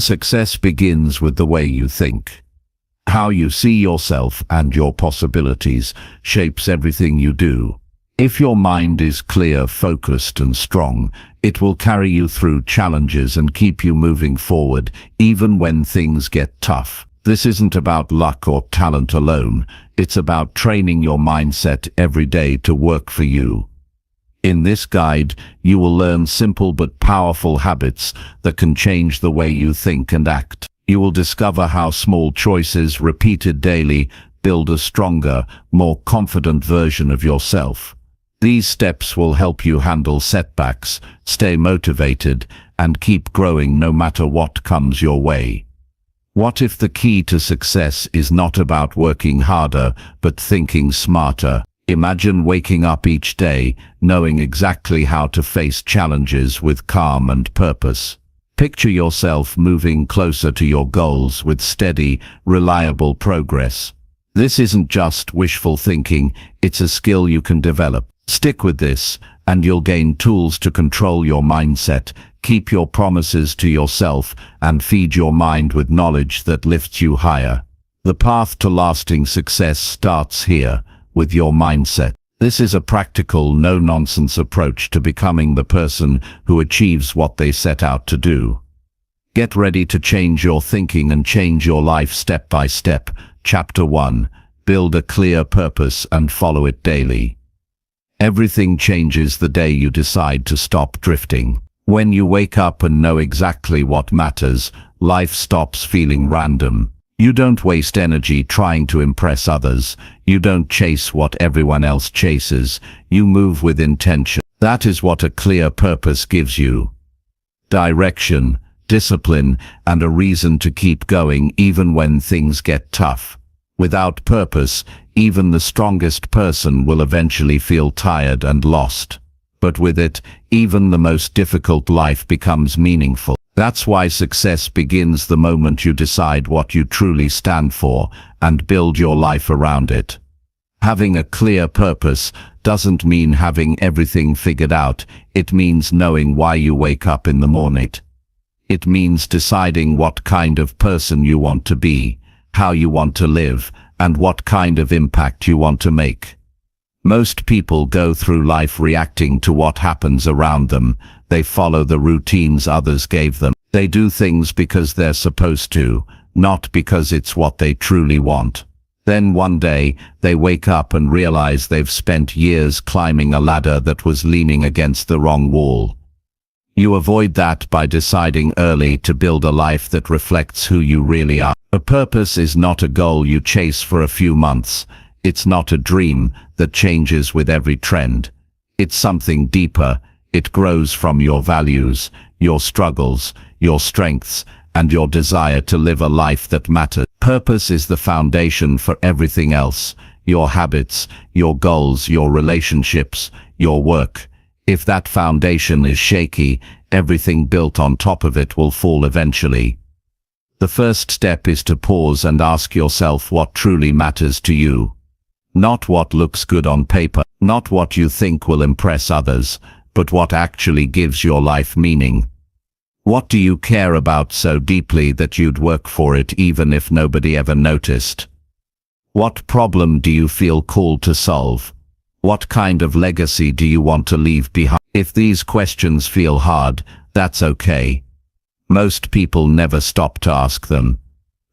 Success begins with the way you think. How you see yourself and your possibilities shapes everything you do. If your mind is clear, focused, and strong, it will carry you through challenges and keep you moving forward, even when things get tough. This isn't about luck or talent alone. It's about training your mindset every day to work for you. In this guide, you will learn simple but powerful habits that can change the way you think and act. You will discover how small choices repeated daily build a stronger, more confident version of yourself. These steps will help you handle setbacks, stay motivated, and keep growing no matter what comes your way. What if the key to success is not about working harder, but thinking smarter? Imagine waking up each day knowing exactly how to face challenges with calm and purpose. Picture yourself moving closer to your goals with steady, reliable progress. This isn't just wishful thinking, it's a skill you can develop. Stick with this, and you'll gain tools to control your mindset, keep your promises to yourself, and feed your mind with knowledge that lifts you higher. The path to lasting success starts here, with your mindset. This is a practical, no-nonsense approach to becoming the person who achieves what they set out to do. Get ready to change your thinking and change your life step by step. Chapter 1. Build a clear purpose and follow it daily. Everything changes the day you decide to stop drifting. When you wake up and know exactly what matters, life stops feeling random. You don't waste energy trying to impress others. You don't chase what everyone else chases. You move with intention. That is what a clear purpose gives you. Direction, discipline, and a reason to keep going even when things get tough. Without purpose, even the strongest person will eventually feel tired and lost. But with it, even the most difficult life becomes meaningful. That's why success begins the moment you decide what you truly stand for and build your life around it. Having a clear purpose doesn't mean having everything figured out. It means knowing why you wake up in the morning. It means deciding what kind of person you want to be, how you want to live, and what kind of impact you want to make. Most people go through life reacting to what happens around them. They follow the routines others gave them. They do things because they're supposed to, not because it's what they truly want. Then one day, they wake up and realize they've spent years climbing a ladder that was leaning against the wrong wall. You avoid that by deciding early to build a life that reflects who you really are. A purpose is not a goal you chase for a few months. It's not a dream that changes with every trend. It's something deeper. It grows from your values, your struggles, your strengths, and your desire to live a life that matters. Purpose is the foundation for everything else. Your habits, your goals, your relationships, your work. If that foundation is shaky, everything built on top of it will fall eventually. The first step is to pause and ask yourself what truly matters to you. Not what looks good on paper, not what you think will impress others, but what actually gives your life meaning. What do you care about so deeply that you'd work for it even if nobody ever noticed? What problem do you feel called to solve? What kind of legacy do you want to leave behind? If these questions feel hard, that's okay. Most people never stop to ask them.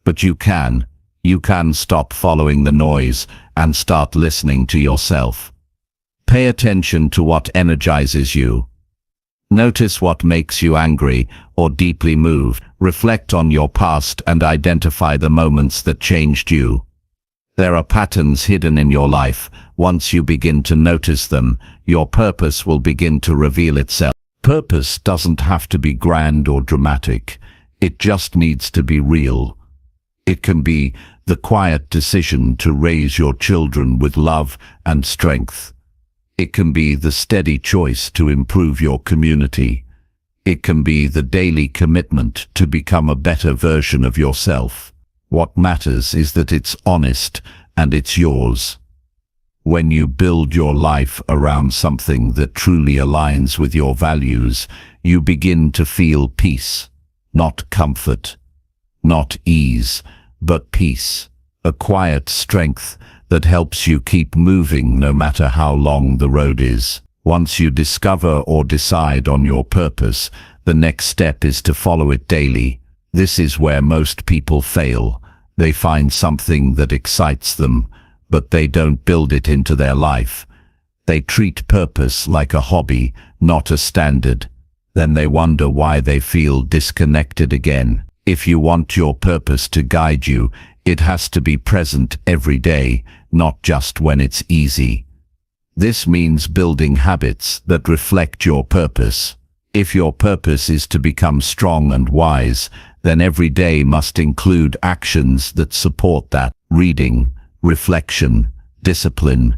But you can. You can stop following the noise and start listening to yourself. Pay attention to what energizes you. Notice what makes you angry or deeply moved. Reflect on your past and identify the moments that changed you. There are patterns hidden in your life. Once you begin to notice them, your purpose will begin to reveal itself. Purpose doesn't have to be grand or dramatic. It just needs to be real. It can be the quiet decision to raise your children with love and strength. It can be the steady choice to improve your community. It can be the daily commitment to become a better version of yourself. What matters is that it's honest and it's yours. When you build your life around something that truly aligns with your values, you begin to feel peace. not comfort, not ease, but peace, a quiet strength that helps you keep moving no matter how long the road is. Once you discover or decide on your purpose, the next step is to follow it daily. This is where most people fail. They find something that excites them, but they don't build it into their life. They treat purpose like a hobby, not a standard. Then they wonder why they feel disconnected again. If you want your purpose to guide you, it has to be present every day, not just when it's easy. This means building habits that reflect your purpose. If your purpose is to become strong and wise, then every day must include actions that support that: reading, reflection, discipline,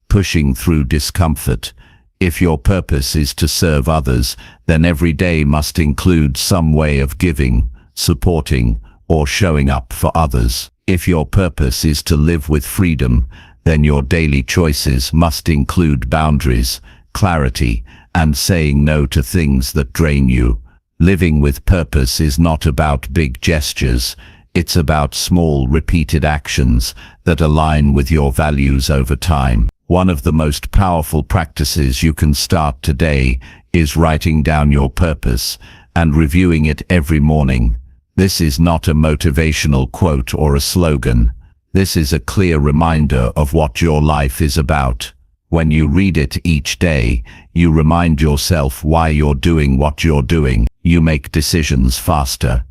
pushing through discomfort. If your purpose is to serve others, then every day must include some way of giving, supporting, or showing up for others. If your purpose is to live with freedom, then your daily choices must include boundaries, clarity, and saying no to things that drain you. Living with purpose is not about big gestures. It's about small, repeated actions that align with your values over time. One of the most powerful practices you can start today is writing down your purpose and reviewing it every morning. This is not a motivational quote or a slogan. This is a clear reminder of what your life is about. When you read it each day, you remind yourself why you're doing what you're doing. You make decisions faster.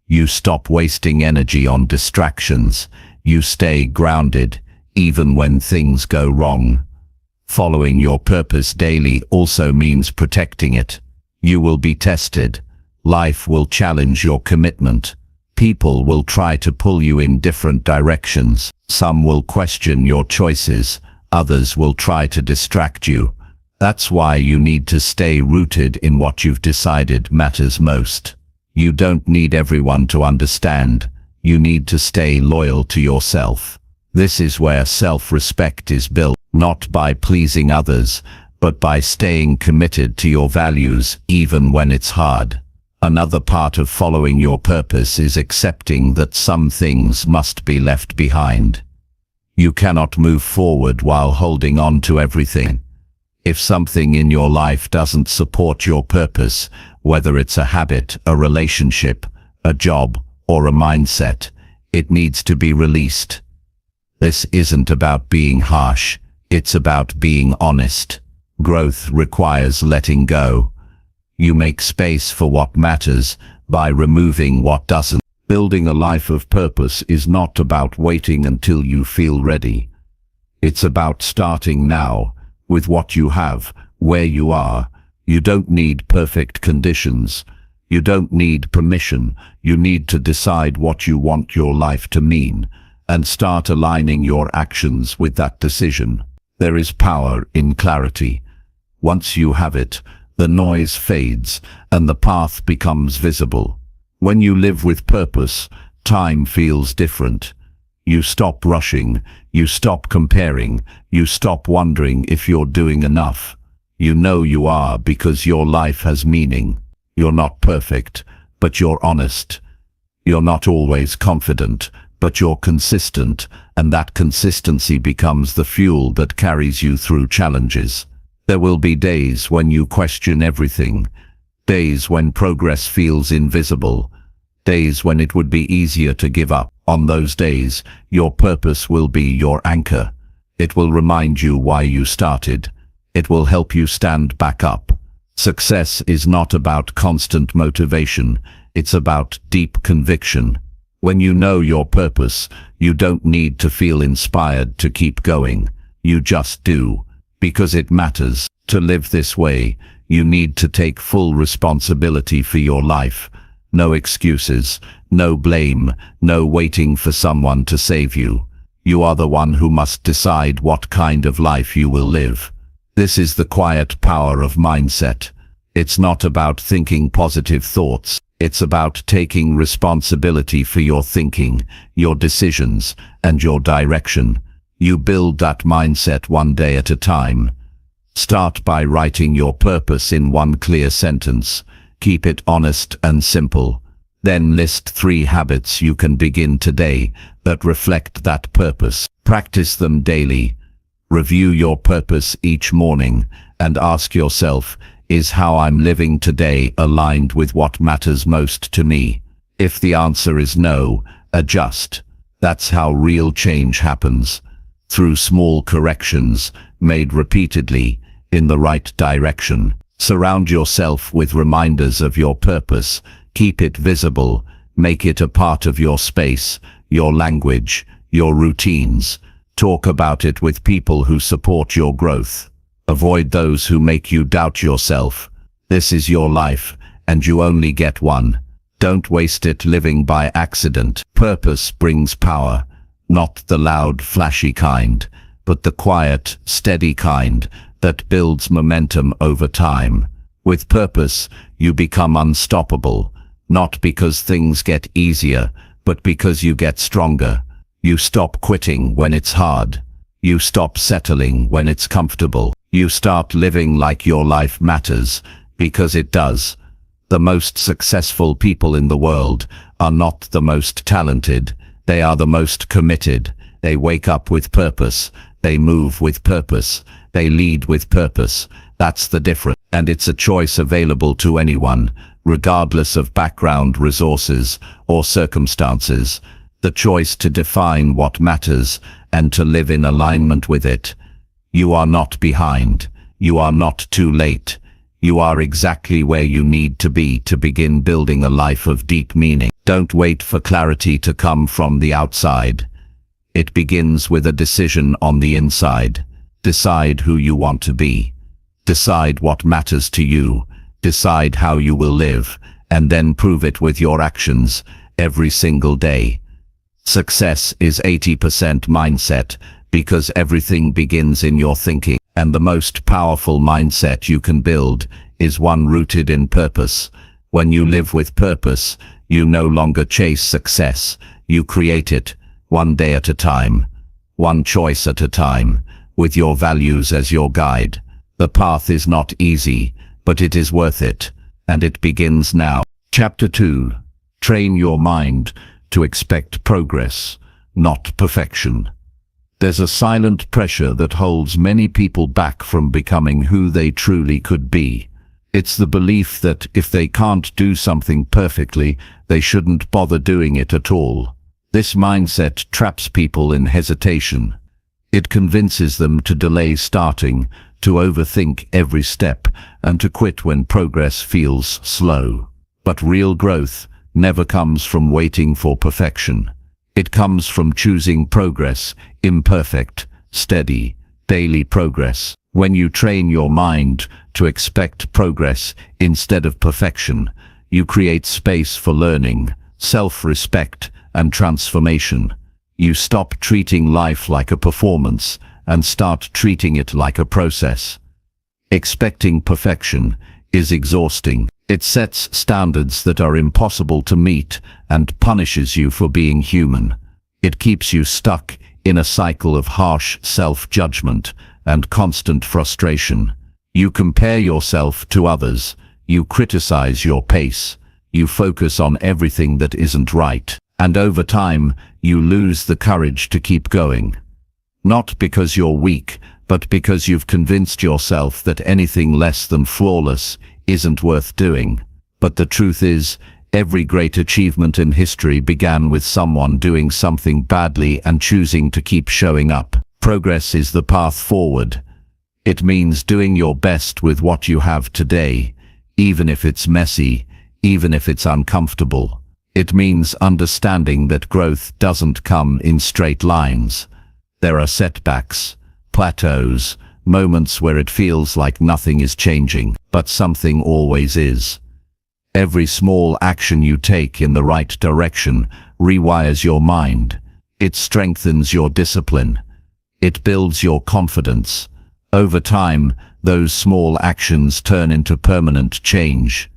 You stop wasting energy on distractions. You stay grounded, even when things go wrong. Following your purpose daily also means protecting it. You will be tested. Life will challenge your commitment. People will try to pull you in different directions. Some will question your choices. Others will try to distract you. That's why you need to stay rooted in what you've decided matters most. You don't need everyone to understand. You need to stay loyal to yourself. This is where self-respect is built, not by pleasing others, but by staying committed to your values even when it's hard. Another part of following your purpose is accepting that some things must be left behind. You cannot move forward while holding on to everything. If something in your life doesn't support your purpose, whether it's a habit, a relationship, a job, or a mindset, it needs to be released. This isn't about being harsh, it's about being honest. Growth requires letting go. You make space for what matters by removing what doesn't. Building a life of purpose is not about waiting until you feel ready. It's about starting now, with what you have, where you are. You don't need perfect conditions. You don't need permission. You need to decide what you want your life to mean, and start aligning your actions with that decision. There is power in clarity. Once you have it, the noise fades and the path becomes visible. When you live with purpose, time feels different. You stop rushing, you stop comparing, you stop wondering if you're doing enough. You know you are because your life has meaning. You're not perfect, but you're honest. You're not always confident, but you're consistent, and that consistency becomes the fuel that carries you through challenges. There will be days when you question everything, days when progress feels invisible, days when it would be easier to give up. On those days, your purpose will be your anchor. It will remind you why you started. It will help you stand back up. Success is not about constant motivation, it's about deep conviction. When you know your purpose, you don't need to feel inspired to keep going. You just do, because it matters. To live this way, you need to take full responsibility for your life. No excuses, no blame, no waiting for someone to save you. You are the one who must decide what kind of life you will live. This is the quiet power of mindset. It's not about thinking positive thoughts. It's about taking responsibility for your thinking, your decisions, and your direction. You build that mindset one day at a time. Start by writing your purpose in one clear sentence. Keep it honest and simple. Then list 3 habits you can begin today that reflect that purpose. Practice them daily. Review your purpose each morning and ask yourself, is how I'm living today aligned with what matters most to me? If the answer is no, adjust. That's how real change happens, through small corrections made repeatedly in the right direction. Surround yourself with reminders of your purpose. Keep it visible. Make it a part of your space, your language, your routines. Talk about it with people who support your growth. Avoid those who make you doubt yourself. This is your life, and you only get one. Don't waste it living by accident. Purpose brings power, not the loud, flashy kind, but the quiet, steady kind that builds momentum over time. With purpose, you become unstoppable, not because things get easier, but because you get stronger. You stop quitting when it's hard. You stop settling when it's comfortable. You start living like your life matters, because it does. The most successful people in the world are not the most talented. They are the most committed. They wake up with purpose. They move with purpose. They lead with purpose. That's the difference. And it's a choice available to anyone, regardless of background, resources, or circumstances. The choice to define what matters and to live in alignment with it. You are not behind. You are not too late. You are exactly where you need to be to begin building a life of deep meaning. Don't wait for clarity to come from the outside. It begins with a decision on the inside. Decide who you want to be. Decide what matters to you. Decide how you will live, and then prove it with your actions every single day. Success is 80% mindset, because everything begins in your thinking. And the most powerful mindset you can build is one rooted in purpose. When you live with purpose, you no longer chase success. You create it, one day at a time, one choice at a time, with your values as your guide. The path is not easy, but it is worth it, and it begins now. Chapter 2. Train your mind to expect progress, not perfection. There's a silent pressure that holds many people back from becoming who they truly could be. It's the belief that if they can't do something perfectly, they shouldn't bother doing it at all. This mindset traps people in hesitation. It convinces them to delay starting, to overthink every step, and to quit when progress feels slow. But real growth never comes from waiting for perfection. It comes from choosing progress, imperfect, steady, daily progress. When you train your mind to expect progress instead of perfection, you create space for learning, self-respect, and transformation. You stop treating life like a performance and start treating it like a process. Expecting perfection is exhausting. It sets standards that are impossible to meet and punishes you for being human. It keeps you stuck in a cycle of harsh self-judgment and constant frustration. You compare yourself to others. You criticize your pace. You focus on everything that isn't right. And over time, you lose the courage to keep going. Not because you're weak, but because you've convinced yourself that anything less than flawless isn't worth doing. But the truth is, every great achievement in history began with someone doing something badly and choosing to keep showing up. Progress is the path forward. It means doing your best with what you have today, even if it's messy, even if it's uncomfortable. It means understanding that growth doesn't come in straight lines. There are setbacks, plateaus, moments where it feels like nothing is changing, but something always is. Every small action you take in the right direction rewires your mind. It strengthens your discipline. It builds your confidence. Over time, those small actions turn into permanent change.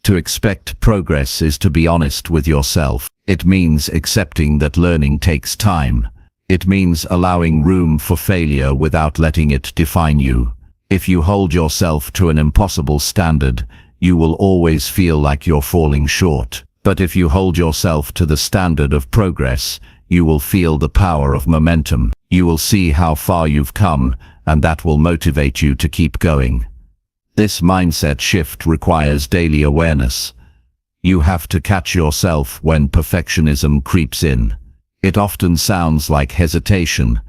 To expect progress is to be honest with yourself. It means accepting that learning takes time. It means allowing room for failure without letting it define you. If you hold yourself to an impossible standard, you will always feel like you're falling short. But if you hold yourself to the standard of progress, you will feel the power of momentum. You will see how far you've come, and that will motivate you to keep going. This mindset shift requires daily awareness. You have to catch yourself when perfectionism creeps in. It often sounds like hesitation.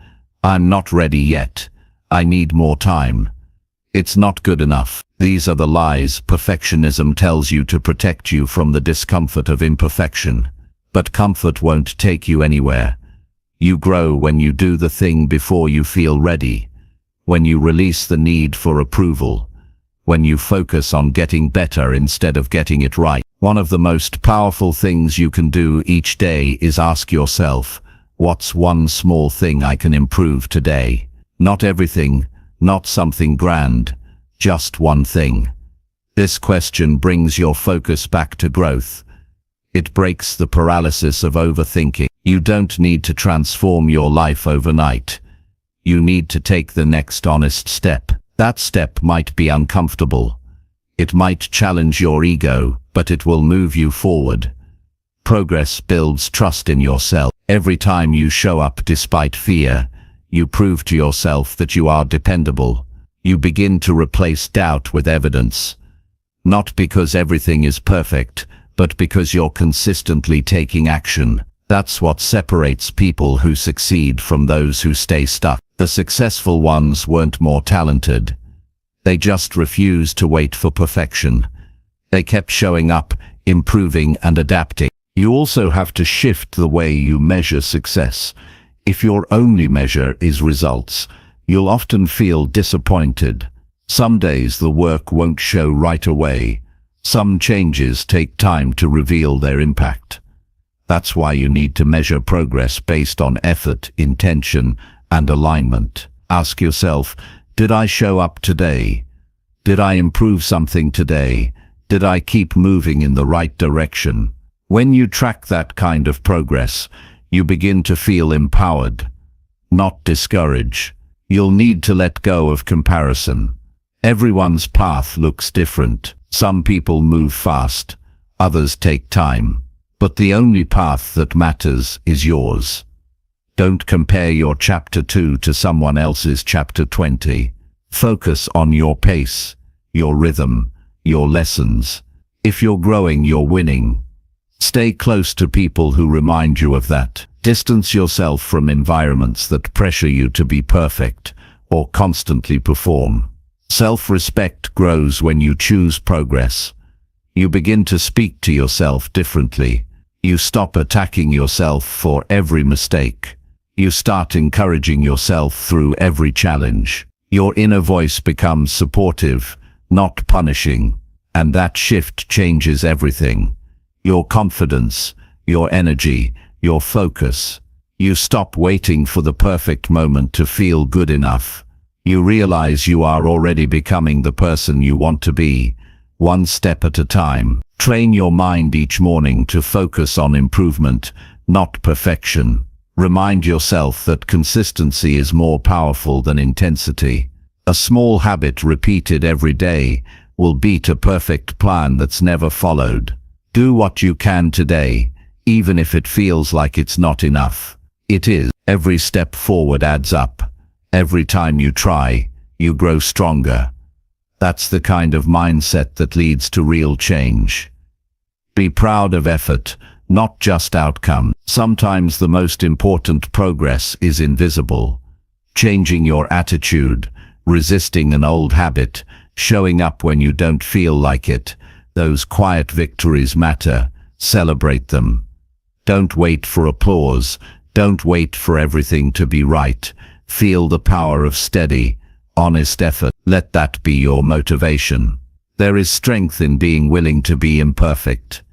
I'm not ready yet. I need more time. It's not good enough. These are the lies perfectionism tells you to protect you from the discomfort of imperfection. But comfort won't take you anywhere. You grow when you do the thing before you feel ready, when you release the need for approval, when you focus on getting better instead of getting it right. One of the most powerful things you can do each day is ask yourself, what's one small thing I can improve today? Not everything, not something grand, just one thing. This question brings your focus back to growth. It breaks the paralysis of overthinking. You don't need to transform your life overnight. You need to take the next honest step. That step might be uncomfortable. It might challenge your ego, but it will move you forward. Progress builds trust in yourself. Every time you show up despite fear, you prove to yourself that you are dependable. You begin to replace doubt with evidence. Not because everything is perfect, but because you're consistently taking action. That's what separates people who succeed from those who stay stuck. The successful ones weren't more talented. They just refused to wait for perfection. They kept showing up, improving and adapting. You also have to shift the way you measure success. If your only measure is results, you'll often feel disappointed. Some days the work won't show right away. Some changes take time to reveal their impact. That's why you need to measure progress based on effort, intention, and alignment. Ask yourself, did I show up today? Did I improve something today? Did I keep moving in the right direction? When you track that kind of progress, you begin to feel empowered, not discouraged. You'll need to let go of comparison. Everyone's path looks different. Some people move fast, others take time. But the only path that matters is yours. Don't compare your chapter 2 to someone else's chapter 20. Focus on your pace, your rhythm, your lessons. If you're growing, you're winning. Stay close to people who remind you of that. Distance yourself from environments that pressure you to be perfect or constantly perform. Self-respect grows when you choose progress. You begin to speak to yourself differently. You stop attacking yourself for every mistake. You start encouraging yourself through every challenge. Your inner voice becomes supportive, not punishing, and that shift changes everything. Your confidence, your energy, your focus. You stop waiting for the perfect moment to feel good enough. You realize you are already becoming the person you want to be, one step at a time. Train your mind each morning to focus on improvement, not perfection. Remind yourself that consistency is more powerful than intensity. A small habit repeated every day will beat a perfect plan that's never followed. Do what you can today, even if it feels like it's not enough. It is. Every step forward adds up. Every time you try, you grow stronger. That's the kind of mindset that leads to real change. Be proud of effort, not just outcome. Sometimes the most important progress is invisible. Changing your attitude, resisting an old habit, showing up when you don't feel like it. Those quiet victories matter. Celebrate them. Don't wait for applause. Don't wait for everything to be right. Feel the power of steady, honest effort. Let that be your motivation. There is strength in being willing to be imperfect.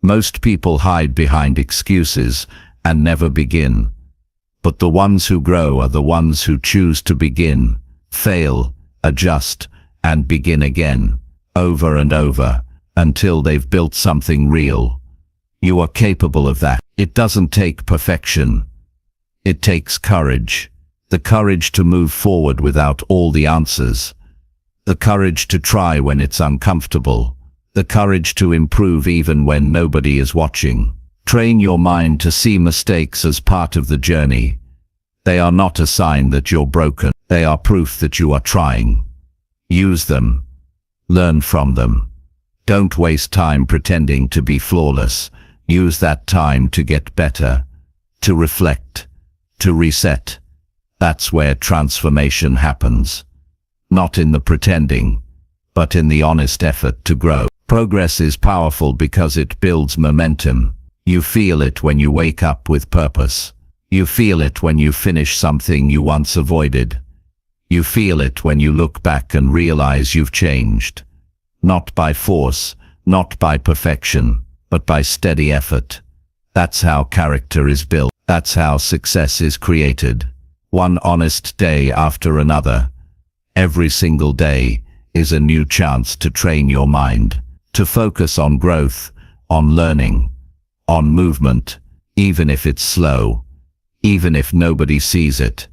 Most people hide behind excuses and never begin. But the ones who grow are the ones who choose to begin, fail, adjust, and begin again, over and over, until they've built something real. You are capable of that. It doesn't take perfection. It takes courage. The courage to move forward without all the answers. The courage to try when it's uncomfortable. the courage to improve even when nobody is watching. Train your mind to see mistakes as part of the journey. They are not a sign that you're broken. They are proof that you are trying. Use them. Learn from them. Don't waste time pretending to be flawless. Use that time to get better, to reflect, to reset. That's where transformation happens. Not in the pretending, but in the honest effort to grow. Progress is powerful because it builds momentum. You feel it when you wake up with purpose. You feel it when you finish something you once avoided. You feel it when you look back and realize you've changed. Not by force, not by perfection, but by steady effort. That's how character is built. That's how success is created. One honest day after another. Every single day is a new chance to train your mind, to focus on growth, on learning, on movement, even if it's slow, even if nobody sees it.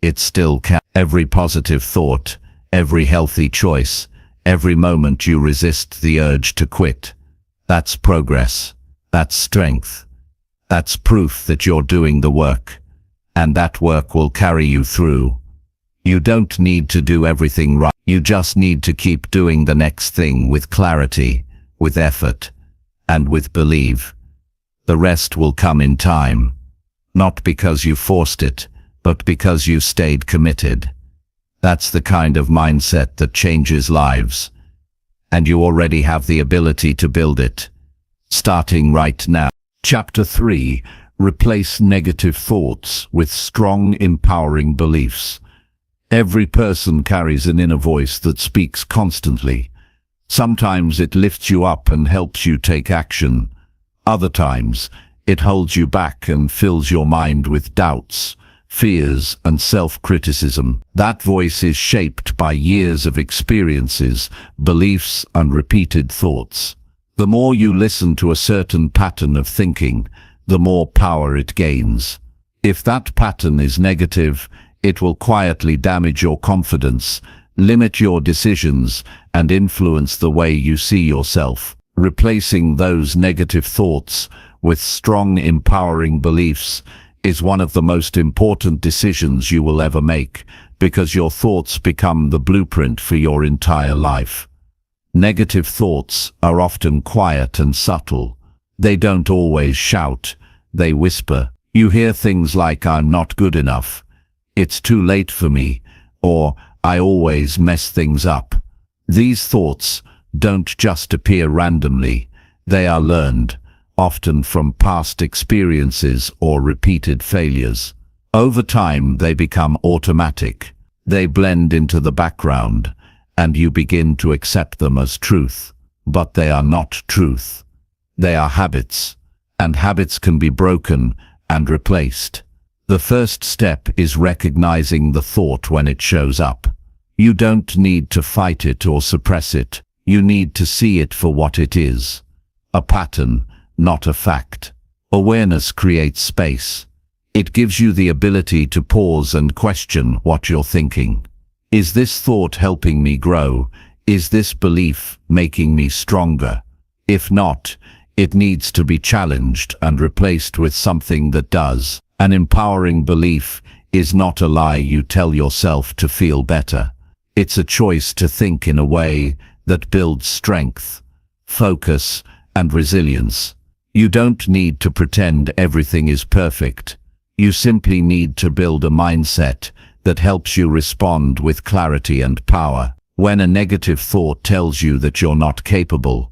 It still can. Every positive thought, every healthy choice, every moment you resist the urge to quit. That's progress. That's strength. That's proof that you're doing the work, and that work will carry you through. You don't need to do everything right. You just need to keep doing the next thing with clarity, with effort, and with belief. The rest will come in time, not because you forced it, but because you stayed committed. That's the kind of mindset that changes lives, and you already have the ability to build it, starting right now. Chapter 3. Replace negative thoughts with strong, empowering beliefs. Every person carries an inner voice that speaks constantly. Sometimes it lifts you up and helps you take action. Other times, it holds you back and fills your mind with doubts, fears, and self-criticism. That voice is shaped by years of experiences, beliefs, and repeated thoughts. The more you listen to a certain pattern of thinking, the more power it gains. If that pattern is negative, it will quietly damage your confidence, limit your decisions, and influence the way you see yourself. Replacing those negative thoughts with strong, empowering beliefs is one of the most important decisions you will ever make, because your thoughts become the blueprint for your entire life. Negative thoughts are often quiet and subtle. They don't always shout, they whisper. You hear things like, "I'm not good enough," "It's too late for me," or "I always mess things up." These thoughts don't just appear randomly. They are learned, often from past experiences or repeated failures. Over time, they become automatic. They blend into the background, and you begin to accept them as truth. But they are not truth. They are habits, and habits can be broken and replaced. The first step is recognizing the thought when it shows up. You don't need to fight it or suppress it. You need to see it for what it is. A pattern, not a fact. Awareness creates space. It gives you the ability to pause and question what you're thinking. Is this thought helping me grow? Is this belief making me stronger? If not, it needs to be challenged and replaced with something that does. An empowering belief is not a lie you tell yourself to feel better. It's a choice to think in a way that builds strength, focus, and resilience. You don't need to pretend everything is perfect. You simply need to build a mindset that helps you respond with clarity and power. When a negative thought tells you that you're not capable,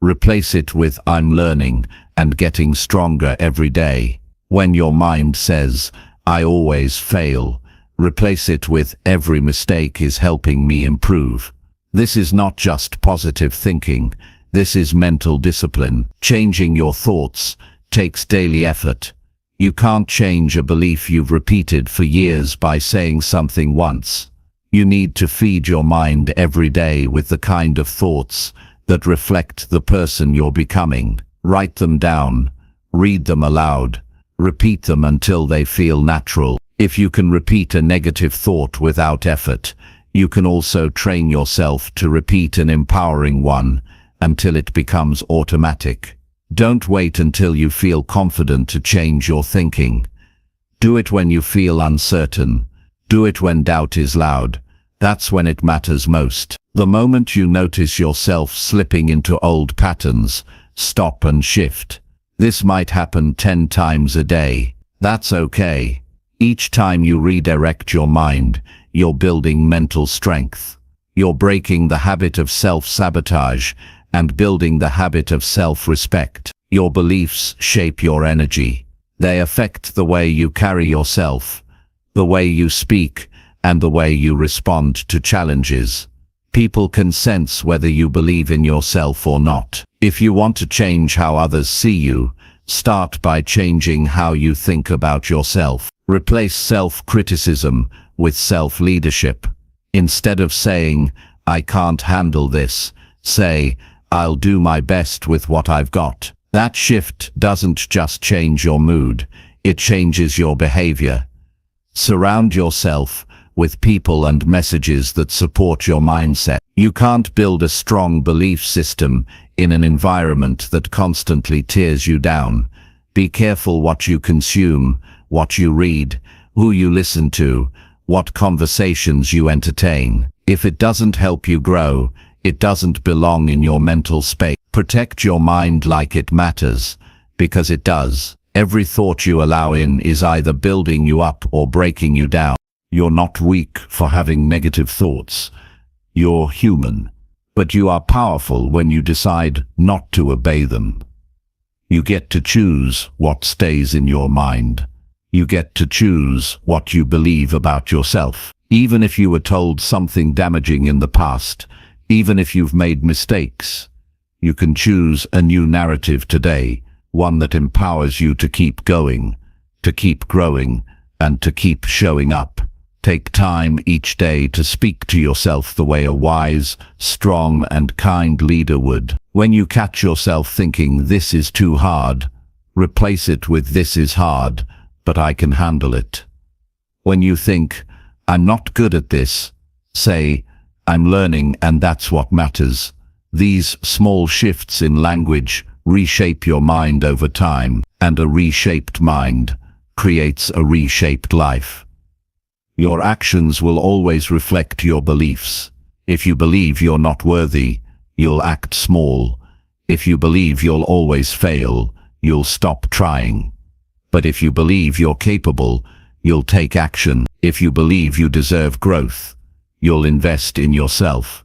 replace it with "I'm learning and getting stronger every day." When your mind says, "I always fail," replace it with "Every mistake is helping me improve." This is not just positive thinking. This is mental discipline. Changing your thoughts takes daily effort. You can't change a belief you've repeated for years by saying something once. You need to feed your mind every day with the kind of thoughts that reflect the person you're becoming. Write them down, read them aloud, repeat them until they feel natural. If you can repeat a negative thought without effort, you can also train yourself to repeat an empowering one, until it becomes automatic. Don't wait until you feel confident to change your thinking. Do it when you feel uncertain. Do it when doubt is loud. That's when it matters most. The moment you notice yourself slipping into old patterns, stop and shift. This might happen 10 times a day. That's okay. Each time you redirect your mind, you're building mental strength. You're breaking the habit of self-sabotage and building the habit of self-respect. Your beliefs shape your energy. They affect the way you carry yourself, the way you speak, and the way you respond to challenges. People can sense whether you believe in yourself or not. If you want to change how others see you, start by changing how you think about yourself. Replace self-criticism with self-leadership. Instead of saying, "I can't handle this," say, "I'll do my best with what I've got." That shift doesn't just change your mood, it changes your behavior. Surround yourself with people and messages that support your mindset. You can't build a strong belief system in an environment that constantly tears you down. Be careful what you consume, what you read, who you listen to, what conversations you entertain. If it doesn't help you grow, it doesn't belong in your mental space. Protect your mind like it matters, because it does. Every thought you allow in is either building you up or breaking you down. You're not weak for having negative thoughts. You're human, but you are powerful when you decide not to obey them. You get to choose what stays in your mind. You get to choose what you believe about yourself. Even if you were told something damaging in the past, even if you've made mistakes, you can choose a new narrative today, one that empowers you to keep going, to keep growing, and to keep showing up. Take time each day to speak to yourself the way a wise, strong, and kind leader would. When you catch yourself thinking, "This is too hard," replace it with, "This is hard, but I can handle it." When you think, "I'm not good at this," say, "I'm learning, and that's what matters." These small shifts in language reshape your mind over time, and a reshaped mind creates a reshaped life. Your actions will always reflect your beliefs. If you believe you're not worthy, you'll act small. If you believe you'll always fail, you'll stop trying. But if you believe you're capable, you'll take action. If you believe you deserve growth, you'll invest in yourself.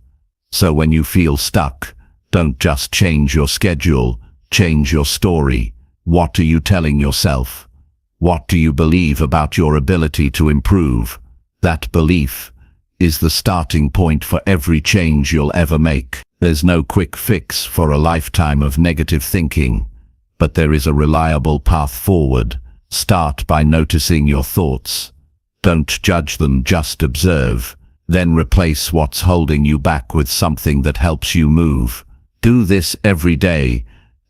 So when you feel stuck, don't just change your schedule, change your story. What are you telling yourself? What do you believe about your ability to improve? That belief is the starting point for every change you'll ever make. There's no quick fix for a lifetime of negative thinking, but there is a reliable path forward. Start by noticing your thoughts. Don't judge them, just observe. Then replace what's holding you back with something that helps you move. Do this every day,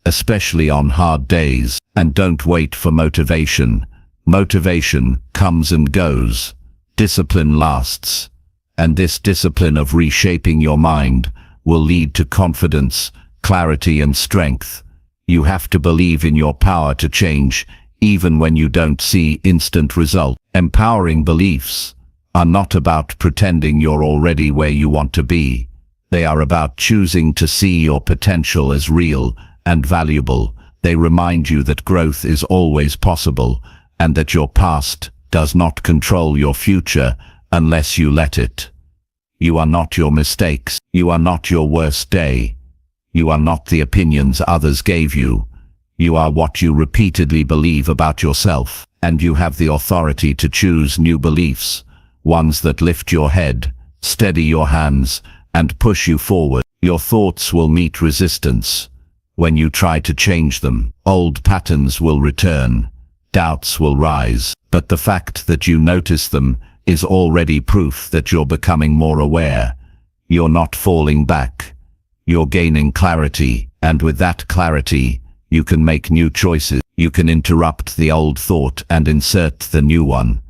especially on hard days, and don't wait for motivation. Motivation comes and goes. Discipline lasts. And this discipline of reshaping your mind will lead to confidence, clarity, and strength. You have to believe in your power to change, even when you don't see instant results. Empowering beliefs are not about pretending you're already where you want to be. They are about choosing to see your potential as real and valuable. They remind you that growth is always possible, and that your past does not control your future unless you let it. You are not your mistakes. You are not your worst day. You are not the opinions others gave you. You are what you repeatedly believe about yourself, and you have the authority to choose new beliefs, ones that lift your head, steady your hands, and push you forward. Your thoughts will meet resistance. When you try to change them, old patterns will return. Doubts will rise, but the fact that you notice them is already proof that you're becoming more aware. You're not falling back. You're gaining clarity, and with that clarity, you can make new choices. You can interrupt the old thought and insert the new one.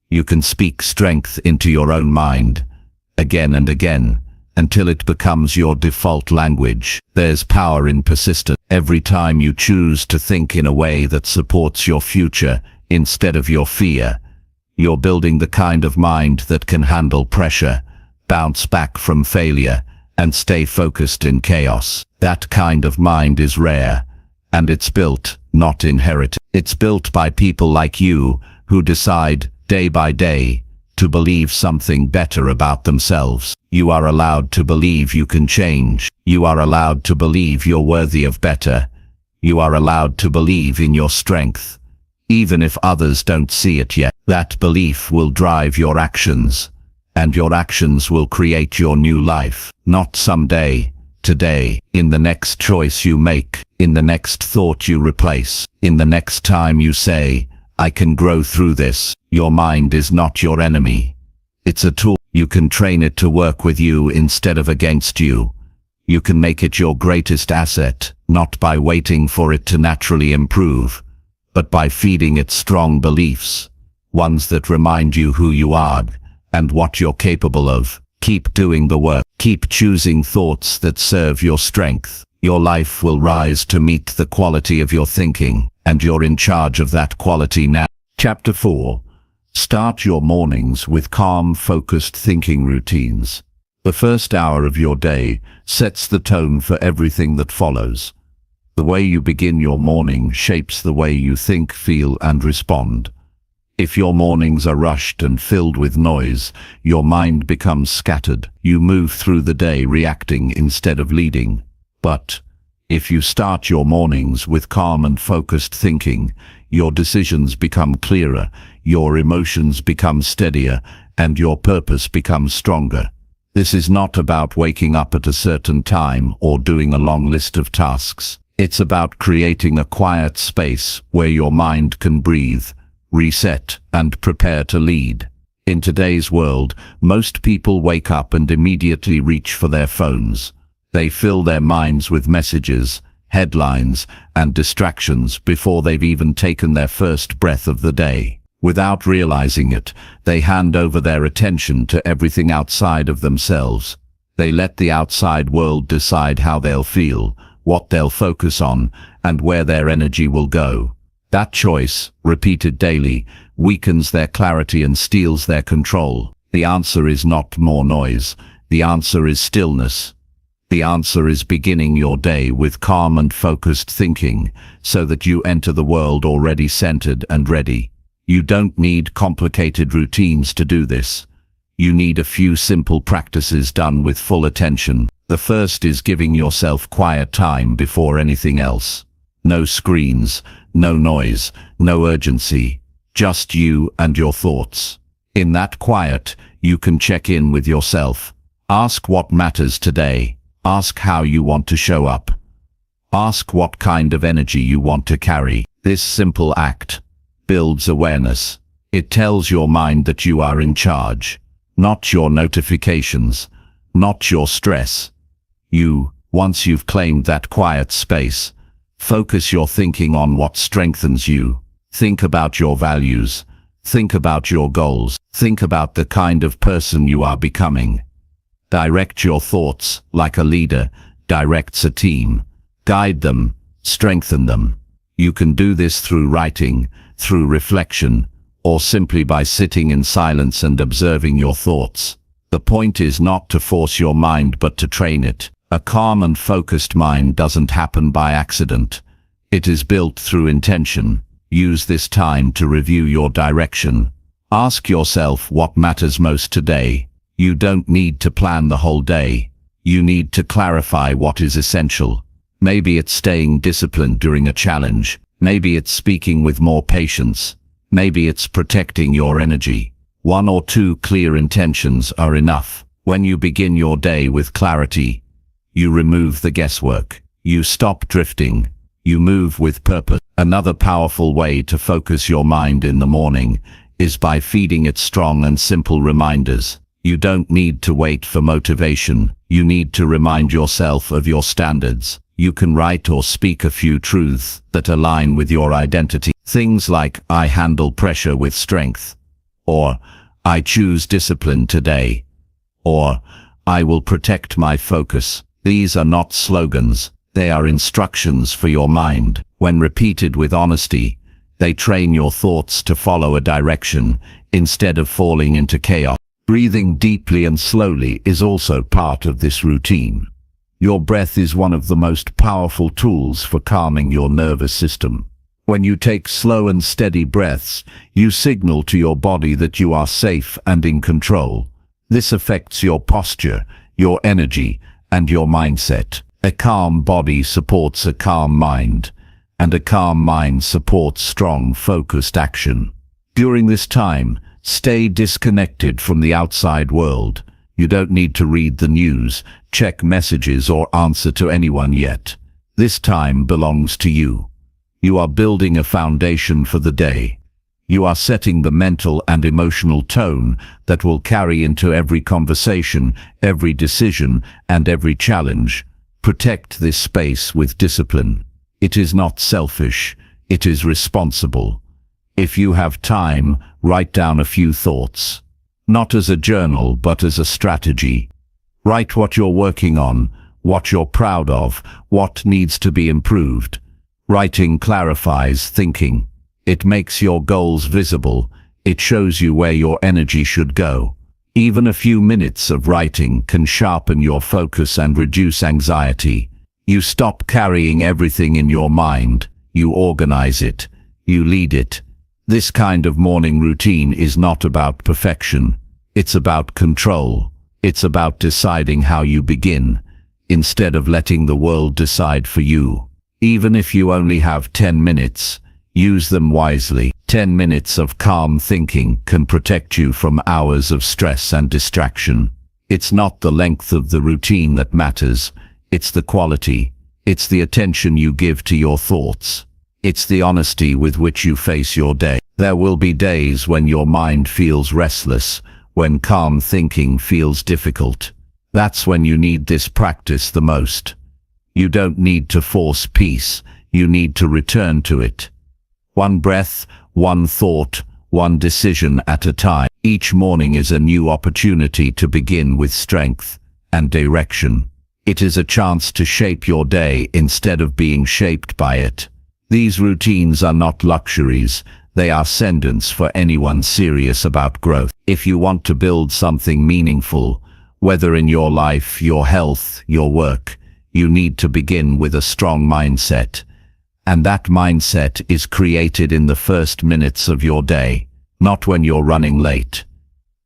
You can speak strength into your own mind, again and again, until it becomes your default language. There's power in persistence. Every time you choose to think in a way that supports your future instead of your fear, you're building the kind of mind that can handle pressure, bounce back from failure, and stay focused in chaos. That kind of mind is rare, and it's built, not inherited. It's built by people like you who decide, day by day, to believe something better about themselves. You are allowed to believe you can change. You are allowed to believe you're worthy of better. You are allowed to believe in your strength, even if others don't see it yet. That belief will drive your actions, and your actions will create your new life. Not someday, today, in the next choice you make, in the next thought you replace, in the next time you say, I can grow through this. Your mind is not your enemy. It's a tool. You can train it to work with you instead of against you. You can make it your greatest asset, not by waiting for it to naturally improve, but by feeding it strong beliefs, ones that remind you who you are and what you're capable of. Keep doing the work. Keep choosing thoughts that serve your strength. Your life will rise to meet the quality of your thinking, and you're in charge of that quality now. Chapter 4. Start your mornings with calm, focused thinking routines. The first hour of your day sets the tone for everything that follows. The way you begin your morning shapes the way you think, feel, and respond. If your mornings are rushed and filled with noise, your mind becomes scattered. You move through the day reacting instead of leading. But if you start your mornings with calm and focused thinking, your decisions become clearer, your emotions become steadier, and your purpose becomes stronger. This is not about waking up at a certain time or doing a long list of tasks. It's about creating a quiet space where your mind can breathe, reset, and prepare to lead. In today's world, most people wake up and immediately reach for their phones. They fill their minds with messages, headlines, and distractions before they've even taken their first breath of the day. Without realizing it, they hand over their attention to everything outside of themselves. They let the outside world decide how they'll feel, what they'll focus on, and where their energy will go. That choice, repeated daily, weakens their clarity and steals their control. The answer is not more noise. The answer is stillness. The answer is beginning your day with calm and focused thinking, so that you enter the world already centered and ready. You don't need complicated routines to do this. You need a few simple practices done with full attention. The first is giving yourself quiet time before anything else. No screens, no noise, no urgency, just you and your thoughts. In that quiet, you can check in with yourself. Ask what matters today. Ask how you want to show up. Ask what kind of energy you want to carry. This simple act builds awareness. It tells your mind that you are in charge, not your notifications, not your stress. Once you've claimed that quiet space, focus your thinking on what strengthens you. Think about your values. Think about your goals. Think about the kind of person you are becoming. Direct your thoughts like a leader directs a team. Guide them, strengthen them. You can do this through writing, through reflection, or simply by sitting in silence and observing your thoughts. The point is not to force your mind but to train it. A calm and focused mind doesn't happen by accident. It is built through intention. Use this time to review your direction. Ask yourself what matters most today. You don't need to plan the whole day. You need to clarify what is essential. Maybe it's staying disciplined during a challenge. Maybe it's speaking with more patience. Maybe it's protecting your energy. 1 or 2 clear intentions are enough. When you begin your day with clarity, you remove the guesswork. You stop drifting. You move with purpose. Another powerful way to focus your mind in the morning is by feeding it strong and simple reminders. You don't need to wait for motivation. You need to remind yourself of your standards. You can write or speak a few truths that align with your identity. Things like, I handle pressure with strength, or I choose discipline today, or I will protect my focus. These are not slogans, they are instructions for your mind. When repeated with honesty, they train your thoughts to follow a direction instead of falling into chaos. Breathing deeply and slowly is also part of this routine. Your breath is one of the most powerful tools for calming your nervous system. When you take slow and steady breaths, you signal to your body that you are safe and in control. This affects your posture, your energy, and your mindset. A calm body supports a calm mind, and a calm mind supports strong, focused action. During this time, stay disconnected from the outside world. You don't need to read the news, check messages, or answer to anyone yet. This time belongs to you. You are building a foundation for the day. You are setting the mental and emotional tone that will carry into every conversation, every decision, and every challenge. Protect this space with discipline. It is not selfish, it is responsible. If you have time, write down a few thoughts. Not as a journal, but as a strategy. Write what you're working on, what you're proud of, what needs to be improved. Writing clarifies thinking. It makes your goals visible. It shows you where your energy should go. Even a few minutes of writing can sharpen your focus and reduce anxiety. You stop carrying everything in your mind. You organize it. You lead it. This kind of morning routine is not about perfection. It's about control. It's about deciding how you begin, instead of letting the world decide for you. Even if you only have 10 minutes, use them wisely. 10 minutes of calm thinking can protect you from hours of stress and distraction. It's not the length of the routine that matters. It's the quality. It's the attention you give to your thoughts. It's the honesty with which you face your day. There will be days when your mind feels restless, when calm thinking feels difficult. That's when you need this practice the most. You don't need to force peace. You need to return to it. One breath, one thought, one decision at a time. Each morning is a new opportunity to begin with strength and direction. It is a chance to shape your day instead of being shaped by it. These routines are not luxuries. They are ascendants for anyone serious about growth. If you want to build something meaningful, whether in your life, your health, your work, you need to begin with a strong mindset. And that mindset is created in the first minutes of your day, not when you're running late,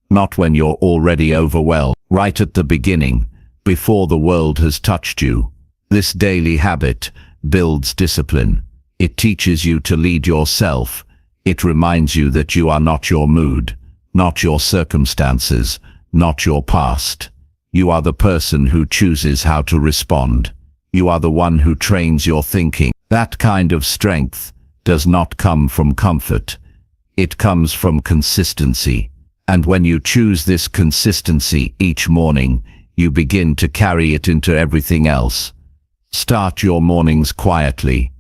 not when you're already overwhelmed, right at the beginning, before the world has touched you. This daily habit builds discipline. It teaches you to lead yourself. It reminds you that you are not your mood, not your circumstances, not your past. You are the person who chooses how to respond. You are the one who trains your thinking. That kind of strength does not come from comfort. It comes from consistency. And when you choose this consistency each morning, you begin to carry it into everything else. Start your mornings quietly.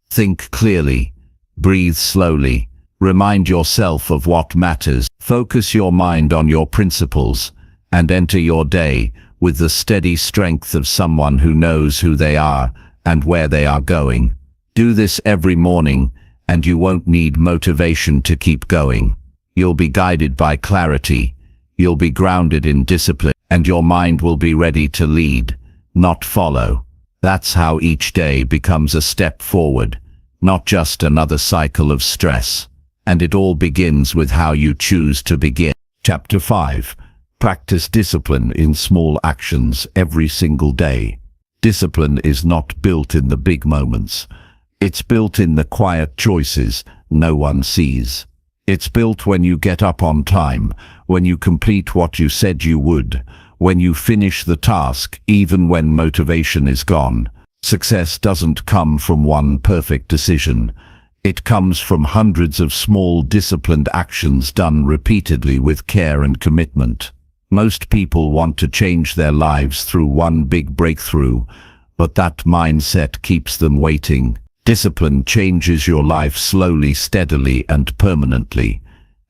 Think clearly. Breathe slowly. Remind yourself of what matters. Focus your mind on your principles and enter your day with the steady strength of someone who knows who they are and where they are going. Do this every morning and you won't need motivation to keep going. You'll be guided by clarity. You'll be grounded in discipline, and your mind will be ready to lead, not follow. That's how each day becomes a step forward, not just another cycle of stress. And it all begins with how you choose to begin. Chapter 5. Practice discipline in small actions every single day. Discipline is not built in the big moments. It's built in the quiet choices no one sees. It's built when you get up on time, when you complete what you said you would, when you finish the task even when motivation is gone. Success doesn't come from one perfect decision. It comes from hundreds of small disciplined actions done repeatedly with care and commitment. Most people want to change their lives through one big breakthrough, but that mindset keeps them waiting. Discipline changes your life slowly, steadily, and permanently,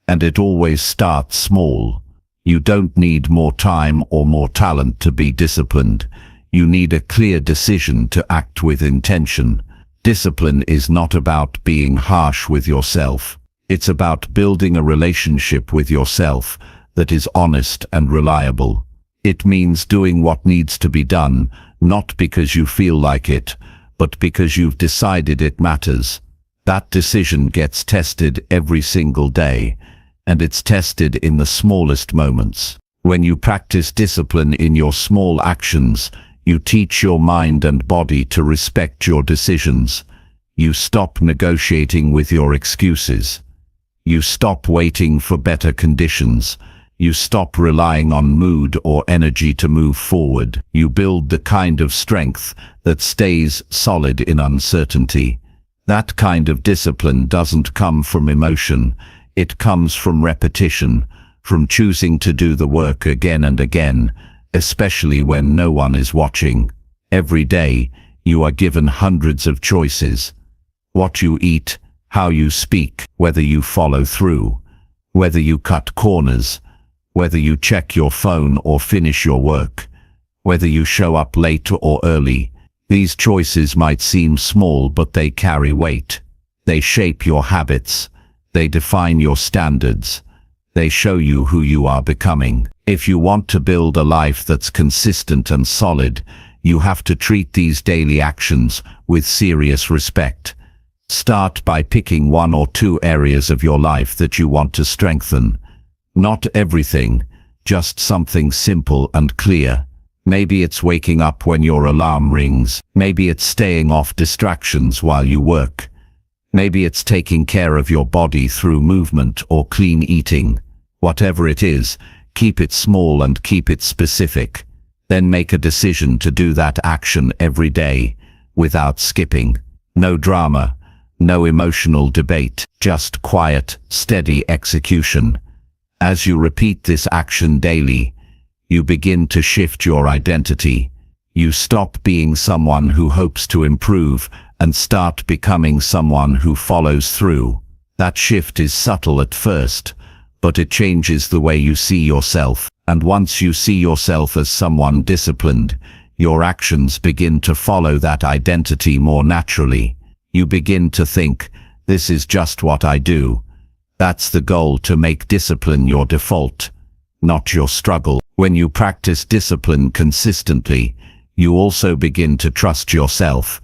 and it always starts small. You don't need more time or more talent to be disciplined. You need a clear decision to act with intention. Discipline is not about being harsh with yourself. It's about building a relationship with yourself that is honest and reliable. It means doing what needs to be done, not because you feel like it, but because you've decided it matters. That decision gets tested every single day, and it's tested in the smallest moments. When you practice discipline in your small actions, you teach your mind and body to respect your decisions. You stop negotiating with your excuses. You stop waiting for better conditions. You stop relying on mood or energy to move forward. You build the kind of strength that stays solid in uncertainty. That kind of discipline doesn't come from emotion. It comes from repetition, from choosing to do the work again and again, especially when no one is watching. Every day, you are given hundreds of choices. What you eat, how you speak, whether you follow through, whether you cut corners, whether you check your phone or finish your work, whether you show up late or early. These choices might seem small, but they carry weight. They shape your habits. They define your standards. They show you who you are becoming. If you want to build a life that's consistent and solid, you have to treat these daily actions with serious respect. Start by picking 1 or 2 areas of your life that you want to strengthen. Not everything, just something simple and clear. Maybe it's waking up when your alarm rings. Maybe it's staying off distractions while you work. Maybe it's taking care of your body through movement or clean eating. Whatever it is, keep it small and keep it specific. Then make a decision to do that action every day, without skipping. No drama, no emotional debate, just quiet, steady execution. As you repeat this action daily, you begin to shift your identity. You stop being someone who hopes to improve and start becoming someone who follows through. That shift is subtle at first, but it changes the way you see yourself. And once you see yourself as someone disciplined, your actions begin to follow that identity more naturally. You begin to think, this is just what I do. That's the goal, to make discipline your default, not your struggle. When you practice discipline consistently, you also begin to trust yourself.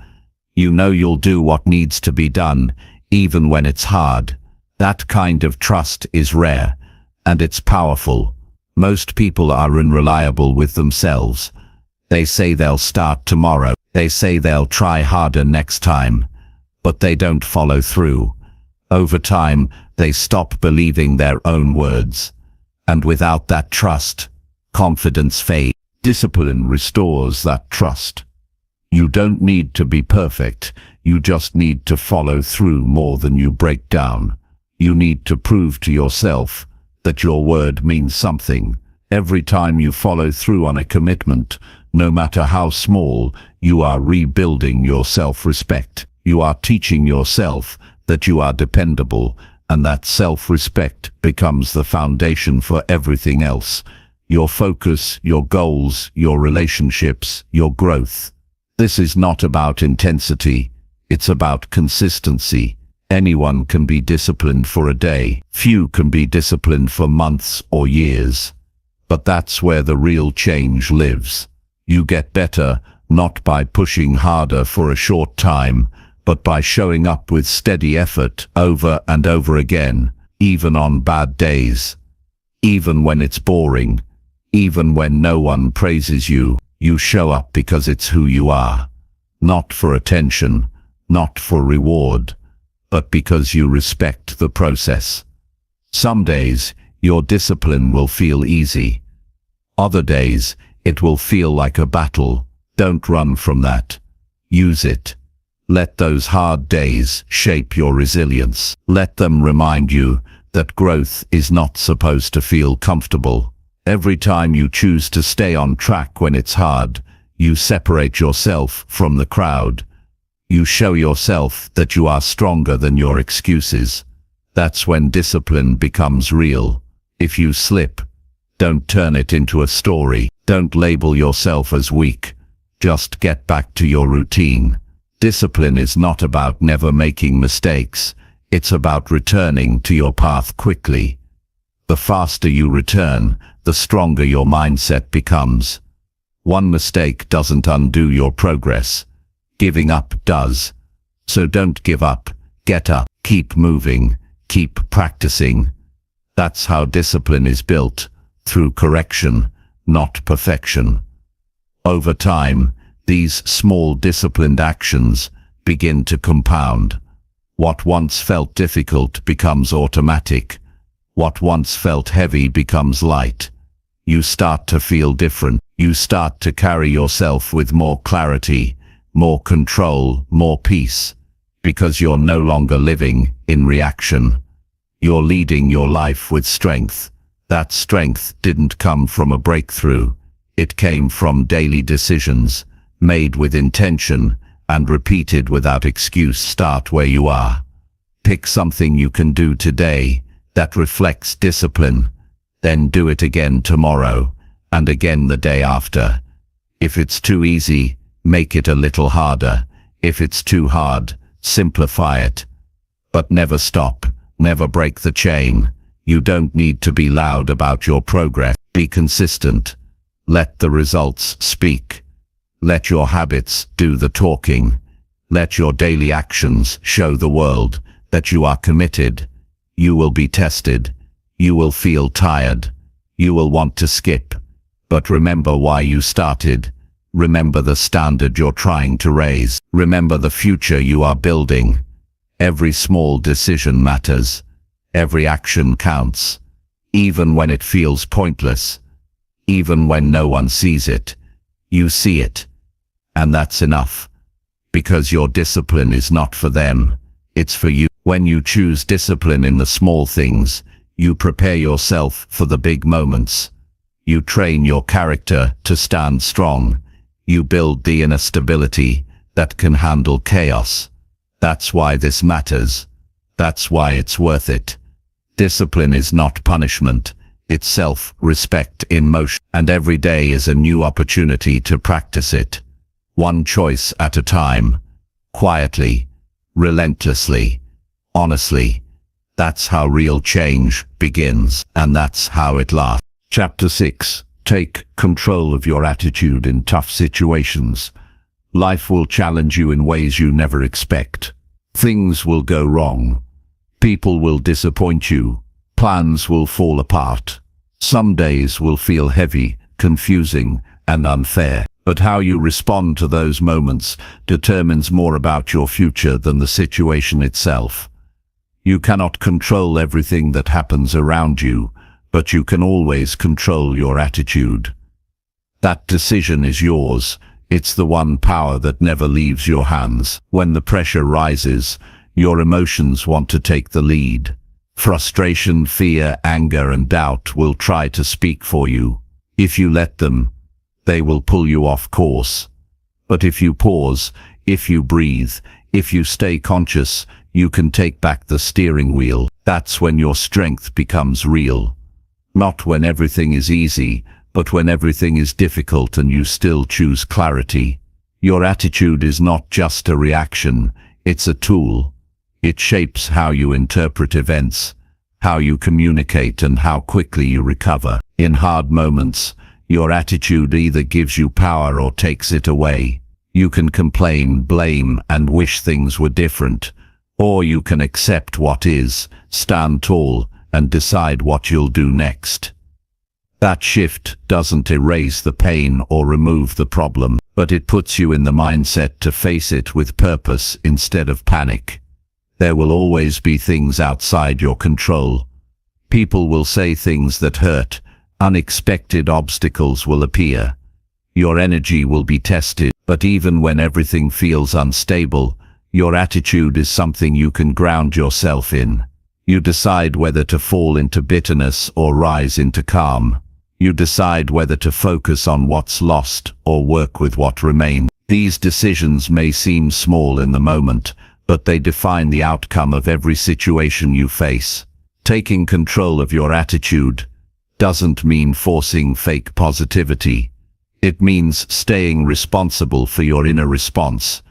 You know you'll do what needs to be done, even when it's hard. That kind of trust is rare, and it's powerful. Most people are unreliable with themselves. They say they'll start tomorrow. They say they'll try harder next time, but they don't follow through. Over time, they stop believing their own words. And without that trust, confidence fades. Discipline restores that trust. You don't need to be perfect. You just need to follow through more than you break down. You need to prove to yourself that your word means something. Every time you follow through on a commitment, no matter how small, you are rebuilding your self-respect. You are teaching yourself that you are dependable, and that self-respect becomes the foundation for everything else. Your focus, your goals, your relationships, your growth. This is not about intensity, it's about consistency. Anyone can be disciplined for a day. Few can be disciplined for months or years. But that's where the real change lives. You get better, not by pushing harder for a short time, but by showing up with steady effort over and over again, even on bad days. Even when it's boring, even when no one praises you, you show up because it's who you are. Not for attention, not for reward, but because you respect the process. Some days, your discipline will feel easy. Other days, it will feel like a battle. Don't run from that. Use it. Let those hard days shape your resilience. Let them remind you that growth is not supposed to feel comfortable. Every time you choose to stay on track when it's hard, you separate yourself from the crowd. You show yourself that you are stronger than your excuses. That's when discipline becomes real. If you slip, Don't turn it into a story. Don't label yourself as weak. Just get back to your routine. Discipline is not about never making mistakes. It's about returning to your path quickly. The faster you return, the stronger your mindset becomes. One mistake doesn't undo your progress. Giving up does. So don't give up. Get up. Keep moving. Keep practicing. That's how discipline is built, through correction, not perfection. Over time, these small disciplined actions begin to compound. What once felt difficult becomes automatic. What once felt heavy becomes light. You start to feel different. You start to carry yourself with more clarity, more control, more peace. Because you're no longer living in reaction. You're leading your life with strength. That strength didn't come from a breakthrough. It came from daily decisions, made with intention and repeated without excuse. Start where you are. Pick something you can do today that reflects discipline. Then do it again tomorrow, and again the day after. If it's too easy, make it a little harder. If it's too hard, simplify it. But never stop, never break the chain. You don't need to be loud about your progress. Be consistent. Let the results speak. Let your habits do the talking. Let your daily actions show the world that you are committed. You will be tested. You will feel tired. You will want to skip. But remember why you started. Remember the standard you're trying to raise. Remember the future you are building. Every small decision matters. Every action counts. Even when it feels pointless. Even when no one sees it. You see it. And that's enough. Because your discipline is not for them. It's for you. When you choose discipline in the small things, you prepare yourself for the big moments. You train your character to stand strong. You build the inner stability that can handle chaos. That's why this matters. That's why it's worth it. Discipline is not punishment. It's self-respect in motion. And every day is a new opportunity to practice it. One choice at a time. Quietly. Relentlessly. Honestly. That's how real change begins. And that's how it lasts. Chapter 6. Take control of your attitude in tough situations. Life will challenge you in ways you never expect. Things will go wrong. People will disappoint you. Plans will fall apart. Some days will feel heavy, confusing, and unfair. But how you respond to those moments determines more about your future than the situation itself. You cannot control everything that happens around you, but you can always control your attitude. That decision is yours. It's the one power that never leaves your hands. When the pressure rises, your emotions want to take the lead. Frustration, fear, anger, and doubt will try to speak for you. If you let them, they will pull you off course. But if you pause, if you breathe, if you stay conscious, you can take back the steering wheel. That's when your strength becomes real. Not when everything is easy, but when everything is difficult and you still choose clarity. Your attitude is not just a reaction, it's a tool. It shapes how you interpret events, how you communicate, and how quickly you recover. In hard moments, your attitude either gives you power or takes it away. You can complain, blame, and wish things were different. Or you can accept what is, stand tall, and decide what you'll do next. That shift doesn't erase the pain or remove the problem, but it puts you in the mindset to face it with purpose instead of panic. There will always be things outside your control. People will say things that hurt. Unexpected obstacles will appear. Your energy will be tested, but even when everything feels unstable, your attitude is something you can ground yourself in. You decide whether to fall into bitterness or rise into calm. You decide whether to focus on what's lost or work with what remains. These decisions may seem small in the moment, but they define the outcome of every situation you face. Taking control of your attitude doesn't mean forcing fake positivity. It means staying responsible for your inner response.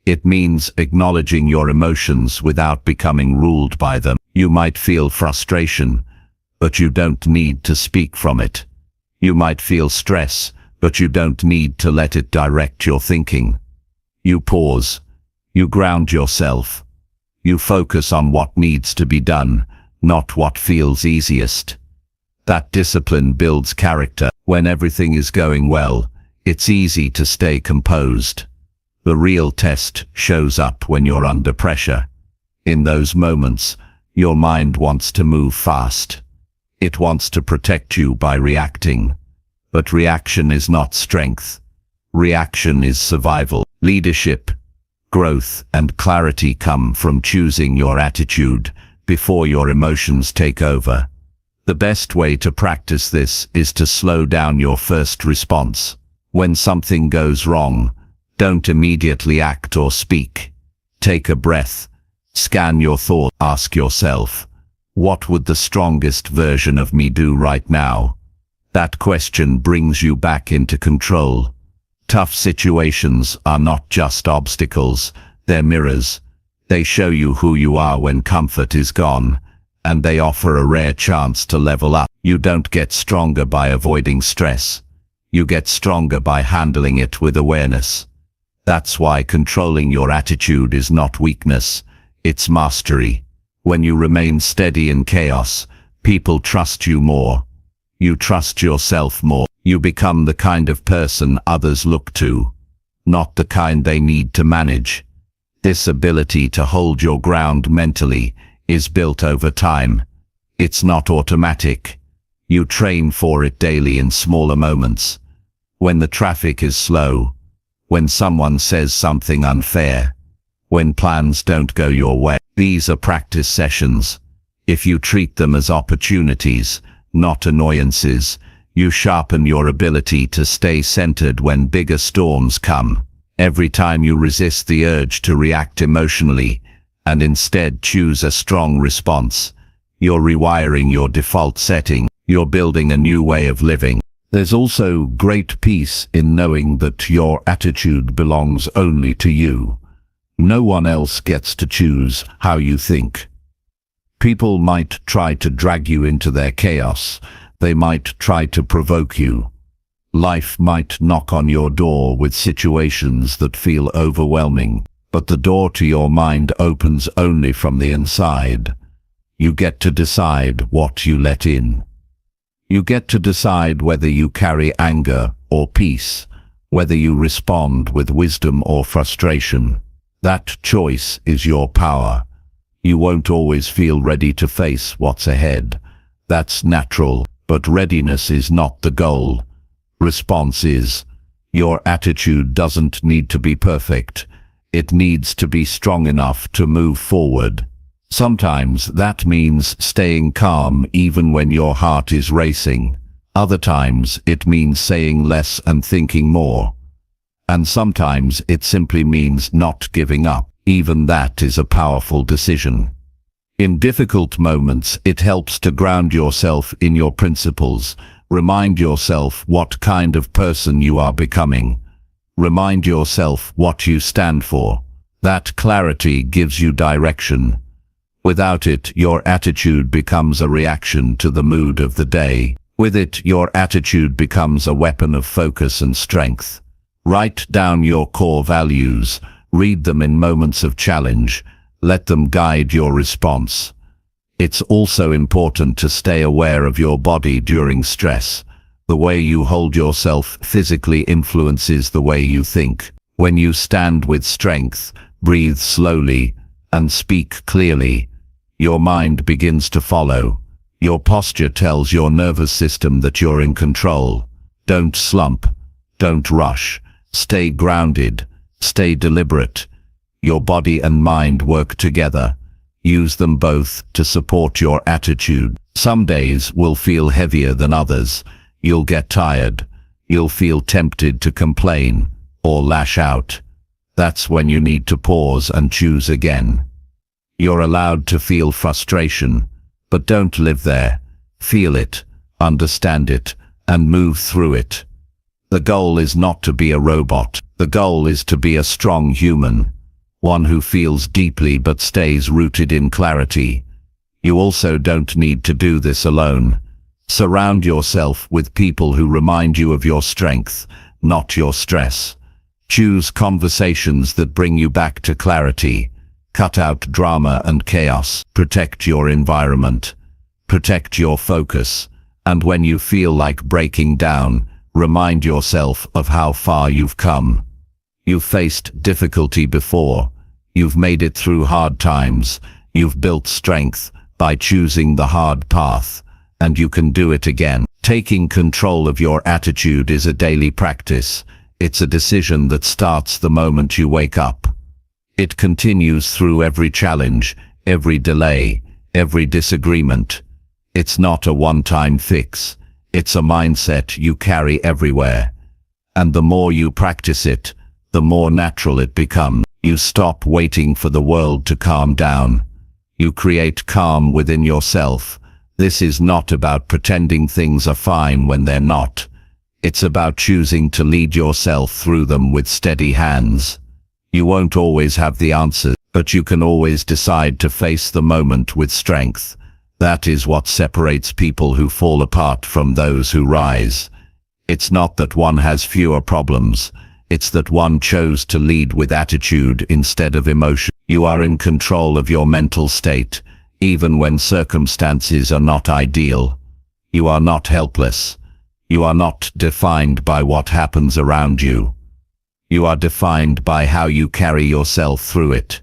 It means acknowledging your emotions without becoming ruled by them. You might feel frustration, but you don't need to speak from it. You might feel stress, but you don't need to let it direct your thinking. You pause. You ground yourself. You focus on what needs to be done, not what feels easiest. That discipline builds character. When everything is going well, it's easy to stay composed. The real test shows up when you're under pressure. In those moments, your mind wants to move fast. It wants to protect you by reacting. But reaction is not strength. Reaction is survival. Leadership, growth, and clarity come from choosing your attitude before your emotions take over. The best way to practice this is to slow down your first response. When something goes wrong, don't immediately act or speak. Take a breath. Scan your thoughts. Ask yourself, what would the strongest version of me do right now? That question brings you back into control. Tough situations are not just obstacles, they're mirrors. They show you who you are when comfort is gone, and they offer a rare chance to level up. You don't get stronger by avoiding stress. You get stronger by handling it with awareness. That's why controlling your attitude is not weakness, it's mastery. When you remain steady in chaos, people trust you more. You trust yourself more. You become the kind of person others look to, not the kind they need to manage. This ability to hold your ground mentally is built over time. It's not automatic. You train for it daily in smaller moments. When the traffic is slow, when someone says something unfair, when plans don't go your way. These are practice sessions. If you treat them as opportunities, not annoyances, you sharpen your ability to stay centered when bigger storms come. Every time you resist the urge to react emotionally, and instead choose a strong response, you're rewiring your default setting. You're building a new way of living. There's also great peace in knowing that your attitude belongs only to you. No one else gets to choose how you think. People might try to drag you into their chaos. They might try to provoke you. Life might knock on your door with situations that feel overwhelming, but the door to your mind opens only from the inside. You get to decide what you let in. You get to decide whether you carry anger or peace, whether you respond with wisdom or frustration. That choice is your power. You won't always feel ready to face what's ahead. That's natural, but readiness is not the goal. Response is. Your attitude doesn't need to be perfect. It needs to be strong enough to move forward. Sometimes that means staying calm even when your heart is racing. Other times it means saying less and thinking more. And sometimes it simply means not giving up. Even that is a powerful decision. In difficult moments, it helps to ground yourself in your principles. Remind yourself what kind of person you are becoming. Remind yourself what you stand for. That clarity gives you direction. Without it, your attitude becomes a reaction to the mood of the day. With it, your attitude becomes a weapon of focus and strength. Write down your core values. Read them in moments of challenge. Let them guide your response. It's also important to stay aware of your body during stress. The way you hold yourself physically influences the way you think. When you stand with strength, breathe slowly, and speak clearly, your mind begins to follow. Your posture tells your nervous system that you're in control. Don't slump. Don't rush. Stay grounded. Stay deliberate. Your body and mind work together. Use them both to support your attitude. Some days will feel heavier than others. You'll get tired. You'll feel tempted to complain or lash out. That's when you need to pause and choose again. You're allowed to feel frustration, but don't live there. Feel it, understand it, and move through it. The goal is not to be a robot. The goal is to be a strong human, one who feels deeply but stays rooted in clarity. You also don't need to do this alone. Surround yourself with people who remind you of your strength, not your stress. Choose conversations that bring you back to clarity. Cut out drama and chaos. Protect your environment. Protect your focus. And when you feel like breaking down, remind yourself of how far you've come. You've faced difficulty before. You've made it through hard times. You've built strength by choosing the hard path, and you can do it again. Taking control of your attitude is a daily practice. It's a decision that starts the moment you wake up. It continues through every challenge, every delay, every disagreement. It's not a one-time fix. It's a mindset you carry everywhere. And the more you practice it, the more natural it becomes. You stop waiting for the world to calm down. You create calm within yourself. This is not about pretending things are fine when they're not. It's about choosing to lead yourself through them with steady hands. You won't always have the answers, but you can always decide to face the moment with strength. That is what separates people who fall apart from those who rise. It's not that one has fewer problems. It's that one chose to lead with attitude instead of emotion. You are in control of your mental state, even when circumstances are not ideal. You are not helpless. You are not defined by what happens around you. You are defined by how you carry yourself through it.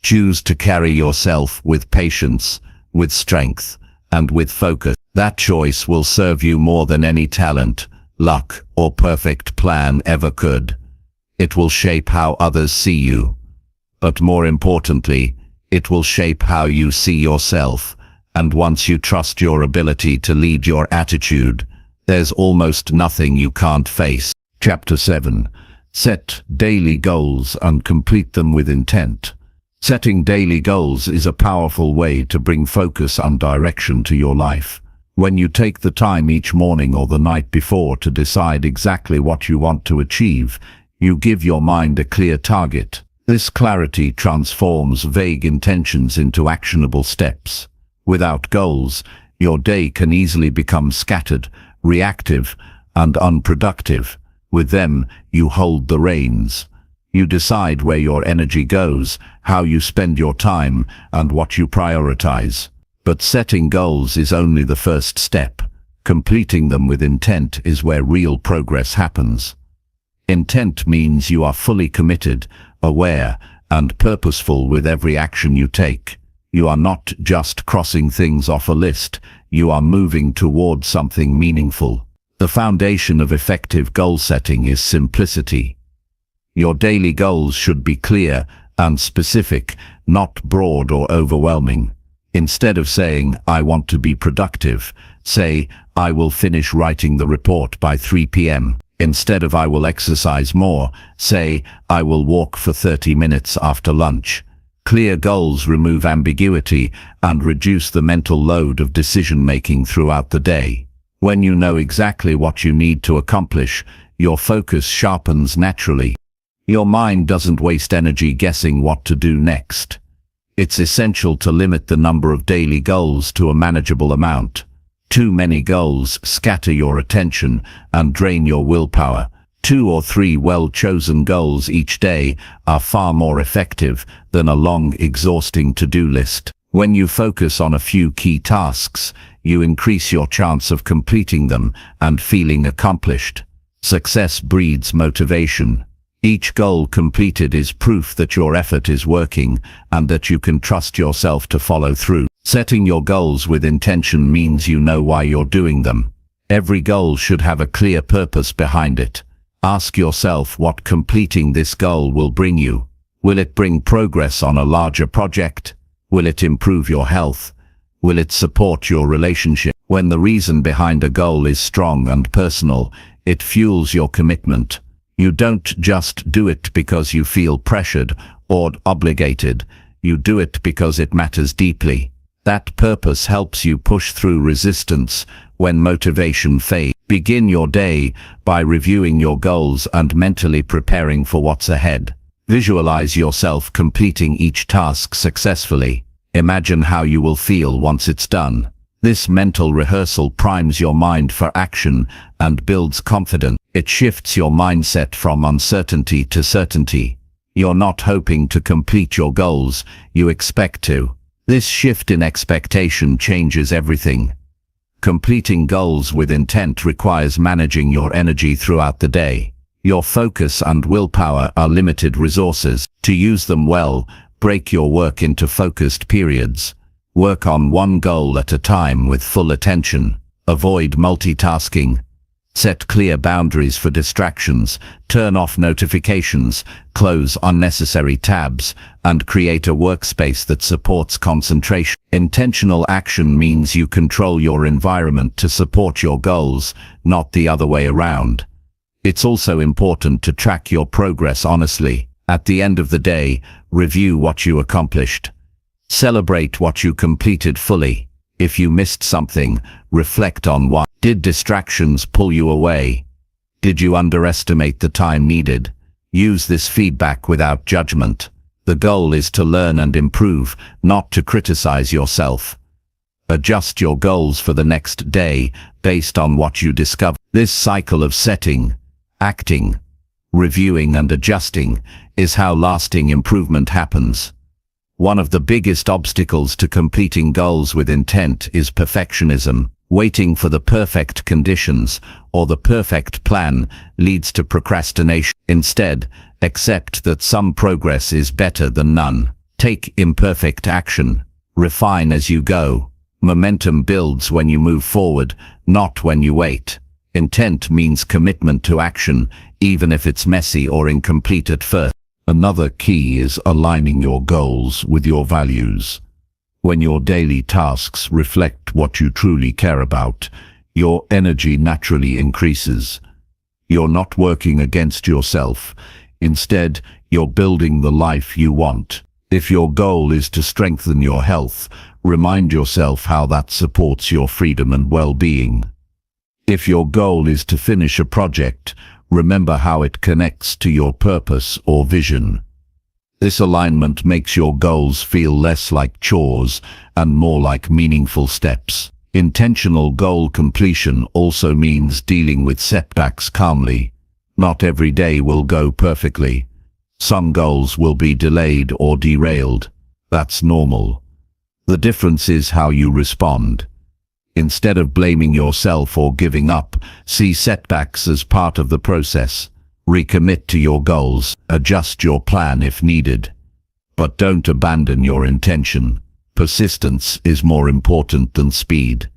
Choose to carry yourself with patience, with strength, and with focus. That choice will serve you more than any talent, luck, or perfect plan ever could. It will shape how others see you. But more importantly, it will shape how you see yourself. And once you trust your ability to lead your attitude, there's almost nothing you can't face. Chapter 7. Set daily goals and complete them with intent. Setting daily goals is a powerful way to bring focus and direction to your life. When you take the time each morning or the night before to decide exactly what you want to achieve, you give your mind a clear target. This clarity transforms vague intentions into actionable steps. Without goals, your day can easily become scattered, reactive, and unproductive. With them, you hold the reins. You decide where your energy goes, how you spend your time, and what you prioritize. But setting goals is only the first step. Completing them with intent is where real progress happens. Intent means you are fully committed, aware, and purposeful with every action you take. You are not just crossing things off a list, you are moving toward something meaningful. The foundation of effective goal setting is simplicity. Your daily goals should be clear and specific, not broad or overwhelming. Instead of saying, "I want to be productive," say, "I will finish writing the report by 3 p.m. Instead of "I will exercise more," say, "I will walk for 30 minutes after lunch." Clear goals remove ambiguity and reduce the mental load of decision-making throughout the day. When you know exactly what you need to accomplish, your focus sharpens naturally. Your mind doesn't waste energy guessing what to do next. It's essential to limit the number of daily goals to a manageable amount. Too many goals scatter your attention and drain your willpower. 2 or 3 well-chosen goals each day are far more effective than a long, exhausting to-do list. When you focus on a few key tasks, you increase your chance of completing them and feeling accomplished. Success breeds motivation. Each goal completed is proof that your effort is working and that you can trust yourself to follow through. Setting your goals with intention means you know why you're doing them. Every goal should have a clear purpose behind it. Ask yourself what completing this goal will bring you. Will it bring progress on a larger project? Will it improve your health? Will it support your relationship? When the reason behind a goal is strong and personal, it fuels your commitment. You don't just do it because you feel pressured or obligated. You do it because it matters deeply. That purpose helps you push through resistance When motivation fades, begin your day by reviewing your goals and mentally preparing for what's ahead. Visualize yourself completing each task successfully. Imagine how you will feel once it's done. This mental rehearsal primes your mind for action and builds confidence. It shifts your mindset from uncertainty to certainty. You're not hoping to complete your goals, you expect to. This shift in expectation changes everything. Completing goals with intent requires managing your energy throughout the day. Your focus and willpower are limited resources. To use them well, break your work into focused periods. Work on one goal at a time with full attention. Avoid multitasking. Set clear boundaries for distractions, turn off notifications, close unnecessary tabs, and create a workspace that supports concentration. Intentional action means you control your environment to support your goals, not the other way around. It's also important to track your progress honestly. At the end of the day, review what you accomplished. Celebrate what you completed fully. If you missed something, reflect on why. Did distractions pull you away? Did you underestimate the time needed? Use this feedback without judgment. The goal is to learn and improve, not to criticize yourself. Adjust your goals for the next day based on what you discover. This cycle of setting, acting, reviewing and adjusting is how lasting improvement happens. One of the biggest obstacles to completing goals with intent is perfectionism. Waiting for the perfect conditions or the perfect plan leads to procrastination. Instead, accept that some progress is better than none. Take imperfect action. Refine as you go. Momentum builds when you move forward, not when you wait. Intent means commitment to action, even if it's messy or incomplete at first. Another key is aligning your goals with your values. When your daily tasks reflect what you truly care about, your energy naturally increases. You're not working against yourself. Instead, you're building the life you want. If your goal is to strengthen your health, remind yourself how that supports your freedom and well-being. If your goal is to finish a project, remember how it connects to your purpose or vision. This alignment makes your goals feel less like chores and more like meaningful steps. Intentional goal completion also means dealing with setbacks calmly. Not every day will go perfectly. Some goals will be delayed or derailed. That's normal. The difference is how you respond. Instead of blaming yourself or giving up, see setbacks as part of the process. Recommit to your goals, adjust your plan if needed. But don't abandon your intention. Persistence is more important than speed.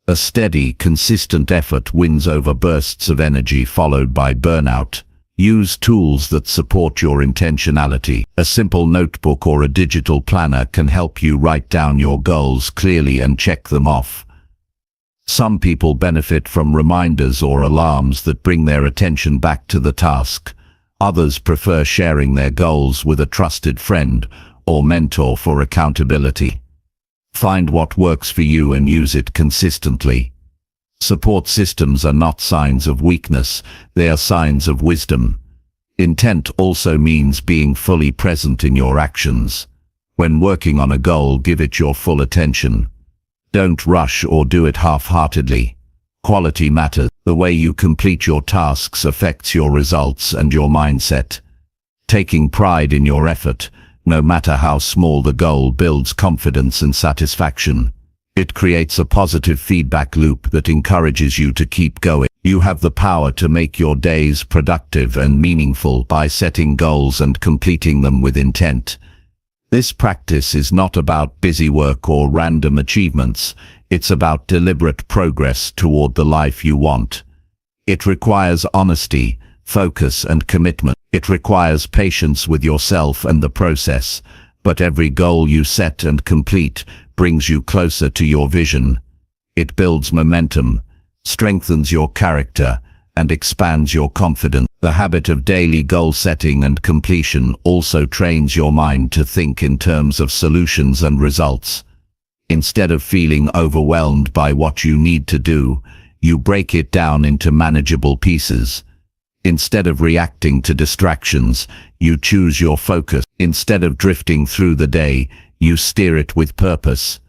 A steady, consistent effort wins over bursts of energy followed by burnout. Use tools that support your intentionality. A simple notebook or a digital planner can help you write down your goals clearly and check them off. Some people benefit from reminders or alarms that bring their attention back to the task. Others prefer sharing their goals with a trusted friend or mentor for accountability. Find what works for you and use it consistently. Support systems are not signs of weakness, they are signs of wisdom. Intent also means being fully present in your actions. When working on a goal, give it your full attention. Don't rush or do it half-heartedly. Quality matters. The way you complete your tasks affects your results and your mindset. Taking pride in your effort, no matter how small the goal, builds confidence and satisfaction. It creates a positive feedback loop that encourages you to keep going. You have the power to make your days productive and meaningful by setting goals and completing them with intent. This practice is not about busy work or random achievements. It's about deliberate progress toward the life you want. It requires honesty, focus, and commitment. It requires patience with yourself and the process. But every goal you set and complete brings you closer to your vision. It builds momentum, strengthens your character, and expands your confidence. The habit of daily goal setting and completion also trains your mind to think in terms of solutions and results. Instead of feeling overwhelmed by what you need to do, you break it down into manageable pieces. Instead of reacting to distractions, you choose your focus. Instead of drifting through the day, you steer it with purpose.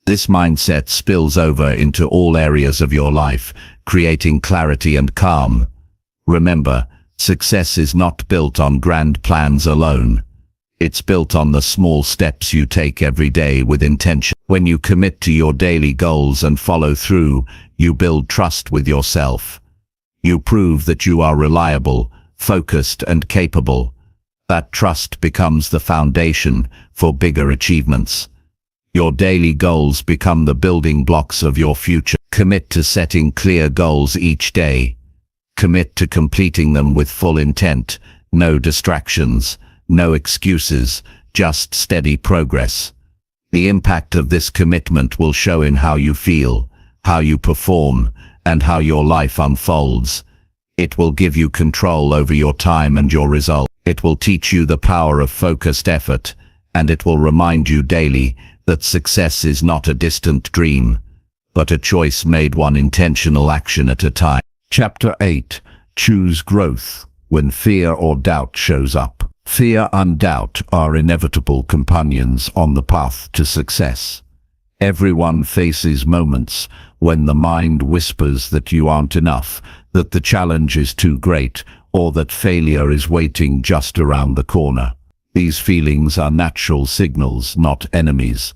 This mindset spills over into all areas of your life, creating clarity and calm. Remember, success is not built on grand plans alone. It's built on the small steps you take every day with intention. When you commit to your daily goals and follow through, you build trust with yourself. You prove that you are reliable, focused, and capable. That trust becomes the foundation for bigger achievements. Your daily goals become the building blocks of your future. Commit to setting clear goals each day. Commit to completing them with full intent, no distractions, no excuses, just steady progress. The impact of this commitment will show in how you feel, how you perform, and how your life unfolds. It will give you control over your time and your results. It will teach you the power of focused effort, and it will remind you daily that success is not a distant dream, but a choice made one intentional action at a time. Chapter 8. Choose growth when fear or doubt shows up. Fear and doubt are inevitable companions on the path to success. Everyone faces moments when the mind whispers that you aren't enough, that the challenge is too great, or that failure is waiting just around the corner. These feelings are natural signals, not enemies.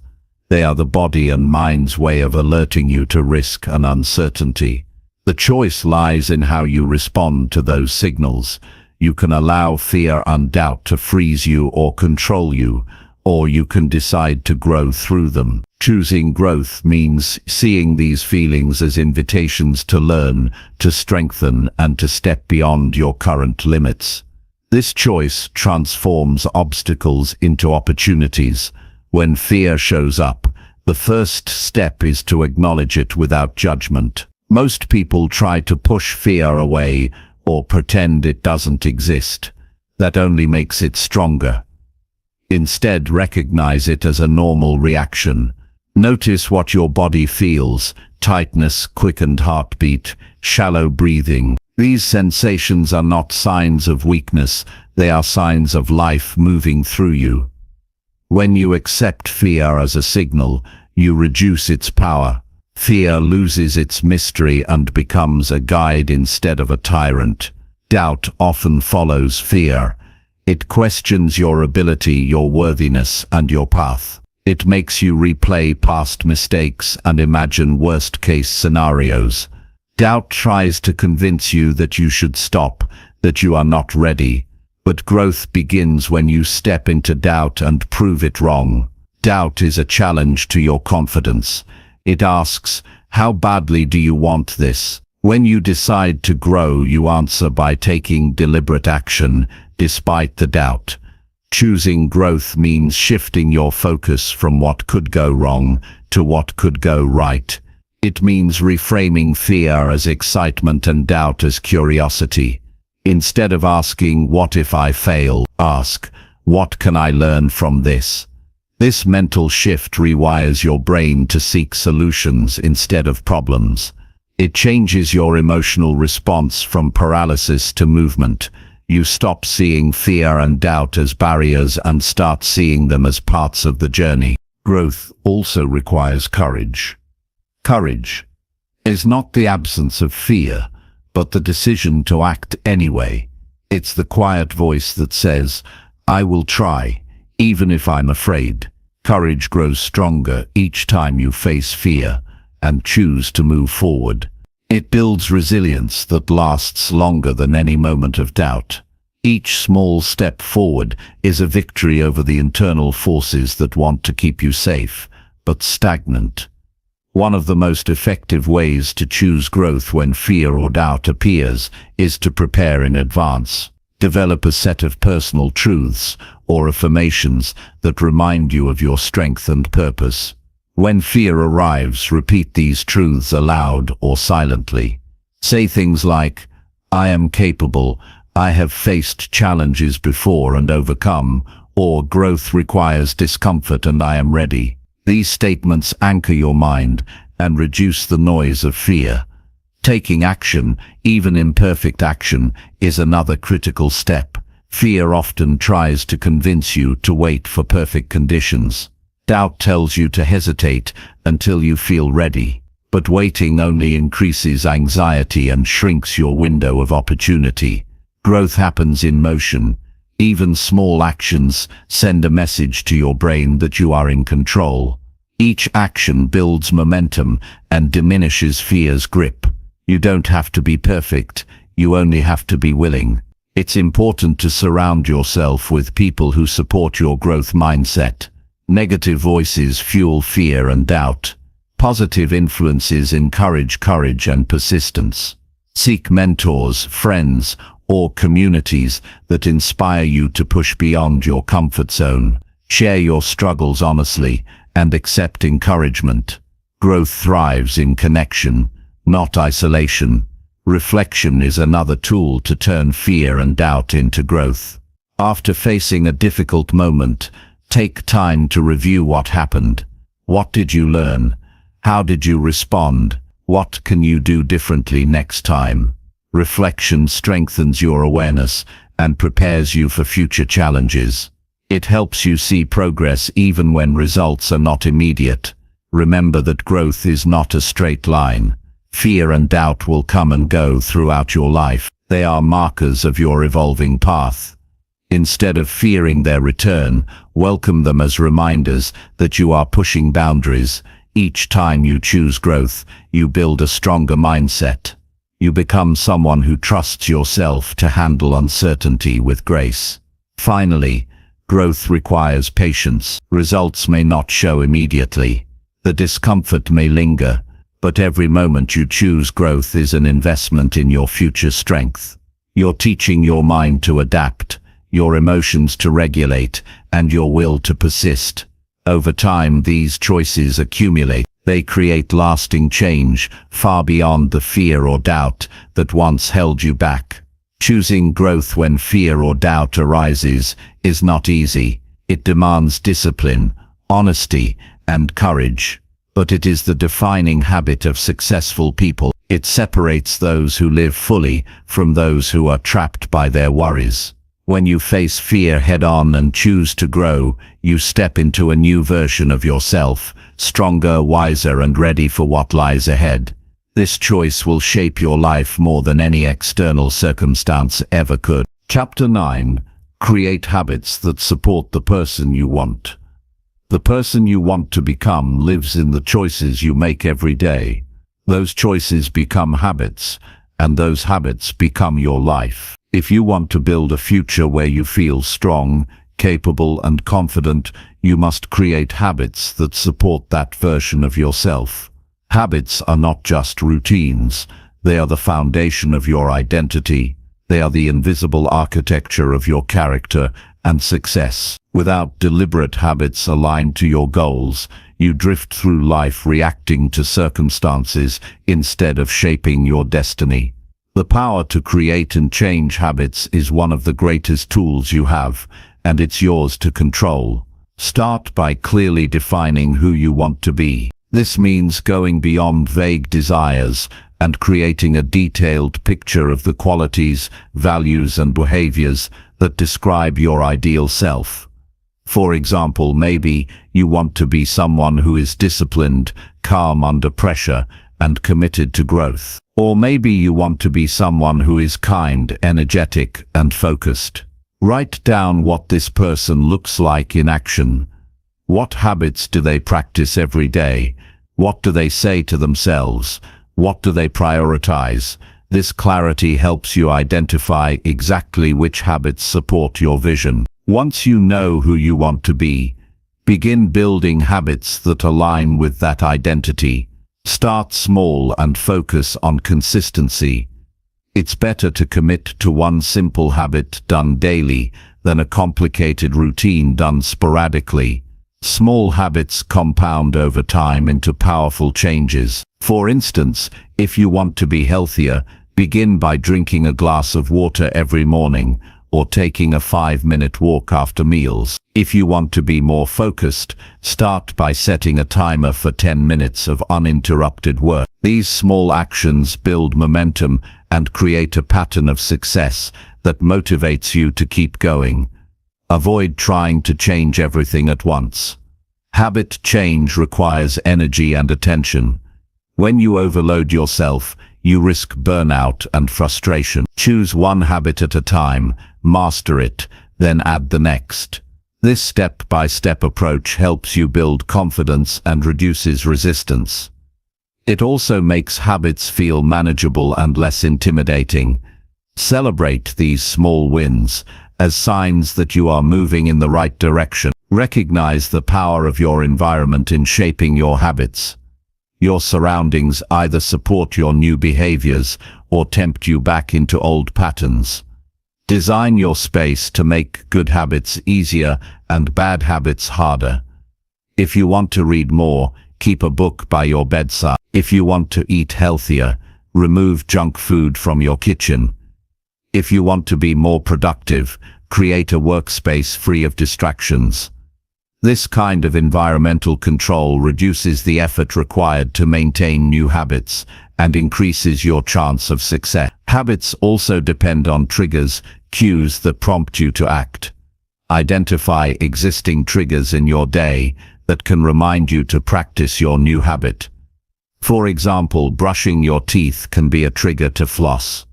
They are the body and mind's way of alerting you to risk and uncertainty. The choice lies in how you respond to those signals. You can allow fear and doubt to freeze you or control you, or you can decide to grow through them. Choosing growth means seeing these feelings as invitations to learn, to strengthen, and to step beyond your current limits. This choice transforms obstacles into opportunities. When fear shows up, the first step is to acknowledge it without judgment. Most people try to push fear away or pretend it doesn't exist. That only makes it stronger. Instead, recognize it as a normal reaction. Notice what your body feels: tightness, quickened heartbeat, shallow breathing. These sensations are not signs of weakness, they are signs of life moving through you. When you accept fear as a signal, you reduce its power. Fear loses its mystery and becomes a guide instead of a tyrant. Doubt often follows fear. It questions your ability, your worthiness, and your path. It makes you replay past mistakes and imagine worst-case scenarios. Doubt tries to convince you that you should stop, that you are not ready. But growth begins when you step into doubt and prove it wrong. Doubt is a challenge to your confidence. It asks, how badly do you want this? When you decide to grow, you answer by taking deliberate action, despite the doubt. Choosing growth means shifting your focus from what could go wrong to what could go right. It means reframing fear as excitement and doubt as curiosity. Instead of asking, what if I fail? Ask, what can I learn from this? This mental shift rewires your brain to seek solutions instead of problems. It changes your emotional response from paralysis to movement. You stop seeing fear and doubt as barriers and start seeing them as parts of the journey. Growth also requires courage. Courage is not the absence of fear, but the decision to act anyway. It's the quiet voice that says, I will try, even if I'm afraid. Courage grows stronger each time you face fear and choose to move forward. It builds resilience that lasts longer than any moment of doubt. Each small step forward is a victory over the internal forces that want to keep you safe, but stagnant. One of the most effective ways to choose growth when fear or doubt appears is to prepare in advance. Develop a set of personal truths or affirmations that remind you of your strength and purpose. When fear arrives, repeat these truths aloud or silently. Say things like, I am capable, I have faced challenges before and overcome, or growth requires discomfort and I am ready. These statements anchor your mind and reduce the noise of fear. Taking action, even imperfect action, is another critical step. Fear often tries to convince you to wait for perfect conditions. Doubt tells you to hesitate until you feel ready. But waiting only increases anxiety and shrinks your window of opportunity. Growth happens in motion. Even small actions send a message to your brain that you are in control. Each action builds momentum and diminishes fear's grip. You don't have to be perfect, you only have to be willing. It's important to surround yourself with people who support your growth mindset. Negative voices fuel fear and doubt. Positive influences encourage courage and persistence. Seek mentors, friends, or communities that inspire you to push beyond your comfort zone. Share your struggles honestly and accept encouragement. Growth thrives in connection, not isolation. Reflection is another tool to turn fear and doubt into growth. After facing a difficult moment, take time to review what happened. What did you learn? How did you respond? What can you do differently next time? Reflection strengthens your awareness and prepares you for future challenges. It helps you see progress even when results are not immediate. Remember that growth is not a straight line. Fear and doubt will come and go throughout your life. They are markers of your evolving path. Instead of fearing their return, welcome them as reminders that you are pushing boundaries. Each time you choose growth, you build a stronger mindset. You become someone who trusts yourself to handle uncertainty with grace. Finally, growth requires patience. Results may not show immediately. The discomfort may linger, but every moment you choose growth is an investment in your future strength. You're teaching your mind to adapt, your emotions to regulate, and your will to persist. Over time, these choices accumulate. They create lasting change, far beyond the fear or doubt that once held you back. Choosing growth when fear or doubt arises is not easy. It demands discipline, honesty, and courage. But it is the defining habit of successful people. It separates those who live fully from those who are trapped by their worries. When you face fear head-on and choose to grow, you step into a new version of yourself, stronger, wiser, and ready for what lies ahead. This choice will shape your life more than any external circumstance ever could. Chapter 9. Create habits that support the person you want. The person you want to become lives in the choices you make every day. Those choices become habits, and those habits become your life. If you want to build a future where you feel strong, capable, and confident, you must create habits that support that version of yourself. Habits are not just routines. They are the foundation of your identity. They are the invisible architecture of your character and success. Without deliberate habits aligned to your goals, you drift through life reacting to circumstances instead of shaping your destiny. The power to create and change habits is one of the greatest tools you have, and it's yours to control. Start by clearly defining who you want to be. This means going beyond vague desires and creating a detailed picture of the qualities, values, and behaviors that describe your ideal self. For example, maybe you want to be someone who is disciplined, calm under pressure, and committed to growth. Or maybe you want to be someone who is kind, energetic, and focused. Write down what this person looks like in action. What habits do they practice every day? What do they say to themselves? What do they prioritize? This clarity helps you identify exactly which habits support your vision. Once you know who you want to be, begin building habits that align with that identity. Start small and focus on consistency. It's better to commit to one simple habit done daily than a complicated routine done sporadically. Small habits compound over time into powerful changes. For instance, if you want to be healthier, begin by drinking a glass of water every morning or taking a 5-minute walk after meals. If you want to be more focused, start by setting a timer for 10 minutes of uninterrupted work. These small actions build momentum and create a pattern of success that motivates you to keep going. Avoid trying to change everything at once. Habit change requires energy and attention. When you overload yourself, you risk burnout and frustration. Choose one habit at a time, master it, then add the next. This step-by-step approach helps you build confidence and reduces resistance. It also makes habits feel manageable and less intimidating. Celebrate these small wins as signs that you are moving in the right direction. Recognize the power of your environment in shaping your habits. Your surroundings either support your new behaviors or tempt you back into old patterns. Design your space to make good habits easier and bad habits harder. If you want to read more, keep a book by your bedside. If you want to eat healthier, remove junk food from your kitchen. If you want to be more productive, create a workspace free of distractions. This kind of environmental control reduces the effort required to maintain new habits and increases your chance of success. Habits also depend on triggers, cues that prompt you to act. Identify existing triggers in your day that can remind you to practice your new habit. For example, brushing your teeth can be a trigger to floss.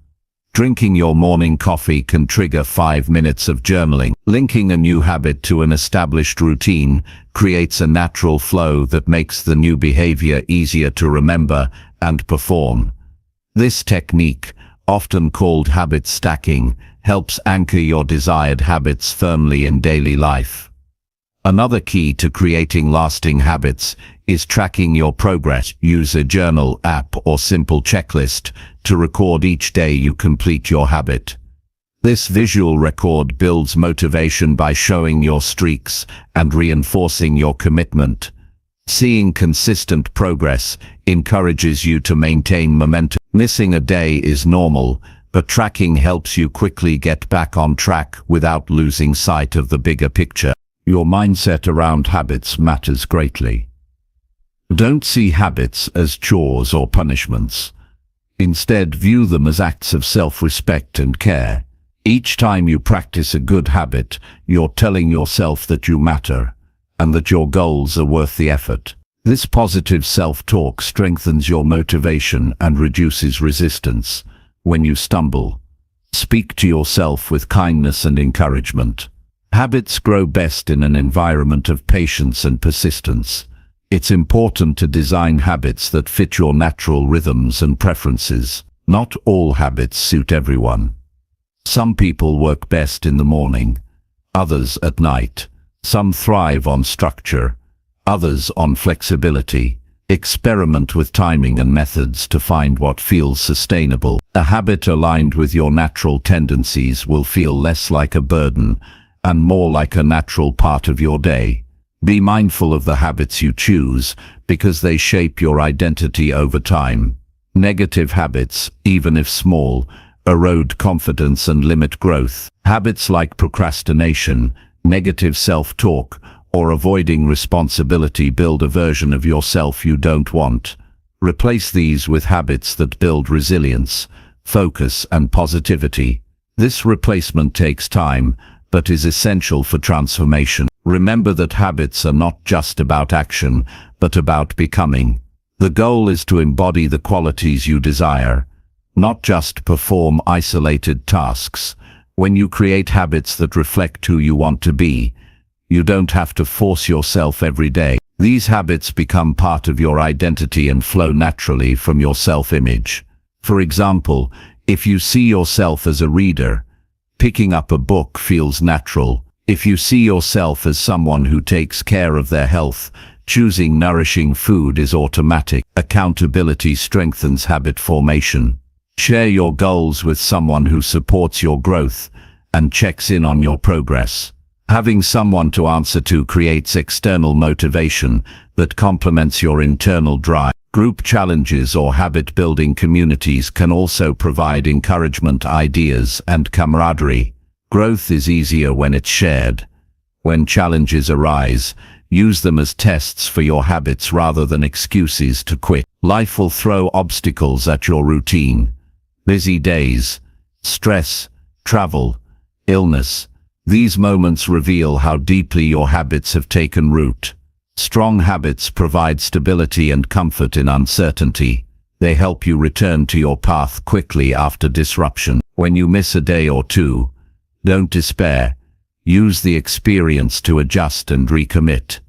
Drinking your morning coffee can trigger 5 minutes of journaling. Linking a new habit to an established routine creates a natural flow that makes the new behavior easier to remember and perform. This technique, often called habit stacking, helps anchor your desired habits firmly in daily life. Another key to creating lasting habits is tracking your progress. Use a journal, app, or simple checklist to record each day you complete your habit. This visual record builds motivation by showing your streaks and reinforcing your commitment. Seeing consistent progress encourages you to maintain momentum. Missing a day is normal, but tracking helps you quickly get back on track without losing sight of the bigger picture. Your mindset around habits matters greatly. Don't see habits as chores or punishments. Instead, view them as acts of self-respect and care. Each time you practice a good habit, you're telling yourself that you matter and that your goals are worth the effort. This positive self-talk strengthens your motivation and reduces resistance. When you stumble, speak to yourself with kindness and encouragement. Habits grow best in an environment of patience and persistence. It's important to design habits that fit your natural rhythms and preferences. Not all habits suit everyone. Some people work best in the morning, others at night. Some thrive on structure, others on flexibility. Experiment with timing and methods to find what feels sustainable. A habit aligned with your natural tendencies will feel less like a burden and more like a natural part of your day. Be mindful of the habits you choose because they shape your identity over time. Negative habits, even if small, erode confidence and limit growth. Habits like procrastination, negative self-talk, or avoiding responsibility build a version of yourself you don't want. Replace these with habits that build resilience, focus, and positivity. This replacement takes time, but is essential for transformation. Remember that habits are not just about action, but about becoming. The goal is to embody the qualities you desire, not just perform isolated tasks. When you create habits that reflect who you want to be, you don't have to force yourself every day. These habits become part of your identity and flow naturally from your self-image. For example, if you see yourself as a reader, picking up a book feels natural. If you see yourself as someone who takes care of their health, choosing nourishing food is automatic. Accountability strengthens habit formation. Share your goals with someone who supports your growth and checks in on your progress. Having someone to answer to creates external motivation that complements your internal drive. Group challenges or habit-building communities can also provide encouragement, ideas, and camaraderie. Growth is easier when it's shared. When challenges arise, use them as tests for your habits rather than excuses to quit. Life will throw obstacles at your routine. Busy days, stress, travel, illness. These moments reveal how deeply your habits have taken root. Strong habits provide stability and comfort in uncertainty. They help you return to your path quickly after disruption. When you miss a day or two, don't despair. Use the experience to adjust and recommit.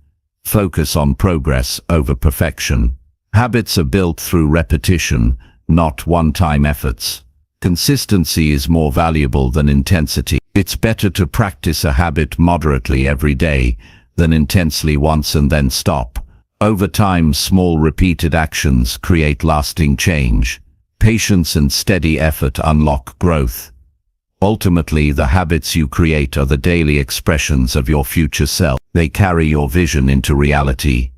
Focus on progress over perfection. Habits are built through repetition, not one-time efforts. Consistency is more valuable than intensity. It's better to practice a habit moderately every day than intensely once and then stop. Over time, small repeated actions create lasting change. Patience and steady effort unlock growth. Ultimately, the habits you create are the daily expressions of your future self. They carry your vision into reality.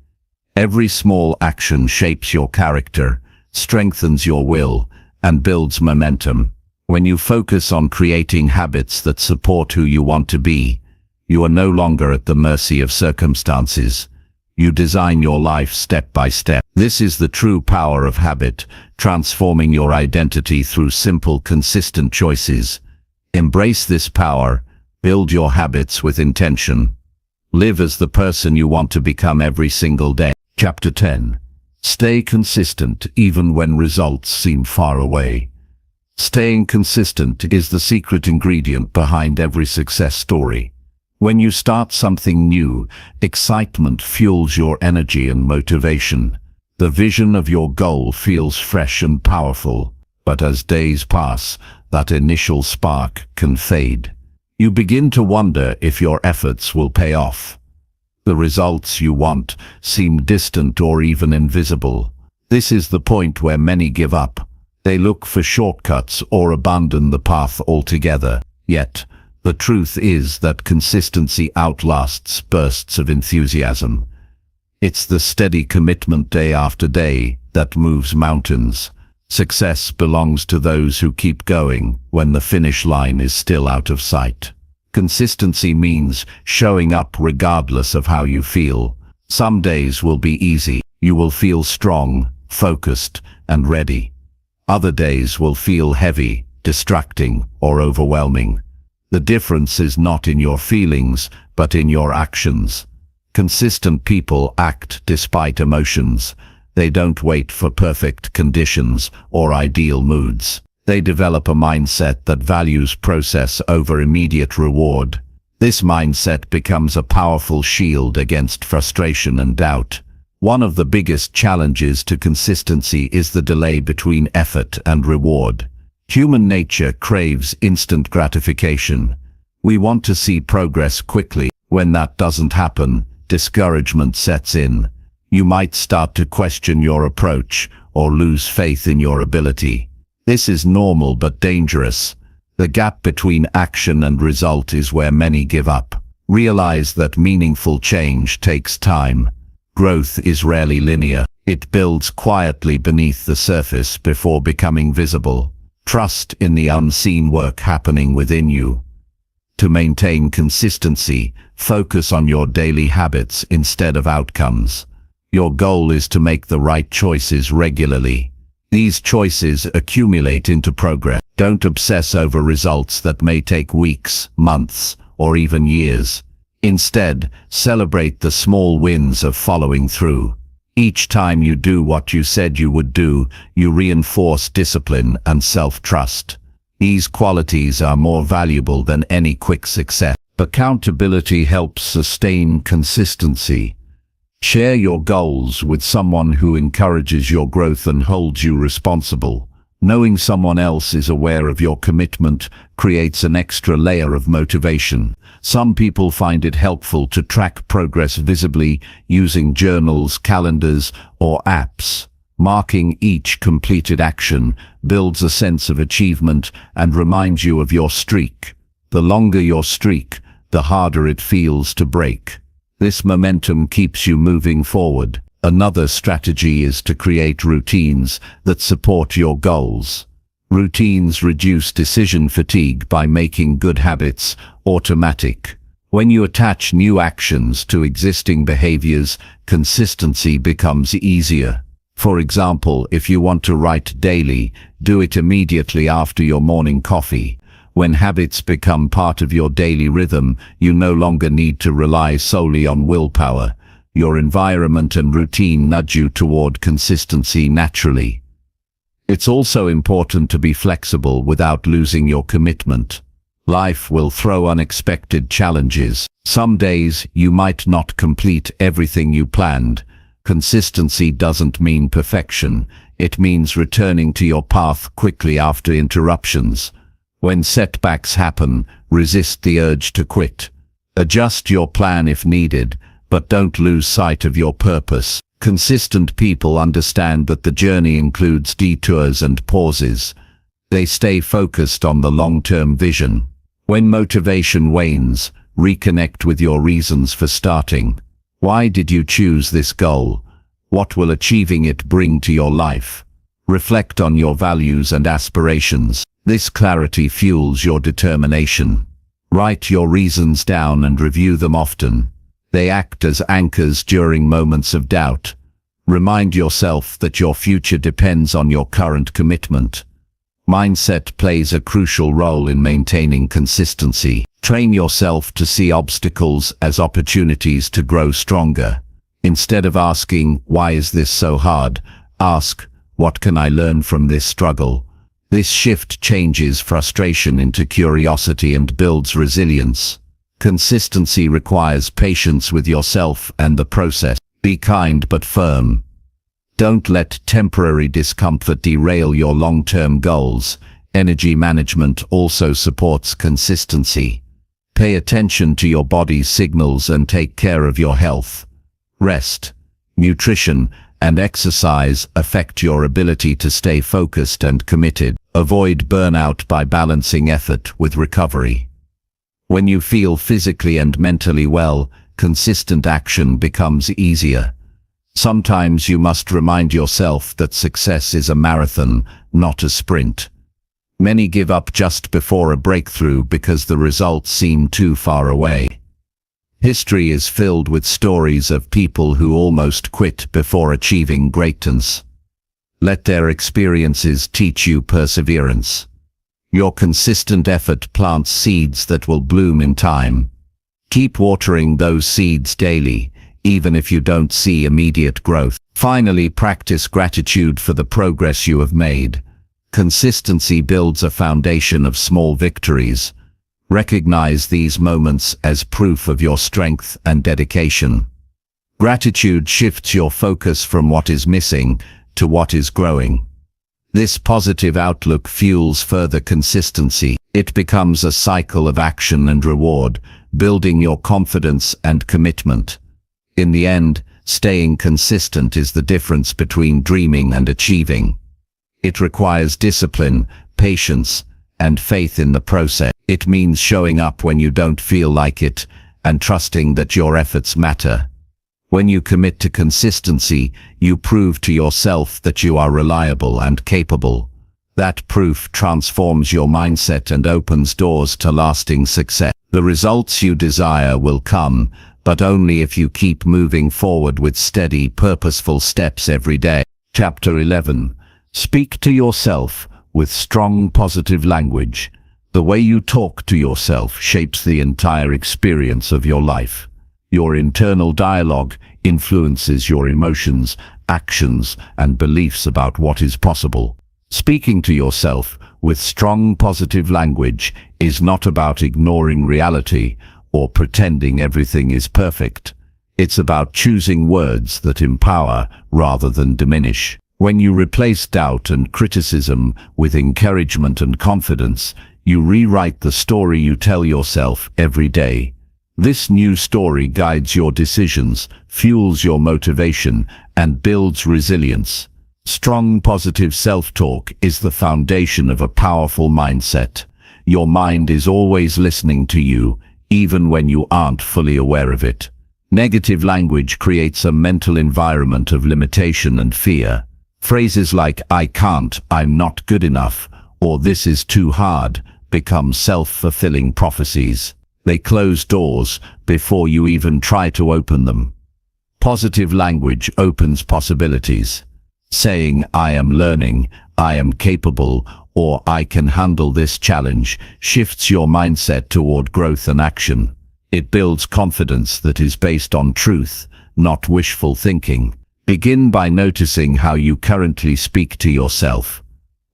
Every small action shapes your character, strengthens your will, and builds momentum. When you focus on creating habits that support who you want to be, you are no longer at the mercy of circumstances. You design your life step by step. This is the true power of habit, transforming your identity through simple, consistent choices. Embrace this power, build your habits with intention. Live as the person you want to become every single day. Chapter 10. Stay consistent even when results seem far away. Staying consistent is the secret ingredient behind every success story. When you start something new, excitement fuels your energy and motivation. The vision of your goal feels fresh and powerful, but as days pass, that initial spark can fade. You begin to wonder if your efforts will pay off. The results you want seem distant or even invisible. This is the point where many give up. They look for shortcuts or abandon the path altogether. Yet, the truth is that consistency outlasts bursts of enthusiasm. It's the steady commitment day after day that moves mountains. Success belongs to those who keep going when the finish line is still out of sight. Consistency means showing up regardless of how you feel. Some days will be easy. You will feel strong, focused, and ready. Other days will feel heavy, distracting, or overwhelming. The difference is not in your feelings, but in your actions. Consistent people act despite emotions. They don't wait for perfect conditions or ideal moods. They develop a mindset that values process over immediate reward. This mindset becomes a powerful shield against frustration and doubt. One of the biggest challenges to consistency is the delay between effort and reward. Human nature craves instant gratification. We want to see progress quickly. When that doesn't happen, discouragement sets in. You might start to question your approach or lose faith in your ability. This is normal but dangerous. The gap between action and result is where many give up. Realize that meaningful change takes time. Growth is rarely linear. It builds quietly beneath the surface before becoming visible. Trust in the unseen work happening within you. To maintain consistency, focus on your daily habits instead of outcomes. Your goal is to make the right choices regularly. These choices accumulate into progress. Don't obsess over results that may take weeks, months, or even years. Instead, celebrate the small wins of following through. Each time you do what you said you would do, you reinforce discipline and self-trust. These qualities are more valuable than any quick success. Accountability helps sustain consistency. Share your goals with someone who encourages your growth and holds you responsible. Knowing someone else is aware of your commitment creates an extra layer of motivation. Some people find it helpful to track progress visibly using journals, calendars, or apps. Marking each completed action builds a sense of achievement and reminds you of your streak. The longer your streak, the harder it feels to break. This momentum keeps you moving forward. Another strategy is to create routines that support your goals. Routines reduce decision fatigue by making good habits automatic. When you attach new actions to existing behaviors, consistency becomes easier. For example, if you want to write daily, do it immediately after your morning coffee. When habits become part of your daily rhythm, you no longer need to rely solely on willpower. Your environment and routine nudge you toward consistency naturally. It's also important to be flexible without losing your commitment. Life will throw unexpected challenges. Some days you might not complete everything you planned. Consistency doesn't mean perfection. It means returning to your path quickly after interruptions. When setbacks happen, resist the urge to quit. Adjust your plan if needed, but don't lose sight of your purpose. Consistent people understand that the journey includes detours and pauses. They stay focused on the long-term vision. When motivation wanes, reconnect with your reasons for starting. Why did you choose this goal? What will achieving it bring to your life? Reflect on your values and aspirations. This clarity fuels your determination. Write your reasons down and review them often. They act as anchors during moments of doubt. Remind yourself that your future depends on your current commitment. Mindset plays a crucial role in maintaining consistency. Train yourself to see obstacles as opportunities to grow stronger. Instead of asking, "Why is this so hard?" ask, "What can I learn from this struggle?" This shift changes frustration into curiosity and builds resilience. Consistency requires patience with yourself and the process. Be kind but firm. Don't let temporary discomfort derail your long-term goals. Energy management also supports consistency. Pay attention to your body's signals and take care of your health. Rest, nutrition, and exercise affect your ability to stay focused and committed. Avoid burnout by balancing effort with recovery. When you feel physically and mentally well, consistent action becomes easier. Sometimes you must remind yourself that success is a marathon, not a sprint. Many give up just before a breakthrough because the results seem too far away. History is filled with stories of people who almost quit before achieving greatness. Let their experiences teach you perseverance. Your consistent effort plants seeds that will bloom in time. Keep watering those seeds daily, even if you don't see immediate growth. Finally, practice gratitude for the progress you have made. Consistency builds a foundation of small victories. Recognize these moments as proof of your strength and dedication. Gratitude shifts your focus from what is missing to what is growing. This positive outlook fuels further consistency. It becomes a cycle of action and reward, building your confidence and commitment. In the end, staying consistent is the difference between dreaming and achieving. It requires discipline, patience, and faith in the process. It means showing up when you don't feel like it, and trusting that your efforts matter. When you commit to consistency, you prove to yourself that you are reliable and capable. That proof transforms your mindset and opens doors to lasting success. The results you desire will come, but only if you keep moving forward with steady, purposeful steps every day. Chapter 11. Speak to yourself with strong, positive language. The way you talk to yourself shapes the entire experience of your life. Your internal dialogue influences your emotions, actions, and beliefs about what is possible. Speaking to yourself with strong, positive language is not about ignoring reality or pretending everything is perfect. It's about choosing words that empower rather than diminish. When you replace doubt and criticism with encouragement and confidence, you rewrite the story you tell yourself every day. This new story guides your decisions, fuels your motivation, and builds resilience. Strong positive self-talk is the foundation of a powerful mindset. Your mind is always listening to you, even when you aren't fully aware of it. Negative language creates a mental environment of limitation and fear. Phrases like "I can't," "I'm not good enough," or "this is too hard" become self-fulfilling prophecies. They close doors before you even try to open them. Positive language opens possibilities. Saying, "I am learning," "I am capable," or "I can handle this challenge" shifts your mindset toward growth and action. It builds confidence that is based on truth, not wishful thinking. Begin by noticing how you currently speak to yourself.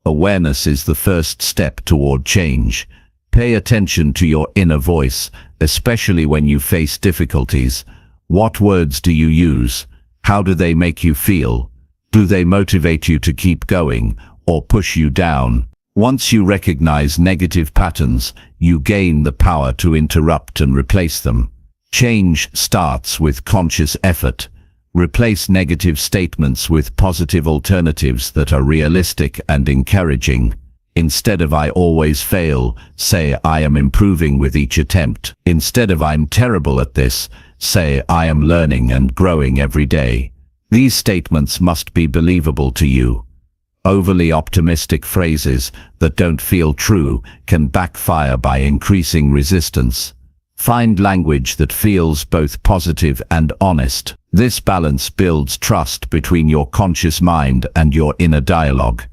Awareness is the first step toward change. Pay attention to your inner voice, especially when you face difficulties. What words do you use? How do they make you feel? Do they motivate you to keep going or push you down? Once you recognize negative patterns, you gain the power to interrupt and replace them. Change starts with conscious effort. Replace negative statements with positive alternatives that are realistic and encouraging. Instead of "I always fail," say "I am improving with each attempt." Instead of "I'm terrible at this," say "I am learning and growing every day." These statements must be believable to you. Overly optimistic phrases that don't feel true can backfire by increasing resistance. Find language that feels both positive and honest. This balance builds trust between your conscious mind and your inner dialogue.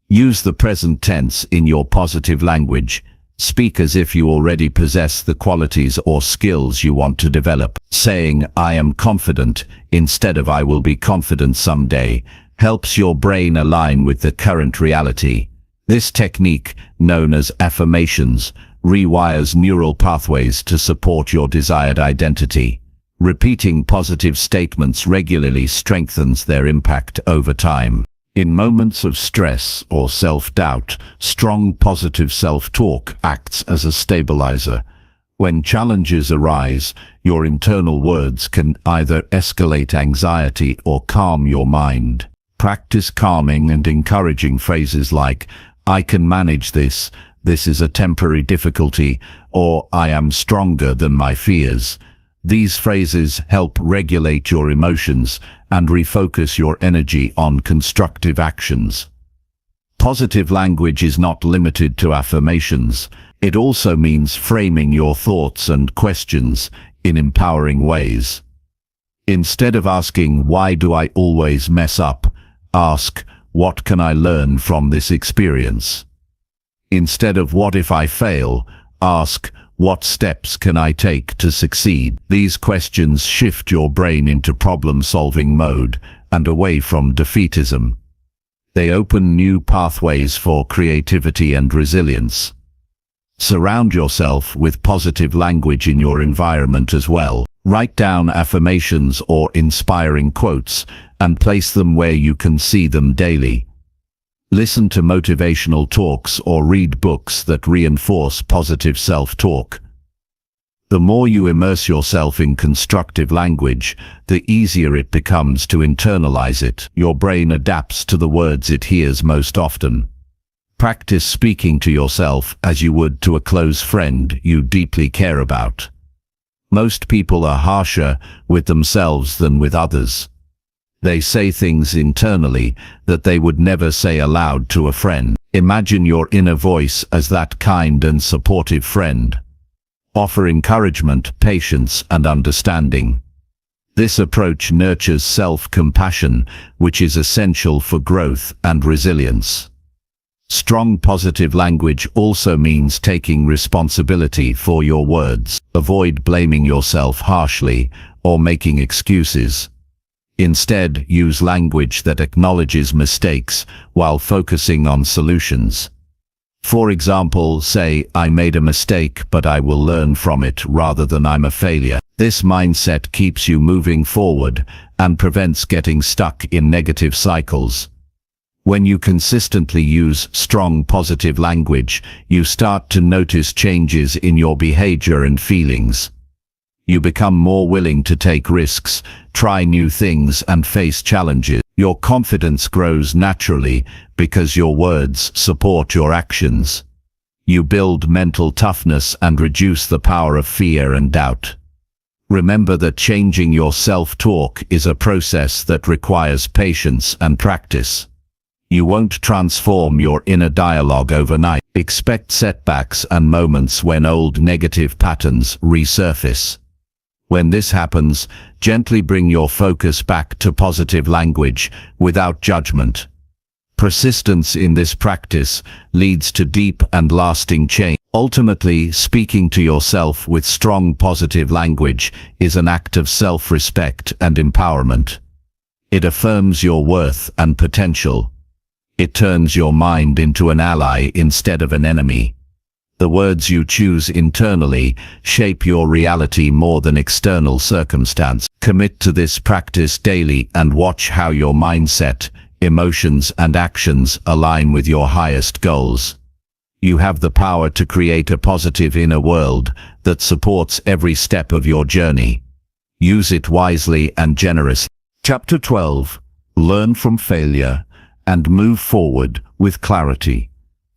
Use the present tense in your positive language. Speak as if you already possess the qualities or skills you want to develop. Saying "I am confident" instead of "I will be confident someday" helps your brain align with the current reality. This technique, known as affirmations, rewires neural pathways to support your desired identity. Repeating positive statements regularly strengthens their impact over time. In moments of stress or self-doubt, strong positive self-talk acts as a stabilizer. When challenges arise, your internal words can either escalate anxiety or calm your mind. Practice calming and encouraging phrases like "I can manage this," "This is a temporary difficulty," or "I am stronger than my fears." These phrases help regulate your emotions and refocus your energy on constructive actions. Positive language is not limited to affirmations. It also means framing your thoughts and questions in empowering ways. Instead of asking "Why do I always mess up?" ask "What can I learn from this experience?" Instead of "What if I fail?" ask "What steps can I take to succeed?" These questions shift your brain into problem-solving mode and away from defeatism. They open new pathways for creativity and resilience. Surround yourself with positive language in your environment as well. Write down affirmations or inspiring quotes and place them where you can see them daily. Listen to motivational talks or read books that reinforce positive self-talk. The more you immerse yourself in constructive language, the easier it becomes to internalize it. Your brain adapts to the words it hears most often. Practice speaking to yourself as you would to a close friend you deeply care about. Most people are harsher with themselves than with others. They say things internally that they would never say aloud to a friend. Imagine your inner voice as that kind and supportive friend. Offer encouragement, patience, and understanding. This approach nurtures self-compassion, which is essential for growth and resilience. Strong positive language also means taking responsibility for your words. Avoid blaming yourself harshly or making excuses. Instead, use language that acknowledges mistakes while focusing on solutions. For example, say, "I made a mistake, but I will learn from it," rather than "I'm a failure." This mindset keeps you moving forward and prevents getting stuck in negative cycles. When you consistently use strong positive language, you start to notice changes in your behavior and feelings. You become more willing to take risks, try new things, and face challenges. Your confidence grows naturally because your words support your actions. You build mental toughness and reduce the power of fear and doubt. Remember that changing your self-talk is a process that requires patience and practice. You won't transform your inner dialogue overnight. Expect setbacks and moments when old negative patterns resurface. When this happens, gently bring your focus back to positive language without judgment. Persistence in this practice leads to deep and lasting change. Ultimately, speaking to yourself with strong positive language is an act of self-respect and empowerment. It affirms your worth and potential. It turns your mind into an ally instead of an enemy. The words you choose internally shape your reality more than external circumstance. Commit to this practice daily and watch how your mindset, emotions, and actions align with your highest goals. You have the power to create a positive inner world that supports every step of your journey. Use it wisely and generously. Chapter 12. Learn from failure and move forward with clarity.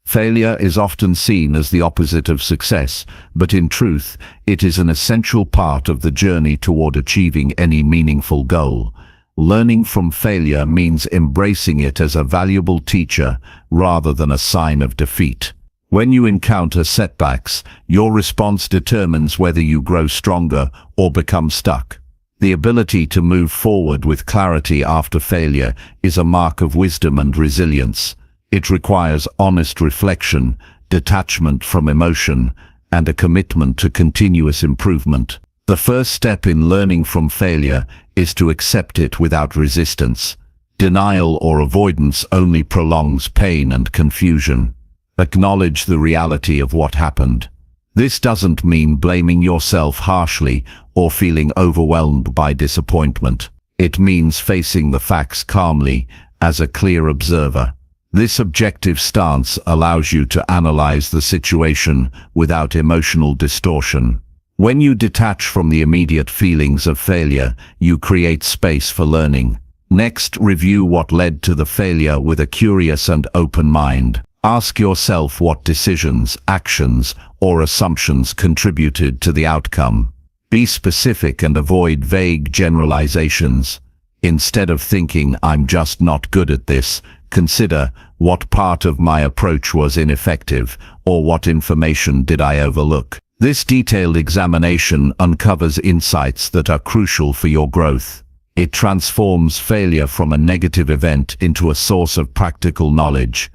Failure is often seen as the opposite of success, but in truth, it is an essential part of the journey toward achieving any meaningful goal. Learning from failure means embracing it as a valuable teacher rather than a sign of defeat. When you encounter setbacks, your response determines whether you grow stronger or become stuck. The ability to move forward with clarity after failure is a mark of wisdom and resilience. It requires honest reflection, detachment from emotion, and a commitment to continuous improvement. The first step in learning from failure is to accept it without resistance. Denial or avoidance only prolongs pain and confusion. Acknowledge the reality of what happened. This doesn't mean blaming yourself harshly or feeling overwhelmed by disappointment. It means facing the facts calmly as a clear observer. This objective stance allows you to analyze the situation without emotional distortion. When you detach from the immediate feelings of failure, you create space for learning. Next, review what led to the failure with a curious and open mind. Ask yourself what decisions, actions, or assumptions contributed to the outcome. Be specific and avoid vague generalizations. Instead of thinking, "I'm just not good at this," consider, what part of my approach was ineffective, or what information did I overlook? This detailed examination uncovers insights that are crucial for your growth. It transforms failure from a negative event into a source of practical knowledge.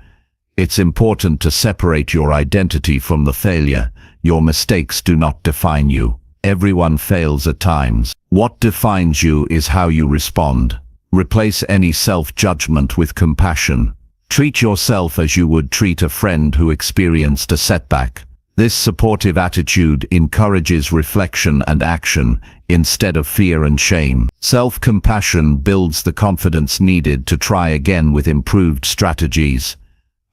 It's important to separate your identity from the failure. Your mistakes do not define you. Everyone fails at times. What defines you is how you respond. Replace any self-judgment with compassion. Treat yourself as you would treat a friend who experienced a setback. This supportive attitude encourages reflection and action instead of fear and shame. Self-compassion builds the confidence needed to try again with improved strategies.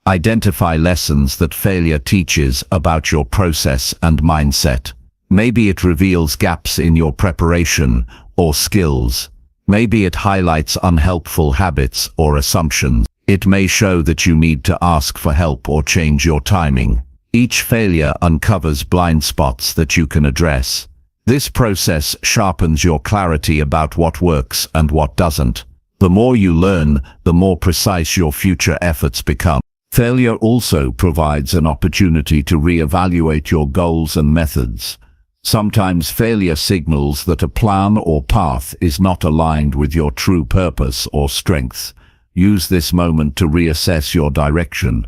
Identify lessons that failure teaches about your process and mindset. Maybe it reveals gaps in your preparation or skills. Maybe it highlights unhelpful habits or assumptions. It may show that you need to ask for help or change your timing. Each failure uncovers blind spots that you can address. This process sharpens your clarity about what works and what doesn't. The more you learn, the more precise your future efforts become. Failure also provides an opportunity to reevaluate your goals and methods. Sometimes failure signals that a plan or path is not aligned with your true purpose or strengths. Use this moment to reassess your direction.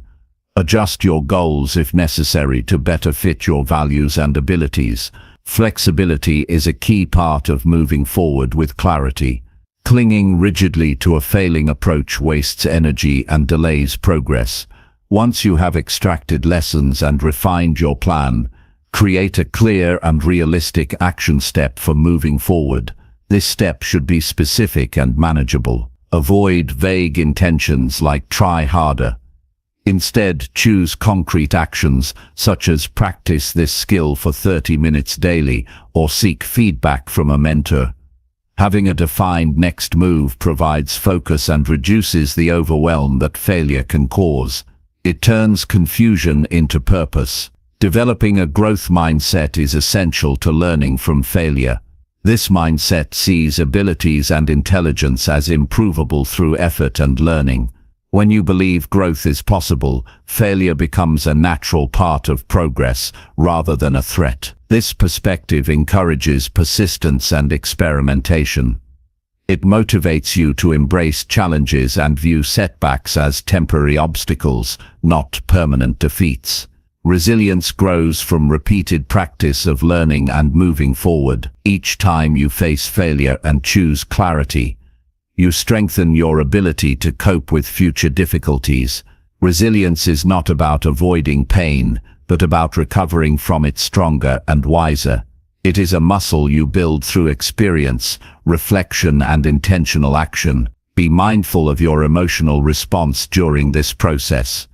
Adjust your goals if necessary to better fit your values and abilities. Flexibility is a key part of moving forward with clarity. Clinging rigidly to a failing approach wastes energy and delays progress. Once you have extracted lessons and refined your plan, create a clear and realistic action step for moving forward. This step should be specific and manageable. Avoid vague intentions like "try harder." Instead, choose concrete actions such as practice this skill for 30 minutes daily or seek feedback from a mentor. Having a defined next move provides focus and reduces the overwhelm that failure can cause. It turns confusion into purpose. Developing a growth mindset is essential to learning from failure. This mindset sees abilities and intelligence as improvable through effort and learning. When you believe growth is possible, failure becomes a natural part of progress rather than a threat. This perspective encourages persistence and experimentation. It motivates you to embrace challenges and view setbacks as temporary obstacles, not permanent defeats. Resilience grows from repeated practice of learning and moving forward. Each time you face failure and choose clarity, you strengthen your ability to cope with future difficulties. Resilience is not about avoiding pain, but about recovering from it stronger and wiser. It is a muscle you build through experience, reflection, and intentional action. Be mindful of your emotional response during this process.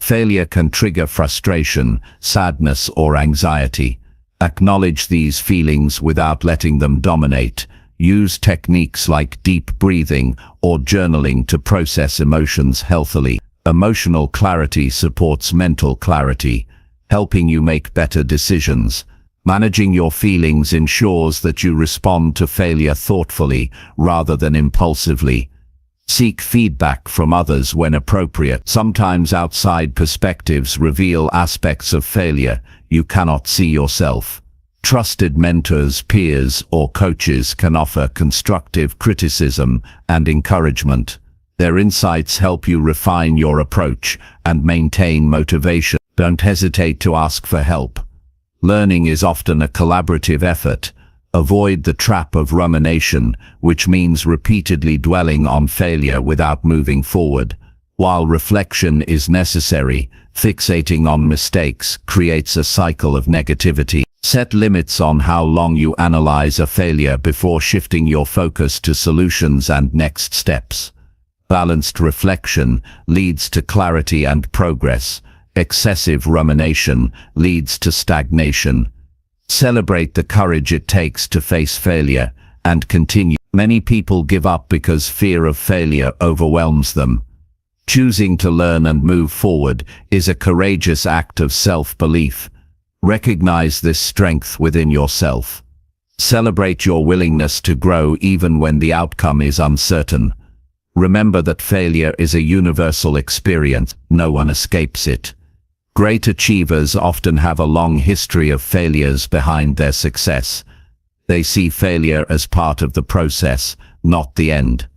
Failure can trigger frustration, sadness, or anxiety. Acknowledge these feelings without letting them dominate. Use techniques like deep breathing or journaling to process emotions healthily. Emotional clarity supports mental clarity, helping you make better decisions. Managing your feelings ensures that you respond to failure thoughtfully rather than impulsively. Seek feedback from others when appropriate. Sometimes outside perspectives reveal aspects of failure you cannot see yourself. Trusted mentors, peers, or coaches can offer constructive criticism and encouragement. Their insights help you refine your approach and maintain motivation. Don't hesitate to ask for help. Learning is often a collaborative effort. Avoid the trap of rumination, which means repeatedly dwelling on failure without moving forward. While reflection is necessary, fixating on mistakes creates a cycle of negativity. Set limits on how long you analyze a failure before shifting your focus to solutions and next steps. Balanced reflection leads to clarity and progress. Excessive rumination leads to stagnation. Celebrate the courage it takes to face failure and continue. Many people give up because fear of failure overwhelms them. Choosing to learn and move forward is a courageous act of self-belief. Recognize this strength within yourself. Celebrate your willingness to grow even when the outcome is uncertain. Remember that failure is a universal experience. No one escapes it. Great achievers often have a long history of failures behind their success. They see failure as part of the process, not the end.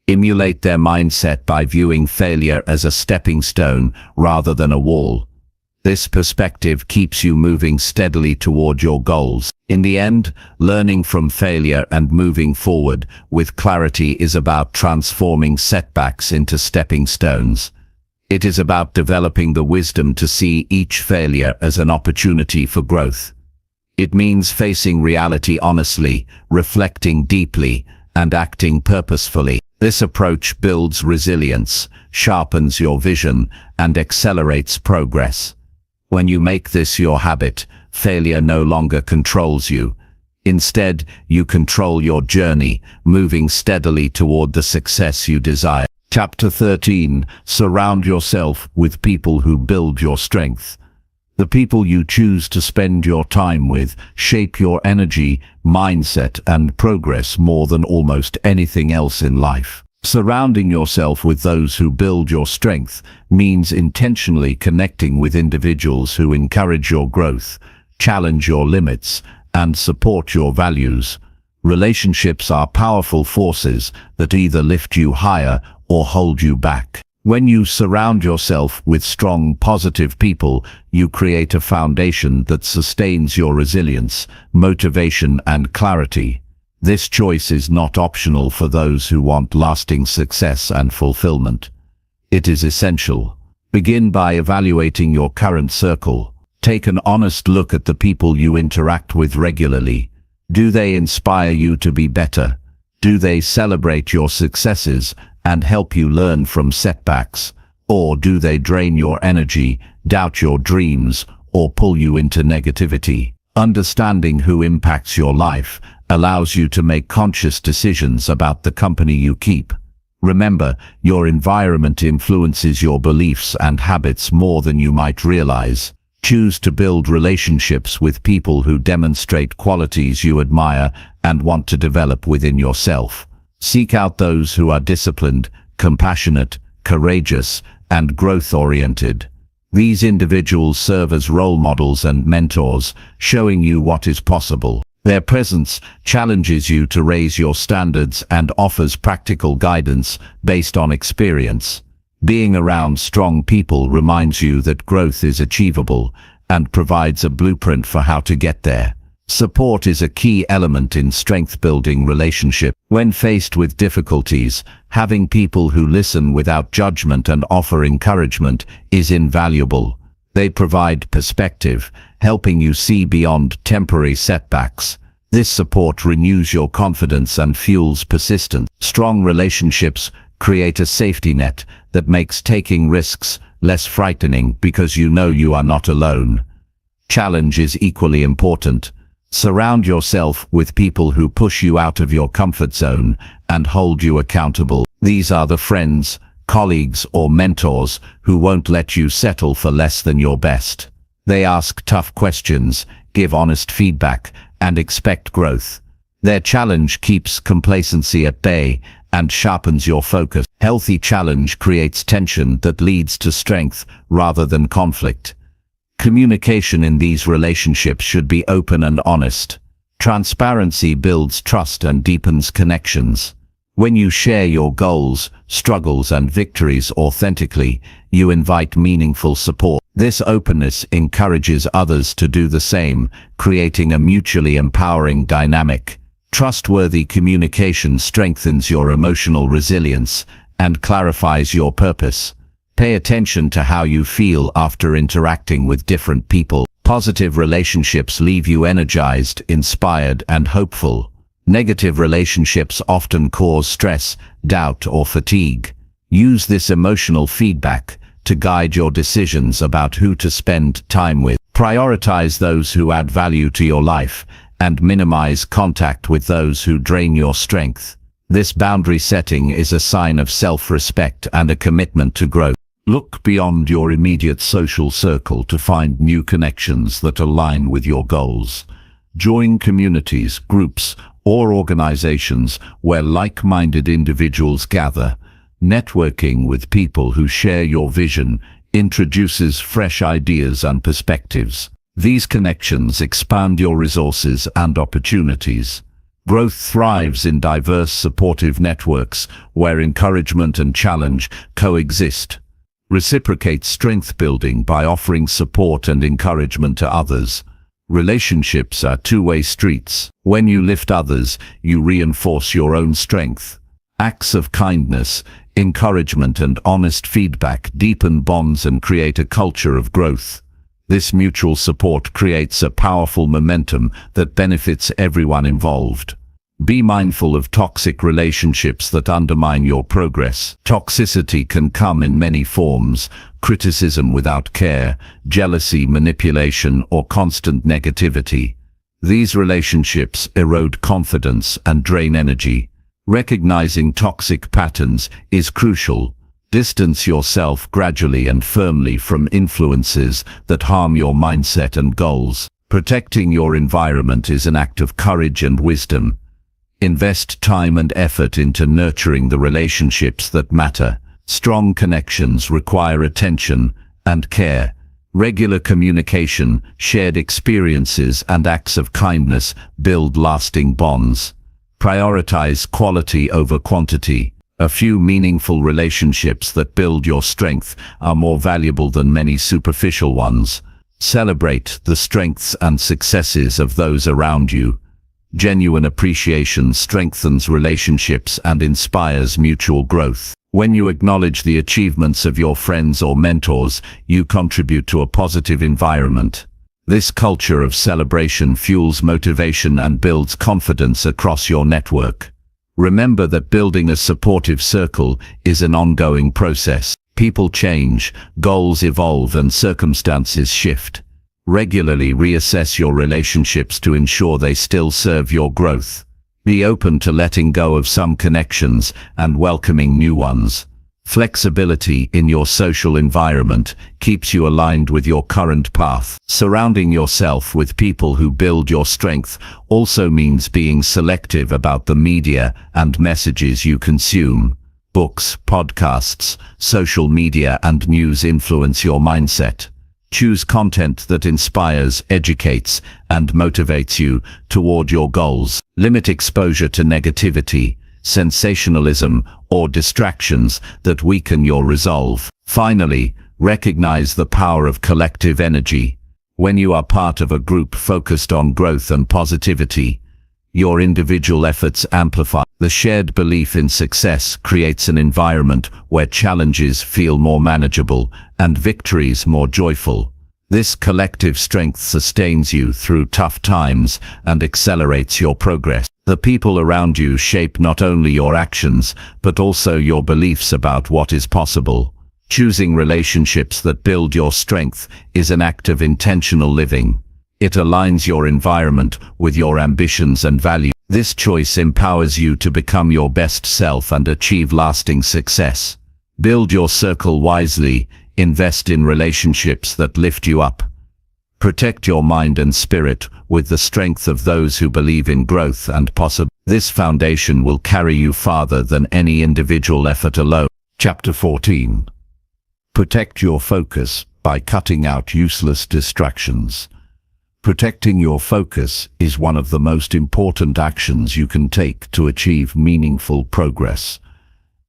Emulate their mindset by viewing failure as a stepping stone rather than a wall. This perspective keeps you moving steadily toward your goals. In the end, learning from failure and moving forward with clarity is about transforming setbacks into stepping stones. It is about developing the wisdom to see each failure as an opportunity for growth. It means facing reality honestly, reflecting deeply, and acting purposefully. This approach builds resilience, sharpens your vision, and accelerates progress. When you make this your habit, failure no longer controls you. Instead, you control your journey, moving steadily toward the success you desire. Chapter 13. Surround yourself with people who build your strength. The people you choose to spend your time with shape your energy, mindset, and progress more than almost anything else in life. Surrounding yourself with those who build your strength means intentionally connecting with individuals who encourage your growth, challenge your limits, and support your values. Relationships are powerful forces that either lift you higher or hold you back. When you surround yourself with strong, positive people, you create a foundation that sustains your resilience, motivation, and clarity. This choice is not optional for those who want lasting success and fulfillment. It is essential. Begin by evaluating your current circle. Take an honest look at the people you interact with regularly. Do they inspire you to be better? Do they celebrate your successes and help you learn from setbacks? Or do they drain your energy, doubt your dreams, or pull you into negativity? Understanding who impacts your life allows you to make conscious decisions about the company you keep. Remember, your environment influences your beliefs and habits more than you might realize. Choose to build relationships with people who demonstrate qualities you admire and want to develop within yourself. Seek out those who are disciplined, compassionate, courageous, and growth-oriented. These individuals serve as role models and mentors, showing you what is possible. Their presence challenges you to raise your standards and offers practical guidance based on experience. Being around strong people reminds you that growth is achievable and provides a blueprint for how to get there. Support is a key element in strength-building relationships. When faced with difficulties, having people who listen without judgment and offer encouragement is invaluable. They provide perspective, helping you see beyond temporary setbacks. This support renews your confidence and fuels persistence. Strong relationships create a safety net that makes taking risks less frightening because you know you are not alone. Challenge is equally important. Surround yourself with people who push you out of your comfort zone and hold you accountable. These are the friends, colleagues, or mentors who won't let you settle for less than your best. They ask tough questions, give honest feedback, and expect growth. Their challenge keeps complacency at bay and sharpens your focus. Healthy challenge creates tension that leads to strength rather than conflict. Communication in these relationships should be open and honest. Transparency builds trust and deepens connections. When you share your goals, struggles, and victories authentically, you invite meaningful support. This openness encourages others to do the same, creating a mutually empowering dynamic. Trustworthy communication strengthens your emotional resilience and clarifies your purpose. Pay attention to how you feel after interacting with different people. Positive relationships leave you energized, inspired, and hopeful. Negative relationships often cause stress, doubt, or fatigue. Use this emotional feedback to guide your decisions about who to spend time with. Prioritize those who add value to your life and minimize contact with those who drain your strength. This boundary setting is a sign of self-respect and a commitment to growth. Look beyond your immediate social circle to find new connections that align with your goals. Join communities, groups, or organizations where like-minded individuals gather. Networking with people who share your vision introduces fresh ideas and perspectives. These connections expand your resources and opportunities. Growth thrives in diverse, supportive networks where encouragement and challenge coexist. Reciprocate strength building by offering support and encouragement to others. Relationships are two-way streets. When you lift others, you reinforce your own strength. Acts of kindness, encouragement, and honest feedback deepen bonds and create a culture of growth. This mutual support creates a powerful momentum that benefits everyone involved. Be mindful of toxic relationships that undermine your progress. Toxicity can come in many forms: criticism without care, jealousy, manipulation, or constant negativity. These relationships erode confidence and drain energy. Recognizing toxic patterns is crucial. Distance yourself gradually and firmly from influences that harm your mindset and goals. Protecting your environment is an act of courage and wisdom. Invest time and effort into nurturing the relationships that matter. Strong connections require attention and care. Regular communication, shared experiences, and acts of kindness build lasting bonds. Prioritize quality over quantity. A few meaningful relationships that build your strength are more valuable than many superficial ones. Celebrate the strengths and successes of those around you. Genuine appreciation strengthens relationships and inspires mutual growth. When you acknowledge the achievements of your friends or mentors, you contribute to a positive environment. This culture of celebration fuels motivation and builds confidence across your network. Remember that building a supportive circle is an ongoing process. People change, goals evolve, and circumstances shift. Regularly reassess your relationships to ensure they still serve your growth. Be open to letting go of some connections and welcoming new ones. Flexibility in your social environment keeps you aligned with your current path. Surrounding yourself with people who build your strength also means being selective about the media and messages you consume. Books, podcasts, social media, and news influence your mindset. Choose content that inspires, educates, and motivates you toward your goals. Limit exposure to negativity, sensationalism, or distractions that weaken your resolve. Finally, recognize the power of collective energy. When you are part of a group focused on growth and positivity, your individual efforts amplify. The shared belief in success creates an environment where challenges feel more manageable and victories more joyful. This collective strength sustains you through tough times and accelerates your progress. The people around you shape not only your actions, but also your beliefs about what is possible. Choosing relationships that build your strength is an act of intentional living. It aligns your environment with your ambitions and values. This choice empowers you to become your best self and achieve lasting success. Build your circle wisely, invest in relationships that lift you up. Protect your mind and spirit with the strength of those who believe in growth and possibility. This foundation will carry you farther than any individual effort alone. Chapter 14. Protect your focus by cutting out useless distractions. Protecting your focus is one of the most important actions you can take to achieve meaningful progress.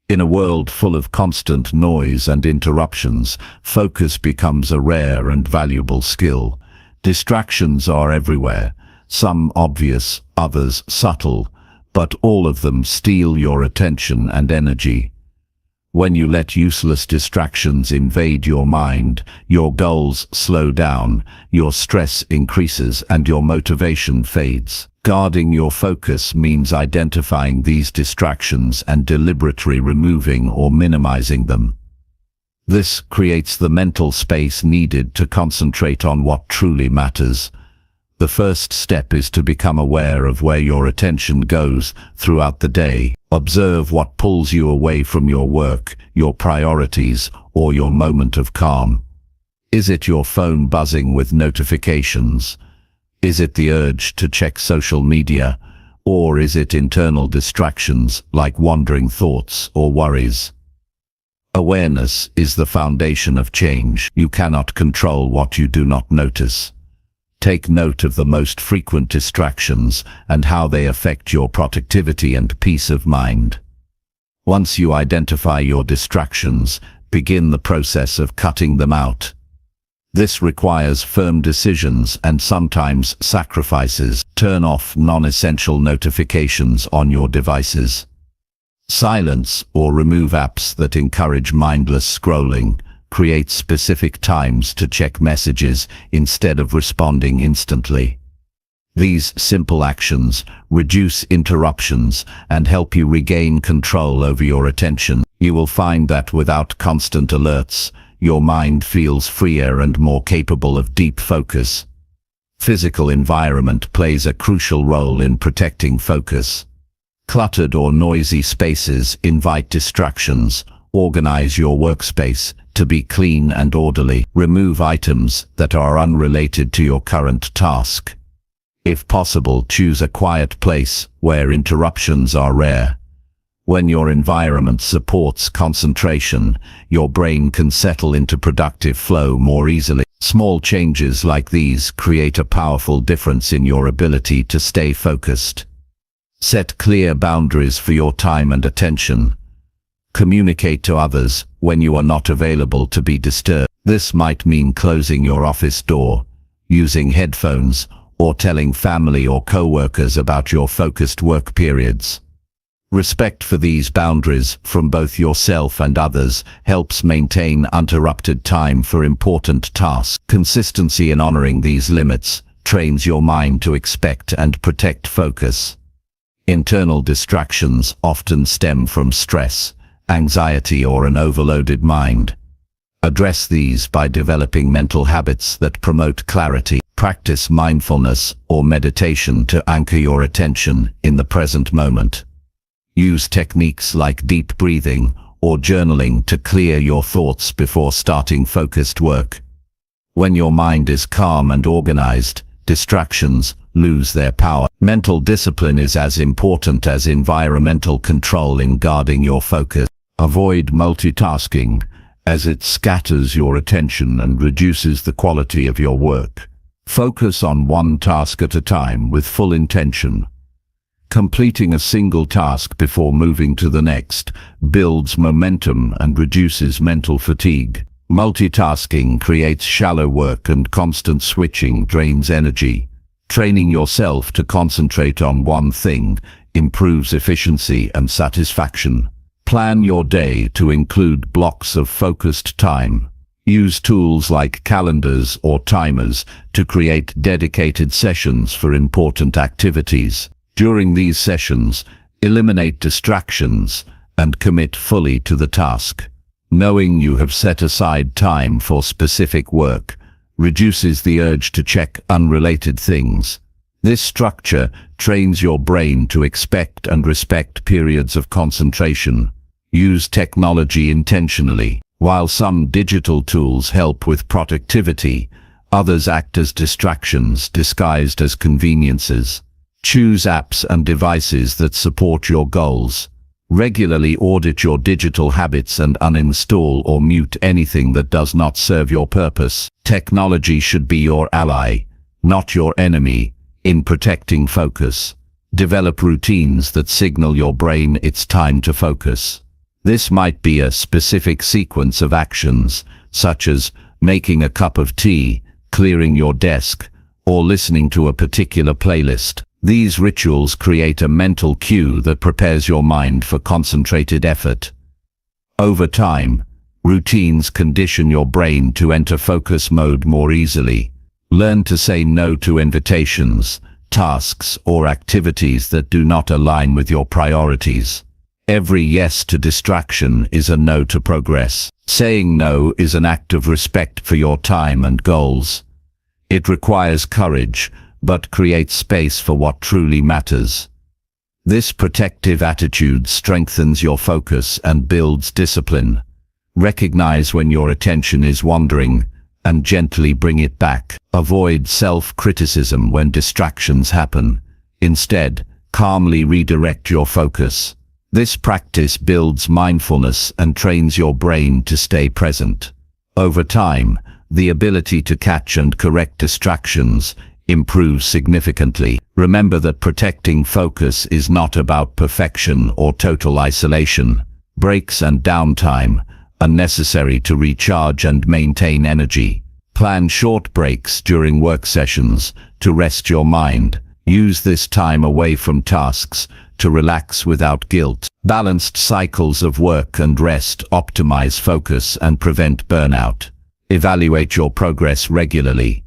In a world full of constant noise and interruptions, focus becomes a rare and valuable skill. Distractions are everywhere, some obvious, others subtle, but all of them steal your attention and energy. When you let useless distractions invade your mind, your goals slow down, your stress increases, and your motivation fades. Guarding your focus means identifying these distractions and deliberately removing or minimizing them. This creates the mental space needed to concentrate on what truly matters. The first step is to become aware of where your attention goes throughout the day. Observe what pulls you away from your work, your priorities, or your moment of calm. Is it your phone buzzing with notifications? Is it the urge to check social media? Or is it internal distractions like wandering thoughts or worries? Awareness is the foundation of change. You cannot control what you do not notice. Take note of the most frequent distractions and how they affect your productivity and peace of mind. Once you identify your distractions, begin the process of cutting them out. This requires firm decisions and sometimes sacrifices. Turn off non-essential notifications on your devices. Silence or remove apps that encourage mindless scrolling. Create specific times to check messages instead of responding instantly. These simple actions reduce interruptions and help you regain control over your attention. You will find that without constant alerts, your mind feels freer and more capable of deep focus. Physical environment plays a crucial role in protecting focus. Cluttered or noisy spaces invite distractions. Organize your workspace to be clean and orderly. Remove items that are unrelated to your current task. If possible, choose a quiet place where interruptions are rare. When your environment supports concentration, your brain can settle into productive flow more easily. Small changes like these create a powerful difference in your ability to stay focused. Set clear boundaries for your time and attention. Communicate to others when you are not available to be disturbed. This might mean closing your office door, using headphones, or telling family or co-workers about your focused work periods. Respect for these boundaries from both yourself and others helps maintain uninterrupted time for important tasks. Consistency in honoring these limits trains your mind to expect and protect focus. Internal distractions often stem from stress, anxiety, or an overloaded mind. Address these by developing mental habits that promote clarity. Practice mindfulness or meditation to anchor your attention in the present moment. Use techniques like deep breathing or journaling to clear your thoughts before starting focused work. When your mind is calm and organized, distractions lose their power. Mental discipline is as important as environmental control in guarding your focus. Avoid multitasking, as it scatters your attention and reduces the quality of your work. Focus on one task at a time with full intention. Completing a single task before moving to the next builds momentum and reduces mental fatigue. Multitasking creates shallow work, and constant switching drains energy. Training yourself to concentrate on one thing improves efficiency and satisfaction. Plan your day to include blocks of focused time. Use tools like calendars or timers to create dedicated sessions for important activities. During these sessions, eliminate distractions and commit fully to the task. Knowing you have set aside time for specific work reduces the urge to check unrelated things. This structure trains your brain to expect and respect periods of concentration. Use technology intentionally. While some digital tools help with productivity, others act as distractions disguised as conveniences. Choose apps and devices that support your goals. Regularly audit your digital habits and uninstall or mute anything that does not serve your purpose. Technology should be your ally, not your enemy, in protecting focus. Develop routines that signal your brain it's time to focus. This might be a specific sequence of actions, such as making a cup of tea, clearing your desk, or listening to a particular playlist. These rituals create a mental cue that prepares your mind for concentrated effort. Over time, routines condition your brain to enter focus mode more easily. Learn to say no to invitations, tasks, or activities that do not align with your priorities. Every yes to distraction is a no to progress. Saying no is an act of respect for your time and goals. It requires courage, but creates space for what truly matters. This protective attitude strengthens your focus and builds discipline. Recognize when your attention is wandering and gently bring it back. Avoid self-criticism when distractions happen. Instead, calmly redirect your focus. This practice builds mindfulness and trains your brain to stay present. Over time, the ability to catch and correct distractions improves significantly. Remember that protecting focus is not about perfection or total isolation. Breaks and downtime are necessary to recharge and maintain energy. Plan short breaks during work sessions to rest your mind. Use this time away from tasks to relax without guilt. Balanced cycles of work and rest optimize focus and prevent burnout. Evaluate your progress regularly.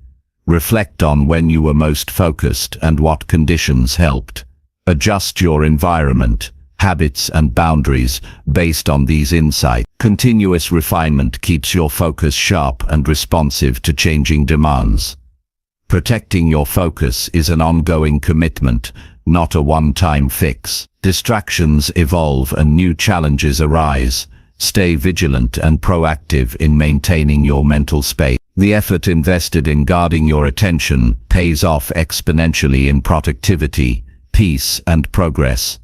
Reflect on when you were most focused and what conditions helped. Adjust your environment, habits, and boundaries based on these insights. Continuous refinement keeps your focus sharp and responsive to changing demands. Protecting your focus is an ongoing commitment, not a one-time fix. Distractions evolve and new challenges arise. Stay vigilant and proactive in maintaining your mental space. The effort invested in guarding your attention pays off exponentially in productivity, peace, and progress.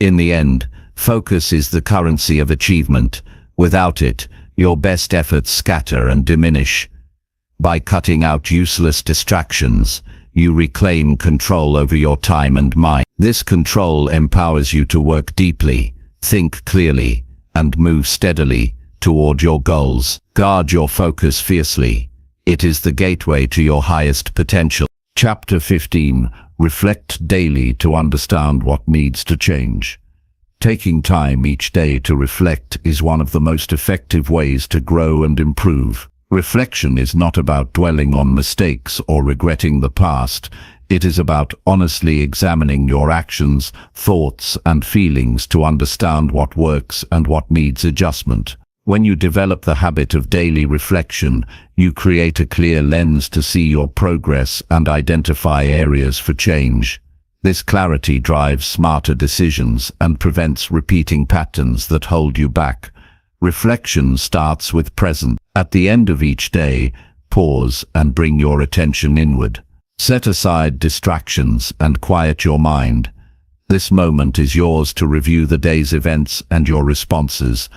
In the end, focus is the currency of achievement. Without it, your best efforts scatter and diminish. By cutting out useless distractions, you reclaim control over your time and mind. This control empowers you to work deeply, think clearly, and move steadily toward your goals. Guard your focus fiercely. It is the gateway to your highest potential. Chapter 15. Reflect daily to understand what needs to change. Taking time each day to reflect is one of the most effective ways to grow and improve. Reflection is not about dwelling on mistakes or regretting the past. It is about honestly examining your actions, thoughts, and feelings to understand what works and what needs adjustment. When you develop the habit of daily reflection, you create a clear lens to see your progress and identify areas for change. This clarity drives smarter decisions and prevents repeating patterns that hold you back. Reflection starts with present. At the end of each day, pause and bring your attention inward. Set aside distractions and quiet your mind. This moment is yours to review the day's events and your responses.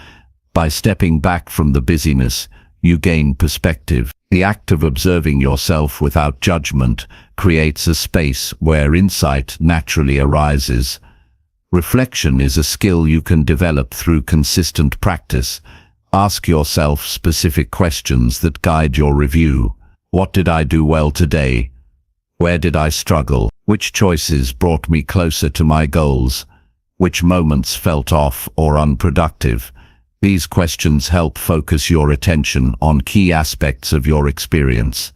By stepping back from the busyness, you gain perspective. The act of observing yourself without judgment creates a space where insight naturally arises. Reflection is a skill you can develop through consistent practice. Ask yourself specific questions that guide your review. What did I do well today? Where did I struggle? Which choices brought me closer to my goals? Which moments felt off or unproductive? These questions help focus your attention on key aspects of your experience.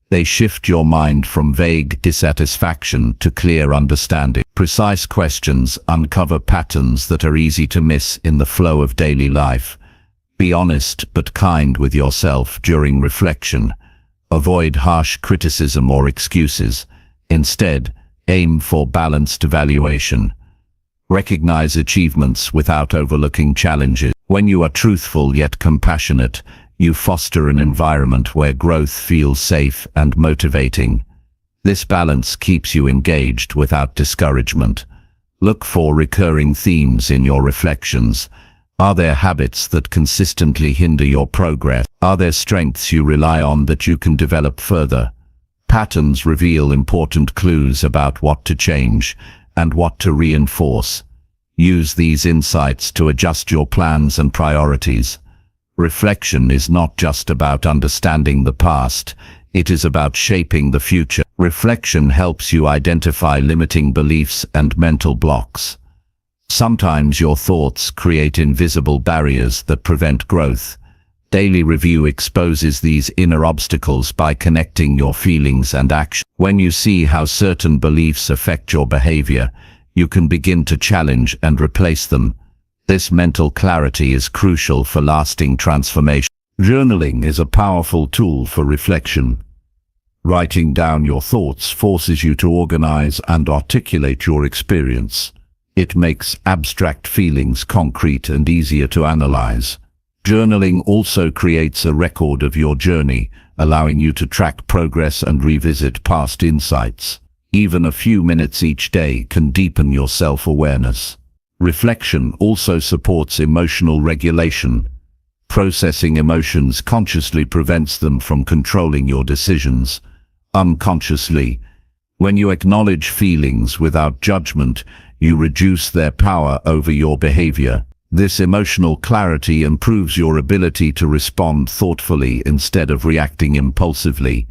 They shift your mind from vague dissatisfaction to clear understanding. Precise questions uncover patterns that are easy to miss in the flow of daily life. Be honest but kind with yourself during reflection. Avoid harsh criticism or excuses. Instead, aim for balanced evaluation. Recognize achievements without overlooking challenges. When you are truthful yet compassionate, you foster an environment where growth feels safe and motivating. This balance keeps you engaged without discouragement. Look for recurring themes in your reflections. Are there habits that consistently hinder your progress? Are there strengths you rely on that you can develop further? Patterns reveal important clues about what to change and what to reinforce. Use these insights to adjust your plans and priorities. Reflection is not just about understanding the past, it is about shaping the future. Reflection helps you identify limiting beliefs and mental blocks. Sometimes your thoughts create invisible barriers that prevent growth. Daily review exposes these inner obstacles by connecting your feelings and actions. When you see how certain beliefs affect your behavior, you can begin to challenge and replace them. This mental clarity is crucial for lasting transformation. Journaling is a powerful tool for reflection. Writing down your thoughts forces you to organize and articulate your experience. It makes abstract feelings concrete and easier to analyze. Journaling also creates a record of your journey, allowing you to track progress and revisit past insights. Even a few minutes each day can deepen your self-awareness. Reflection also supports emotional regulation. Processing emotions consciously prevents them from controlling your decisions. Unconsciously, when you acknowledge feelings without judgment, you reduce their power over your behavior. This emotional clarity improves your ability to respond thoughtfully instead of reacting impulsively.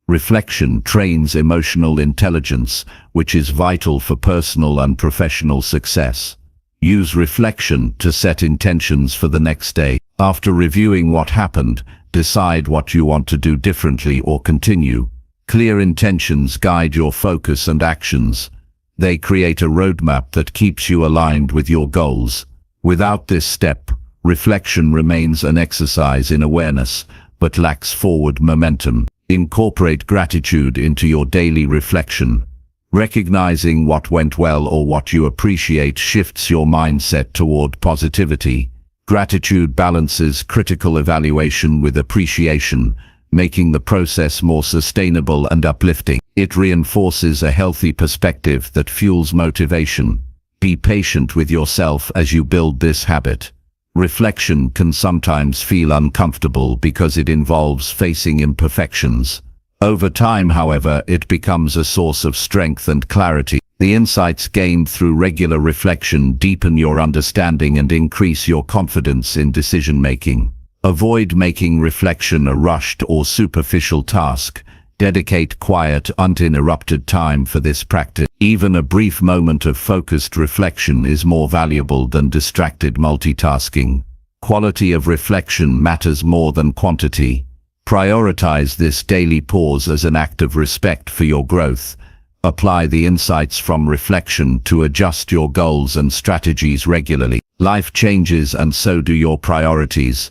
Reflection trains emotional intelligence, which is vital for personal and professional success. Use reflection to set intentions for the next day. After reviewing what happened, decide what you want to do differently or continue. Clear intentions guide your focus and actions. They create a roadmap that keeps you aligned with your goals. Without this step, reflection remains an exercise in awareness, but lacks forward momentum. Incorporate gratitude into your daily reflection. Recognizing what went well or what you appreciate shifts your mindset toward positivity. Gratitude balances critical evaluation with appreciation, making the process more sustainable and uplifting. It reinforces a healthy perspective that fuels motivation. Be patient with yourself as you build this habit. Reflection can sometimes feel uncomfortable because it involves facing imperfections. Over time, however, it becomes a source of strength and clarity. The insights gained through regular reflection deepen your understanding and increase your confidence in decision-making. Avoid making reflection a rushed or superficial task. Dedicate quiet, uninterrupted time for this practice. Even a brief moment of focused reflection is more valuable than distracted multitasking. Quality of reflection matters more than quantity. Prioritize this daily pause as an act of respect for your growth. Apply the insights from reflection to adjust your goals and strategies regularly. Life changes and so do your priorities.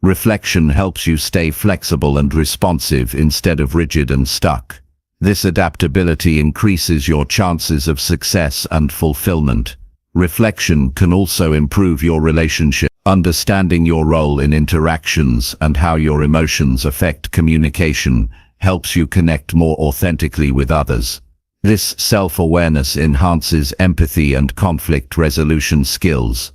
Reflection helps you stay flexible and responsive instead of rigid and stuck. This adaptability increases your chances of success and fulfillment. Reflection can also improve your relationship. Understanding your role in interactions and how your emotions affect communication helps you connect more authentically with others. This self-awareness enhances empathy and conflict resolution skills.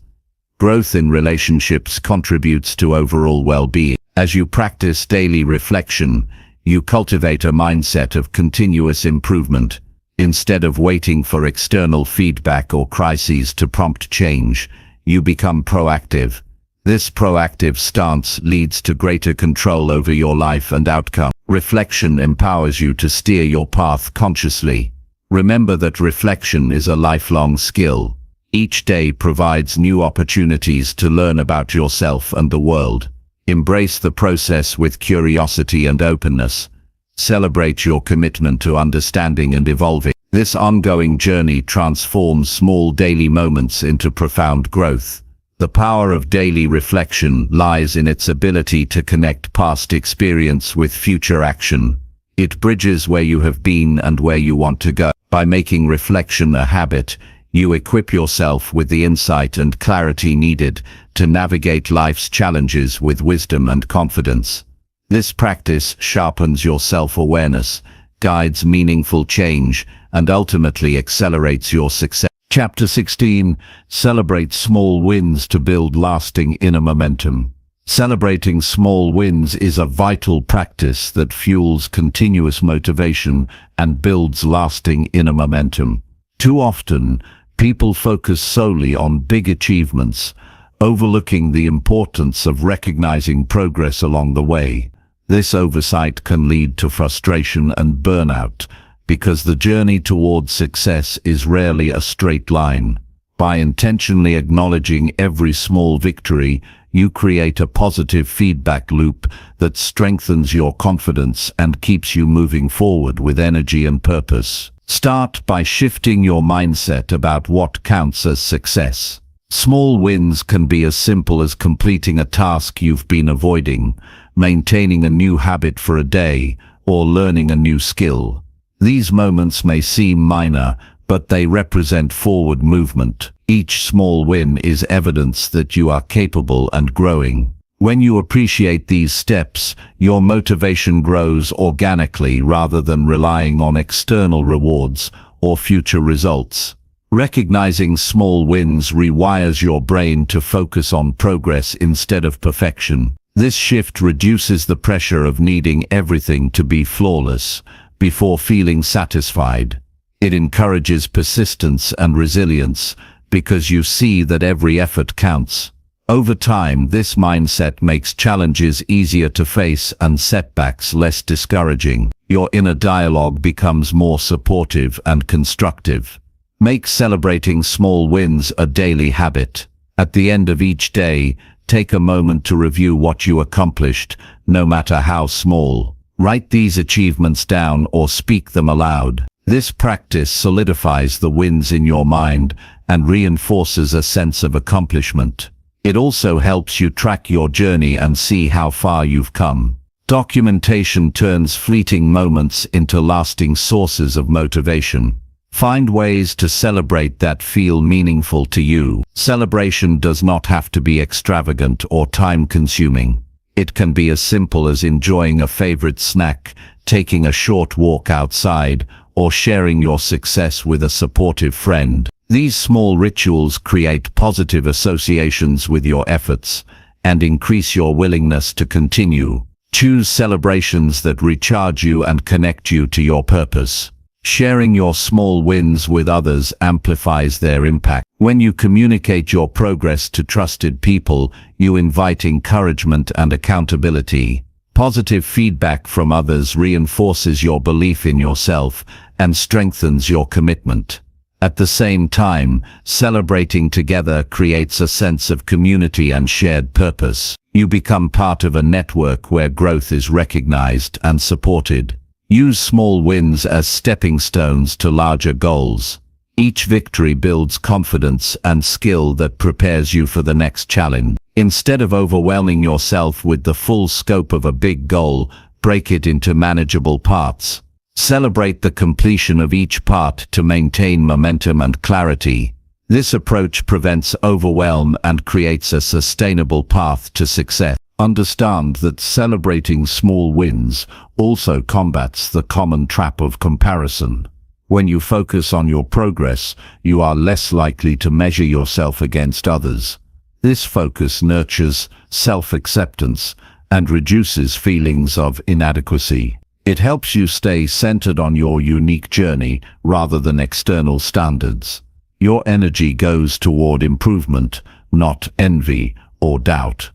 Growth in relationships contributes to overall well-being. As you practice daily reflection, you cultivate a mindset of continuous improvement. Instead of waiting for external feedback or crises to prompt change, you become proactive. This proactive stance leads to greater control over your life and outcome. Reflection empowers you to steer your path consciously. Remember that reflection is a lifelong skill. Each day provides new opportunities to learn about yourself and the world. Embrace the process with curiosity and openness. Celebrate your commitment to understanding and evolving. This ongoing journey transforms small daily moments into profound growth. The power of daily reflection lies in its ability to connect past experience with future action. It bridges where you have been and where you want to go. By making reflection a habit, you equip yourself with the insight and clarity needed to navigate life's challenges with wisdom and confidence. This practice sharpens your self-awareness, guides meaningful change, and ultimately accelerates your success. Chapter 16. Celebrate small wins to build lasting inner momentum. Celebrating small wins is a vital practice that fuels continuous motivation and builds lasting inner momentum. Too often, people focus solely on big achievements, overlooking the importance of recognizing progress along the way. This oversight can lead to frustration and burnout, because the journey towards success is rarely a straight line. By intentionally acknowledging every small victory, you create a positive feedback loop that strengthens your confidence and keeps you moving forward with energy and purpose. Start by shifting your mindset about what counts as success. Small wins can be as simple as completing a task you've been avoiding, maintaining a new habit for a day, or learning a new skill. These moments may seem minor, but they represent forward movement. Each small win is evidence that you are capable and growing. When you appreciate these steps, your motivation grows organically rather than relying on external rewards or future results. Recognizing small wins rewires your brain to focus on progress instead of perfection. This shift reduces the pressure of needing everything to be flawless before feeling satisfied. It encourages persistence and resilience because you see that every effort counts. Over time, this mindset makes challenges easier to face and setbacks less discouraging. Your inner dialogue becomes more supportive and constructive. Make celebrating small wins a daily habit. At the end of each day, take a moment to review what you accomplished, no matter how small. Write these achievements down or speak them aloud. This practice solidifies the wins in your mind and reinforces a sense of accomplishment. It also helps you track your journey and see how far you've come. Documentation turns fleeting moments into lasting sources of motivation. Find ways to celebrate that feel meaningful to you. Celebration does not have to be extravagant or time-consuming. It can be as simple as enjoying a favorite snack, taking a short walk outside, or sharing your success with a supportive friend. These small rituals create positive associations with your efforts and increase your willingness to continue. Choose celebrations that recharge you and connect you to your purpose. Sharing your small wins with others amplifies their impact. When you communicate your progress to trusted people, you invite encouragement and accountability. Positive feedback from others reinforces your belief in yourself and strengthens your commitment. At the same time, celebrating together creates a sense of community and shared purpose. You become part of a network where growth is recognized and supported. Use small wins as stepping stones to larger goals. Each victory builds confidence and skill that prepares you for the next challenge. Instead of overwhelming yourself with the full scope of a big goal, break it into manageable parts. Celebrate the completion of each part to maintain momentum and clarity. This approach prevents overwhelm and creates a sustainable path to success. Understand that celebrating small wins also combats the common trap of comparison. When you focus on your progress, you are less likely to measure yourself against others. This focus nurtures self-acceptance and reduces feelings of inadequacy. It helps you stay centered on your unique journey rather than external standards. Your energy goes toward improvement, not envy or doubt.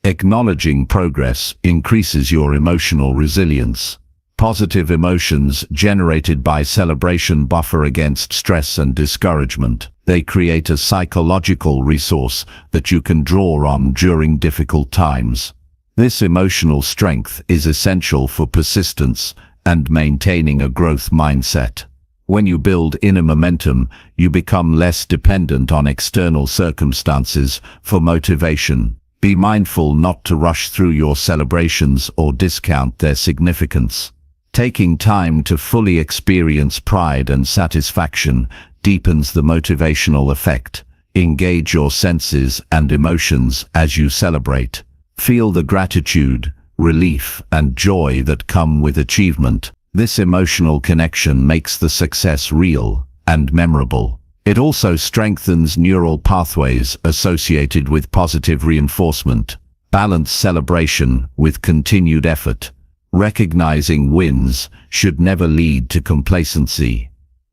Acknowledging progress increases your emotional resilience. Positive emotions generated by celebration buffer against stress and discouragement. They create a psychological resource that you can draw on during difficult times. This emotional strength is essential for persistence and maintaining a growth mindset. When you build inner momentum, you become less dependent on external circumstances for motivation. Be mindful not to rush through your celebrations or discount their significance. Taking time to fully experience pride and satisfaction deepens the motivational effect. Engage your senses and emotions as you celebrate. Feel the gratitude, relief, and joy that come with achievement. This emotional connection makes the success real and memorable. It also strengthens neural pathways associated with positive reinforcement. Balance celebration with continued effort. Recognizing wins should never lead to complacency,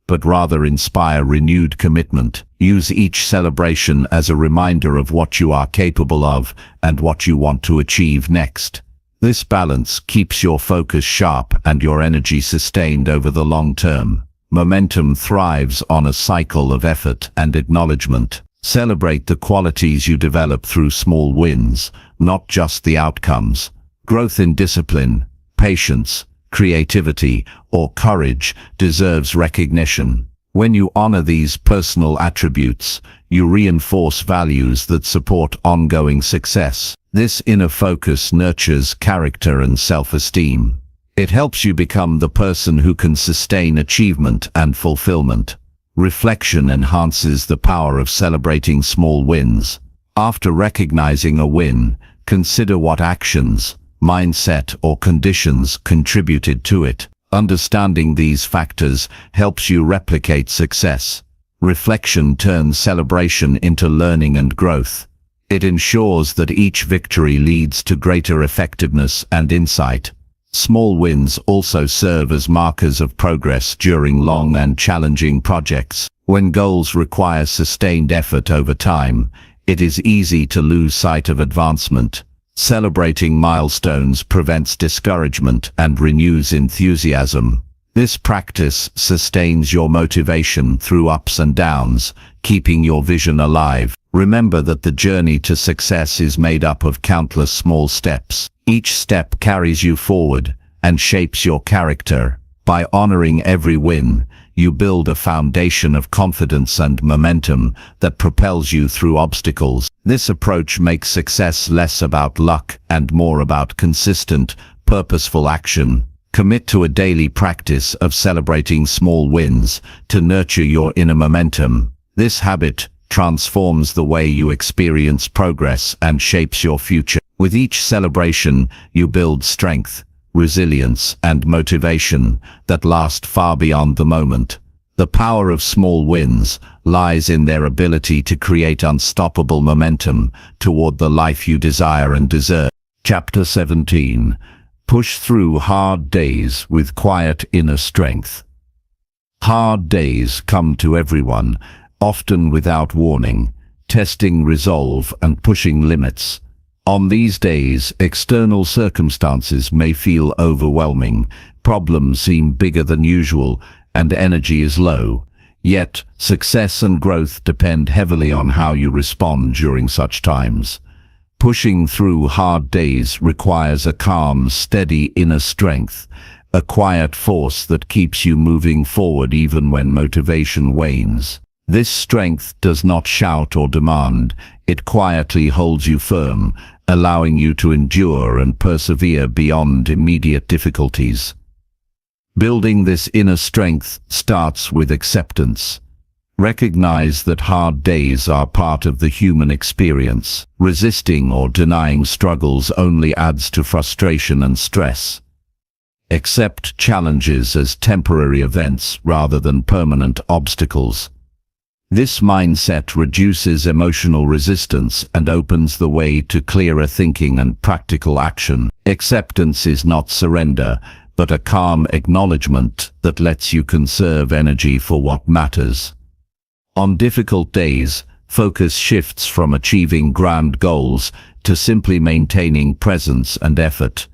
but rather inspire renewed commitment. Use each celebration as a reminder of what you are capable of and what you want to achieve next. This balance keeps your focus sharp and your energy sustained over the long term. Momentum thrives on a cycle of effort and acknowledgement. Celebrate the qualities you develop through small wins, not just the outcomes. Growth in discipline, patience, creativity, or courage deserves recognition. When you honor these personal attributes, you reinforce values that support ongoing success. This inner focus nurtures character and self-esteem. It helps you become the person who can sustain achievement and fulfillment. Reflection enhances the power of celebrating small wins. After recognizing a win, consider what actions, mindset, or conditions contributed to it. Understanding these factors helps you replicate success. Reflection turns celebration into learning and growth. It ensures that each victory leads to greater effectiveness and insight. Small wins also serve as markers of progress during long and challenging projects. When goals require sustained effort over time, it is easy to lose sight of advancement. Celebrating milestones prevents discouragement and renews enthusiasm. This practice sustains your motivation through ups and downs, keeping your vision alive. Remember that the journey to success is made up of countless small steps. Each step carries you forward and shapes your character. By honoring every win, you build a foundation of confidence and momentum that propels you through obstacles. This approach makes success less about luck and more about consistent, purposeful action. Commit to a daily practice of celebrating small wins to nurture your inner momentum. This habit transforms the way you experience progress and shapes your future. With each celebration, you build strength, resilience, and motivation that last far beyond the moment. The power of small wins lies in their ability to create unstoppable momentum toward the life you desire and deserve. Chapter 17. Push through hard days with quiet inner strength. Hard days come to everyone, often without warning, testing resolve and pushing limits. On these days, external circumstances may feel overwhelming, problems seem bigger than usual, and energy is low. Yet, success and growth depend heavily on how you respond during such times. Pushing through hard days requires a calm, steady inner strength, a quiet force that keeps you moving forward even when motivation wanes. This strength does not shout or demand, it quietly holds you firm, allowing you to endure and persevere beyond immediate difficulties. Building this inner strength starts with acceptance. Recognize that hard days are part of the human experience. Resisting or denying struggles only adds to frustration and stress. Accept challenges as temporary events rather than permanent obstacles. This mindset reduces emotional resistance and opens the way to clearer thinking and practical action. Acceptance is not surrender, but a calm acknowledgement that lets you conserve energy for what matters. On difficult days, focus shifts from achieving grand goals to simply maintaining presence and effort.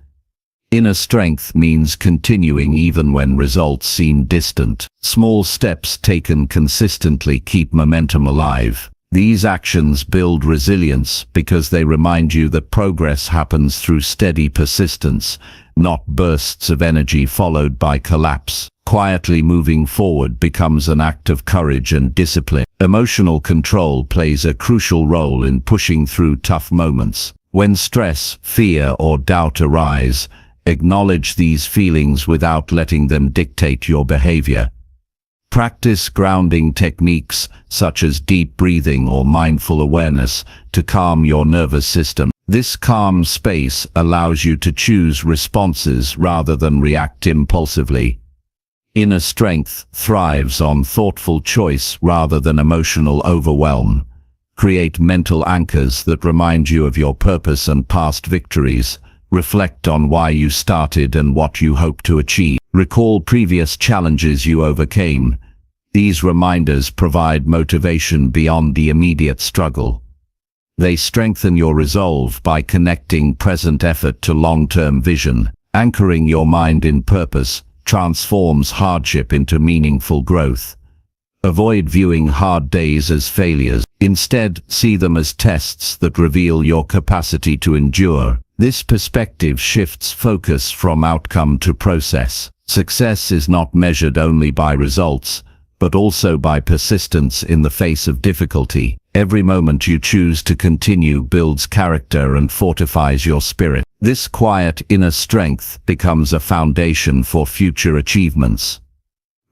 Inner strength means continuing even when results seem distant. Small steps taken consistently keep momentum alive. These actions build resilience because they remind you that progress happens through steady persistence, not bursts of energy followed by collapse. Quietly moving forward becomes an act of courage and discipline. Emotional control plays a crucial role in pushing through tough moments. When stress, fear, or doubt arise, acknowledge these feelings without letting them dictate your behavior. Practice grounding techniques such as deep breathing or mindful awareness to calm your nervous system. This calm space allows you to choose responses rather than react impulsively. Inner strength thrives on thoughtful choice rather than emotional overwhelm. Create mental anchors that remind you of your purpose and past victories. Reflect on why you started and what you hope to achieve. Recall previous challenges you overcame. These reminders provide motivation beyond the immediate struggle. They strengthen your resolve by connecting present effort to long-term vision. Anchoring your mind in purpose transforms hardship into meaningful growth. Avoid viewing hard days as failures. Instead, see them as tests that reveal your capacity to endure. This perspective shifts focus from outcome to process. Success is not measured only by results, but also by persistence in the face of difficulty. Every moment you choose to continue builds character and fortifies your spirit. This quiet inner strength becomes a foundation for future achievements.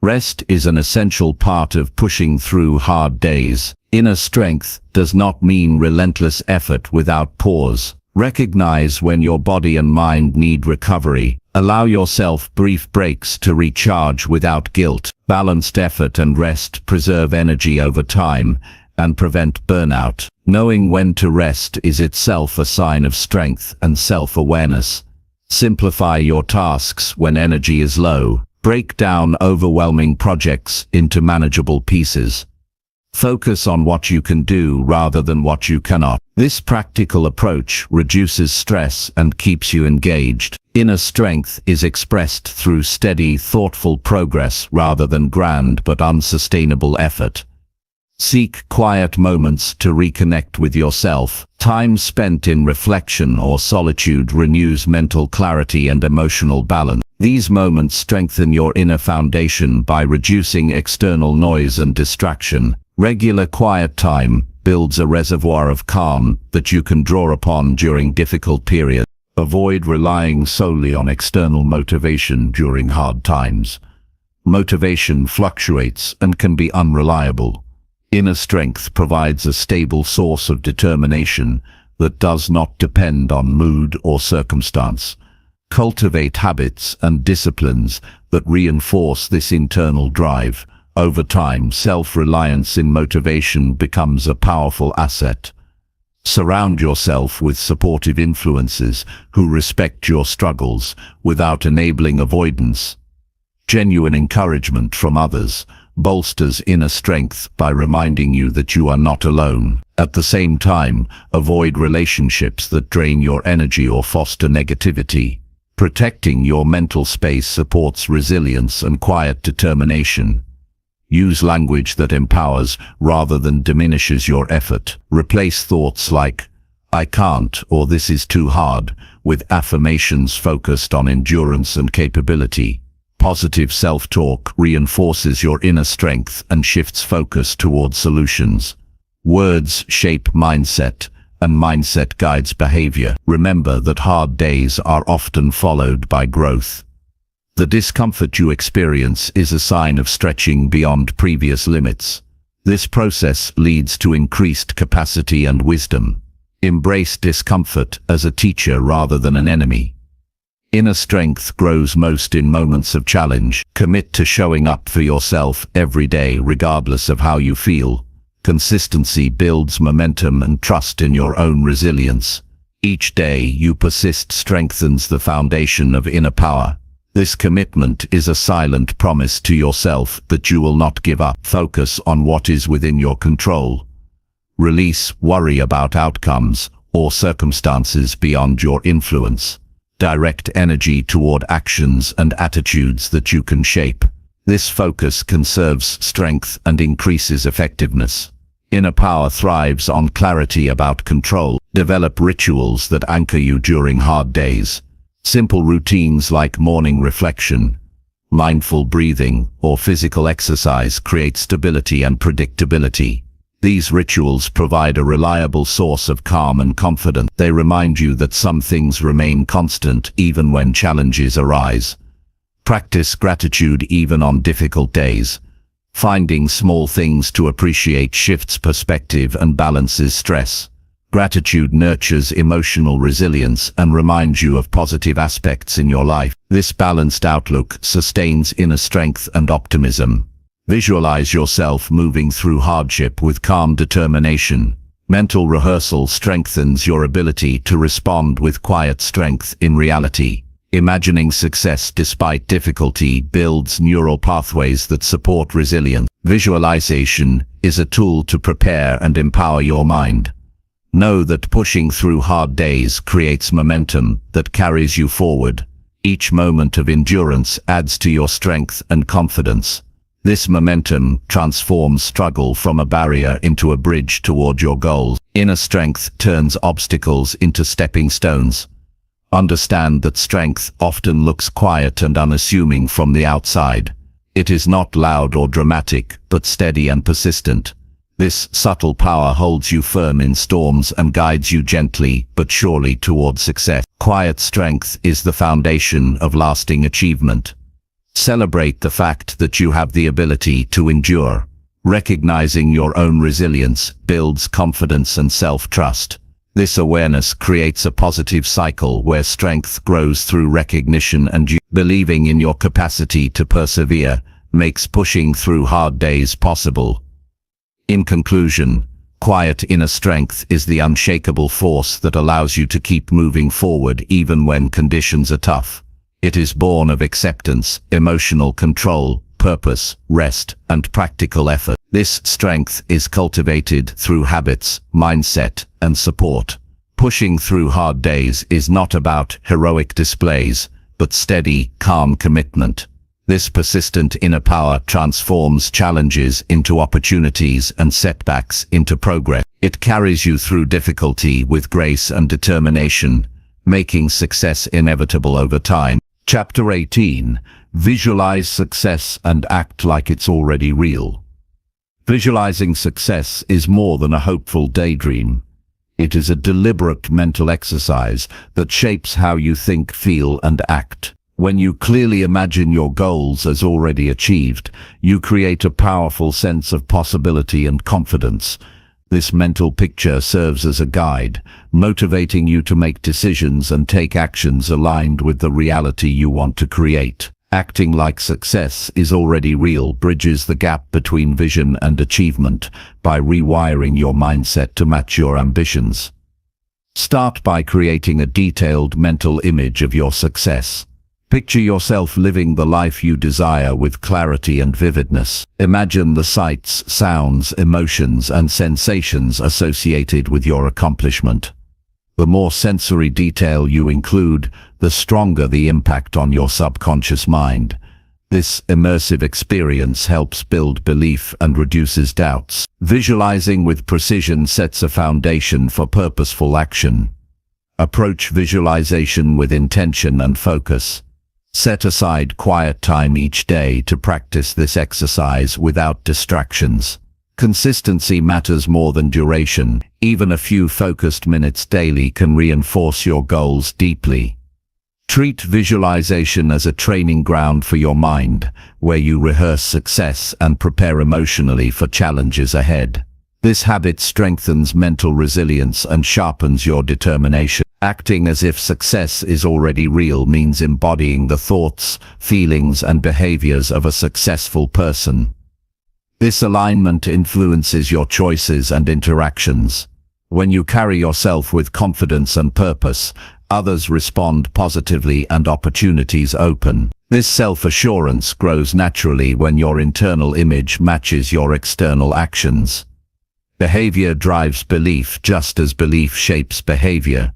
Rest is an essential part of pushing through hard days. Inner strength does not mean relentless effort without pause. Recognize when your body and mind need recovery. Allow yourself brief breaks to recharge without guilt. Balanced effort and rest preserve energy over time and prevent burnout. Knowing when to rest is itself a sign of strength and self-awareness. Simplify your tasks when energy is low. Break down overwhelming projects into manageable pieces. Focus on what you can do rather than what you cannot. This practical approach reduces stress and keeps you engaged. Inner strength is expressed through steady, thoughtful progress rather than grand but unsustainable effort. Seek quiet moments to reconnect with yourself. Time spent in reflection or solitude renews mental clarity and emotional balance. These moments strengthen your inner foundation by reducing external noise and distraction. Regular quiet time builds a reservoir of calm that you can draw upon during difficult periods. Avoid relying solely on external motivation during hard times. Motivation fluctuates and can be unreliable. Inner strength provides a stable source of determination that does not depend on mood or circumstance. Cultivate habits and disciplines that reinforce this internal drive. Over time, self-reliance in motivation becomes a powerful asset. Surround yourself with supportive influences who respect your struggles without enabling avoidance. Genuine encouragement from others bolsters inner strength by reminding you that you are not alone. At the same time, avoid relationships that drain your energy or foster negativity. Protecting your mental space supports resilience and quiet determination. Use language that empowers rather than diminishes your effort. Replace thoughts like, "I can't" or "this is too hard" with affirmations focused on endurance and capability. Positive self-talk reinforces your inner strength and shifts focus towards solutions. Words shape mindset, and mindset guides behavior. Remember that hard days are often followed by growth. The discomfort you experience is a sign of stretching beyond previous limits. This process leads to increased capacity and wisdom. Embrace discomfort as a teacher rather than an enemy. Inner strength grows most in moments of challenge. Commit to showing up for yourself every day regardless of how you feel. Consistency builds momentum and trust in your own resilience. Each day you persist strengthens the foundation of inner power. This commitment is a silent promise to yourself that you will not give up. Focus on what is within your control. Release worry about outcomes or circumstances beyond your influence. Direct energy toward actions and attitudes that you can shape. This focus conserves strength and increases effectiveness. Inner power thrives on clarity about control. Develop rituals that anchor you during hard days. Simple routines like morning reflection, mindful breathing, or physical exercise create stability and predictability. These rituals provide a reliable source of calm and confidence. They remind you that some things remain constant even when challenges arise. Practice gratitude even on difficult days. Finding small things to appreciate shifts perspective and balances stress. Gratitude nurtures emotional resilience and reminds you of positive aspects in your life. This balanced outlook sustains inner strength and optimism. Visualize yourself moving through hardship with calm determination. Mental rehearsal strengthens your ability to respond with quiet strength in reality. Imagining success despite difficulty builds neural pathways that support resilience. Visualization is a tool to prepare and empower your mind. Know that pushing through hard days creates momentum that carries you forward. Each moment of endurance adds to your strength and confidence. This momentum transforms struggle from a barrier into a bridge toward your goals. Inner strength turns obstacles into stepping stones. Understand that strength often looks quiet and unassuming from the outside. It is not loud or dramatic, but steady and persistent. This subtle power holds you firm in storms and guides you gently but surely toward success. Quiet strength is the foundation of lasting achievement. Celebrate the fact that you have the ability to endure. Recognizing your own resilience builds confidence and self-trust. This awareness creates a positive cycle where strength grows through recognition and believing in your capacity to persevere makes pushing through hard days possible. In conclusion, quiet inner strength is the unshakable force that allows you to keep moving forward even when conditions are tough. It is born of acceptance, emotional control, purpose, rest, and practical effort. This strength is cultivated through habits, mindset, and support. Pushing through hard days is not about heroic displays, but steady, calm commitment. This persistent inner power transforms challenges into opportunities and setbacks into progress. It carries you through difficulty with grace and determination, making success inevitable over time. Chapter 18. Visualize success and act like it's already real. Visualizing success is more than a hopeful daydream. It is a deliberate mental exercise that shapes how you think, feel, and act. When you clearly imagine your goals as already achieved, you create a powerful sense of possibility and confidence. This mental picture serves as a guide, motivating you to make decisions and take actions aligned with the reality you want to create. Acting like success is already real bridges the gap between vision and achievement by rewiring your mindset to match your ambitions. Start by creating a detailed mental image of your success. Picture yourself living the life you desire with clarity and vividness. Imagine the sights, sounds, emotions, and sensations associated with your accomplishment. The more sensory detail you include, the stronger the impact on your subconscious mind. This immersive experience helps build belief and reduces doubts. Visualizing with precision sets a foundation for purposeful action. Approach visualization with intention and focus. Set aside quiet time each day to practice this exercise without distractions. Consistency matters more than duration. Even a few focused minutes daily can reinforce your goals deeply. Treat visualization as a training ground for your mind, where you rehearse success and prepare emotionally for challenges ahead. This habit strengthens mental resilience and sharpens your determination. Acting as if success is already real means embodying the thoughts, feelings, and behaviors of a successful person. This alignment influences your choices and interactions. When you carry yourself with confidence and purpose, others respond positively and opportunities open. This self-assurance grows naturally when your internal image matches your external actions. Behavior drives belief just as belief shapes behavior.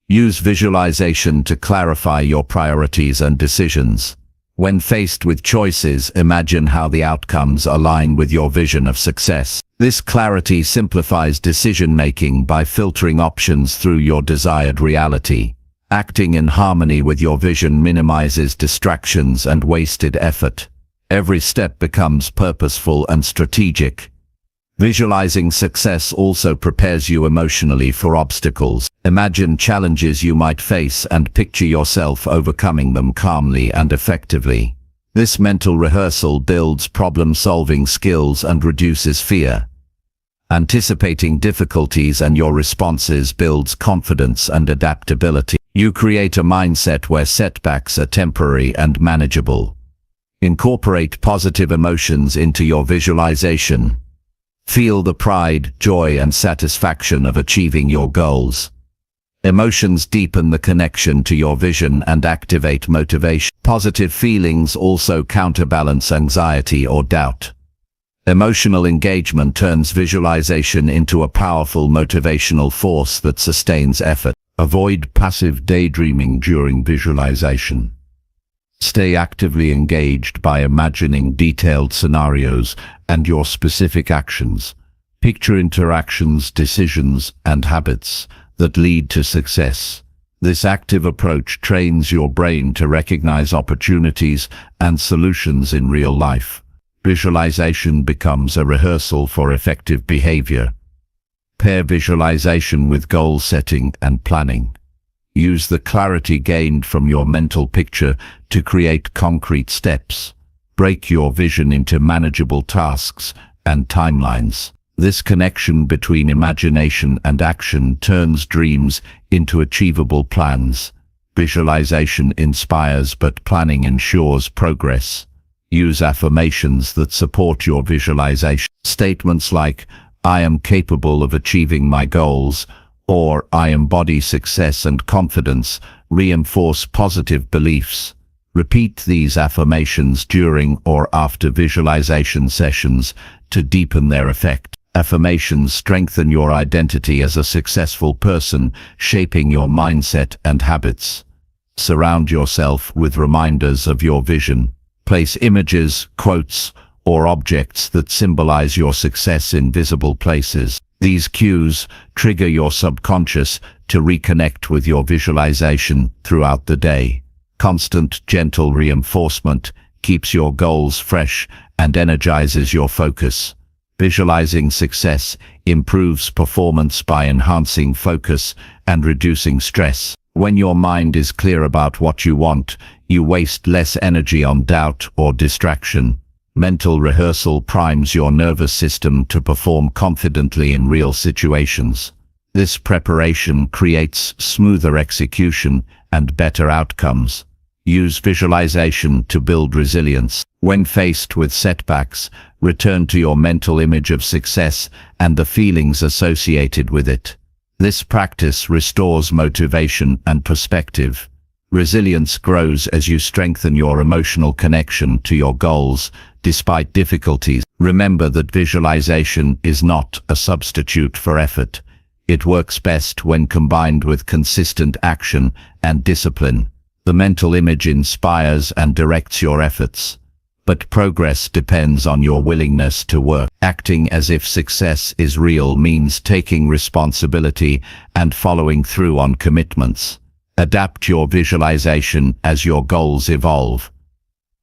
Use visualization to clarify your priorities and decisions. When faced with choices, imagine how the outcomes align with your vision of success. This clarity simplifies decision-making by filtering options through your desired reality. Acting in harmony with your vision minimizes distractions and wasted effort. Every step becomes purposeful and strategic. Visualizing success also prepares you emotionally for obstacles. Imagine challenges you might face and picture yourself overcoming them calmly and effectively. This mental rehearsal builds problem-solving skills and reduces fear. Anticipating difficulties and your responses builds confidence and adaptability. You create a mindset where setbacks are temporary and manageable. Incorporate positive emotions into your visualization. Feel the pride, joy, and satisfaction of achieving your goals. Emotions deepen the connection to your vision and activate motivation. Positive feelings also counterbalance anxiety or doubt. Emotional engagement turns visualization into a powerful motivational force that sustains effort. Avoid passive daydreaming during visualization. Stay actively engaged by imagining detailed scenarios and your specific actions. Picture interactions, decisions, and habits that lead to success. This active approach trains your brain to recognize opportunities and solutions in real life. Visualization becomes a rehearsal for effective behavior. Pair visualization with goal setting and planning. Use the clarity gained from your mental picture to create concrete steps. Break your vision into manageable tasks and timelines. This connection between imagination and action turns dreams into achievable plans. Visualization inspires, but planning ensures progress. Use affirmations that support your visualization. Statements like, "I am capable of achieving my goals," or "I embody success and confidence," reinforce positive beliefs. Repeat these affirmations during or after visualization sessions to deepen their effect. Affirmations strengthen your identity as a successful person, shaping your mindset and habits. Surround yourself with reminders of your vision. Place images, quotes, or objects that symbolize your success in visible places. These cues trigger your subconscious to reconnect with your visualization throughout the day. Constant, gentle reinforcement keeps your goals fresh and energizes your focus. Visualizing success improves performance by enhancing focus and reducing stress. When your mind is clear about what you want, you waste less energy on doubt or distraction. Mental rehearsal primes your nervous system to perform confidently in real situations. This preparation creates smoother execution and better outcomes. Use visualization to build resilience. When faced with setbacks, return to your mental image of success and the feelings associated with it. This practice restores motivation and perspective. Resilience grows as you strengthen your emotional connection to your goals despite difficulties. Remember that visualization is not a substitute for effort. It works best when combined with consistent action and discipline. The mental image inspires and directs your efforts, but progress depends on your willingness to work. Acting as if success is real means taking responsibility and following through on commitments. Adapt your visualization as your goals evolve.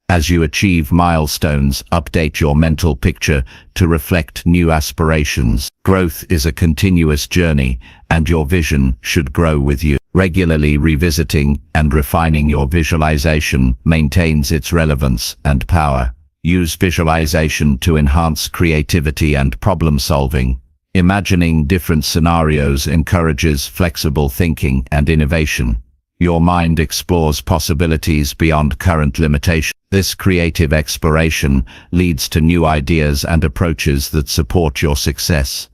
As you achieve milestones, update your mental picture to reflect new aspirations. Growth is a continuous journey, and your vision should grow with you. Regularly revisiting and refining your visualization maintains its relevance and power. Use visualization to enhance creativity and problem-solving. Imagining different scenarios encourages flexible thinking and innovation. Your mind explores possibilities beyond current limitations. This creative exploration leads to new ideas and approaches that support your success.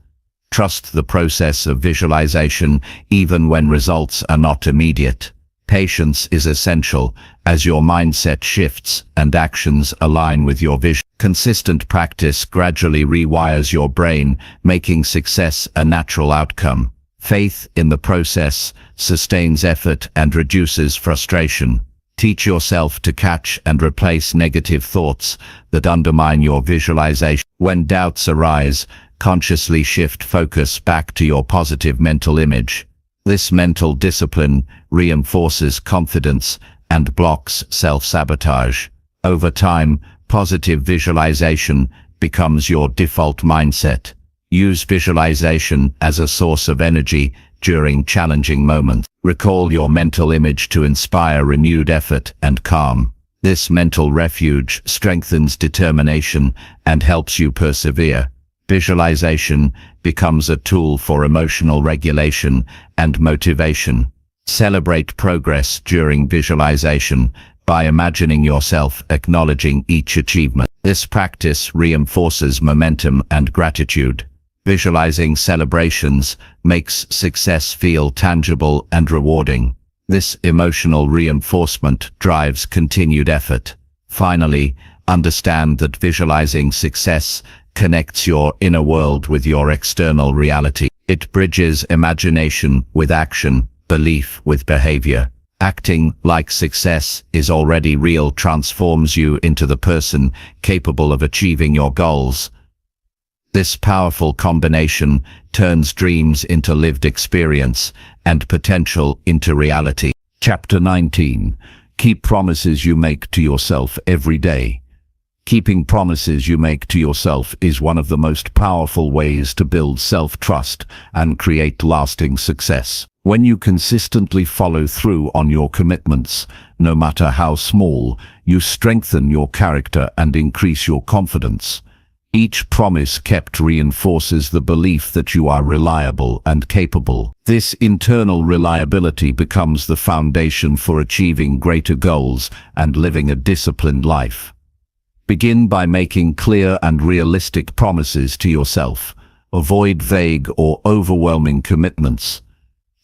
Trust the process of visualization even when results are not immediate. Patience is essential as your mindset shifts and actions align with your vision. Consistent practice gradually rewires your brain, making success a natural outcome. Faith in the process sustains effort and reduces frustration. Teach yourself to catch and replace negative thoughts that undermine your visualization. When doubts arise, consciously shift focus back to your positive mental image. This mental discipline reinforces confidence and blocks self-sabotage. Over time, positive visualization becomes your default mindset. Use visualization as a source of energy during challenging moments. Recall your mental image to inspire renewed effort and calm. This mental refuge strengthens determination and helps you persevere. Visualization becomes a tool for emotional regulation and motivation. Celebrate progress during visualization by imagining yourself acknowledging each achievement. This practice reinforces momentum and gratitude. Visualizing celebrations makes success feel tangible and rewarding. This emotional reinforcement drives continued effort. Finally, understand that visualizing success connects your inner world with your external reality. It bridges imagination with action, belief with behavior. Acting like success is already real transforms you into the person capable of achieving your goals. This powerful combination turns dreams into lived experience and potential into reality. Chapter 19. Keep promises you make to yourself every day. Keeping promises you make to yourself is one of the most powerful ways to build self-trust and create lasting success. When you consistently follow through on your commitments, no matter how small, you strengthen your character and increase your confidence. Each promise kept reinforces the belief that you are reliable and capable. This internal reliability becomes the foundation for achieving greater goals and living a disciplined life. Begin by making clear and realistic promises to yourself. Avoid vague or overwhelming commitments.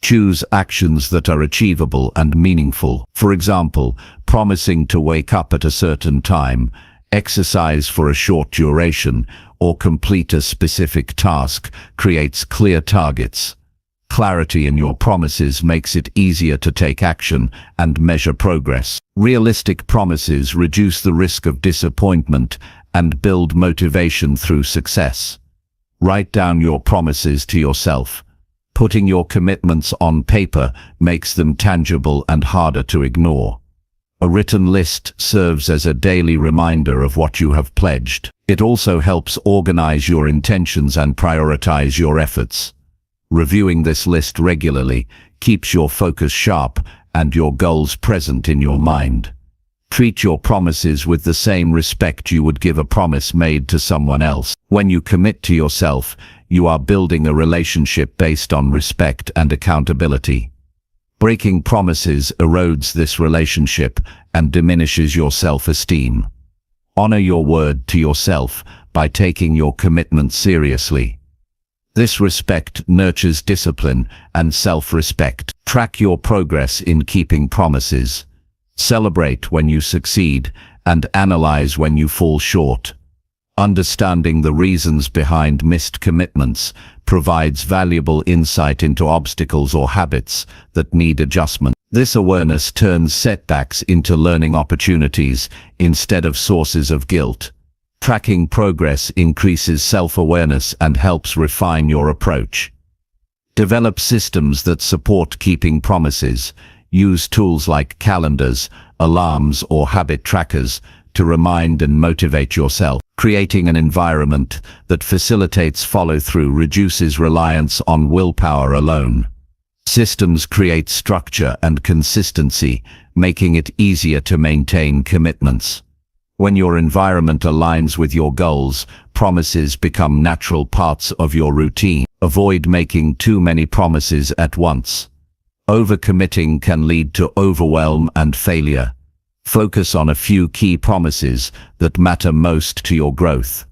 Choose actions that are achievable and meaningful. For example, promising to wake up at a certain time, exercise for a short duration, or complete a specific task creates clear targets. Clarity in your promises makes it easier to take action and measure progress. Realistic promises reduce the risk of disappointment and build motivation through success. Write down your promises to yourself. Putting your commitments on paper makes them tangible and harder to ignore. A written list serves as a daily reminder of what you have pledged. It also helps organize your intentions and prioritize your efforts. Reviewing this list regularly keeps your focus sharp and your goals present in your mind. Treat your promises with the same respect you would give a promise made to someone else. When you commit to yourself, you are building a relationship based on respect and accountability. Breaking promises erodes this relationship and diminishes your self-esteem. Honor your word to yourself by taking your commitment seriously. This respect nurtures discipline and self-respect. Track your progress in keeping promises. Celebrate when you succeed and analyze when you fall short. Understanding the reasons behind missed commitments provides valuable insight into obstacles or habits that need adjustment. This awareness turns setbacks into learning opportunities instead of sources of guilt. Tracking progress increases self-awareness and helps refine your approach. Develop systems that support keeping promises. Use tools like calendars, alarms, or habit trackers to remind and motivate yourself. Creating an environment that facilitates follow-through reduces reliance on willpower alone. Systems create structure and consistency, making it easier to maintain commitments. When your environment aligns with your goals, promises become natural parts of your routine. Avoid making too many promises at once. Overcommitting can lead to overwhelm and failure. Focus on a few key promises that matter most to your growth.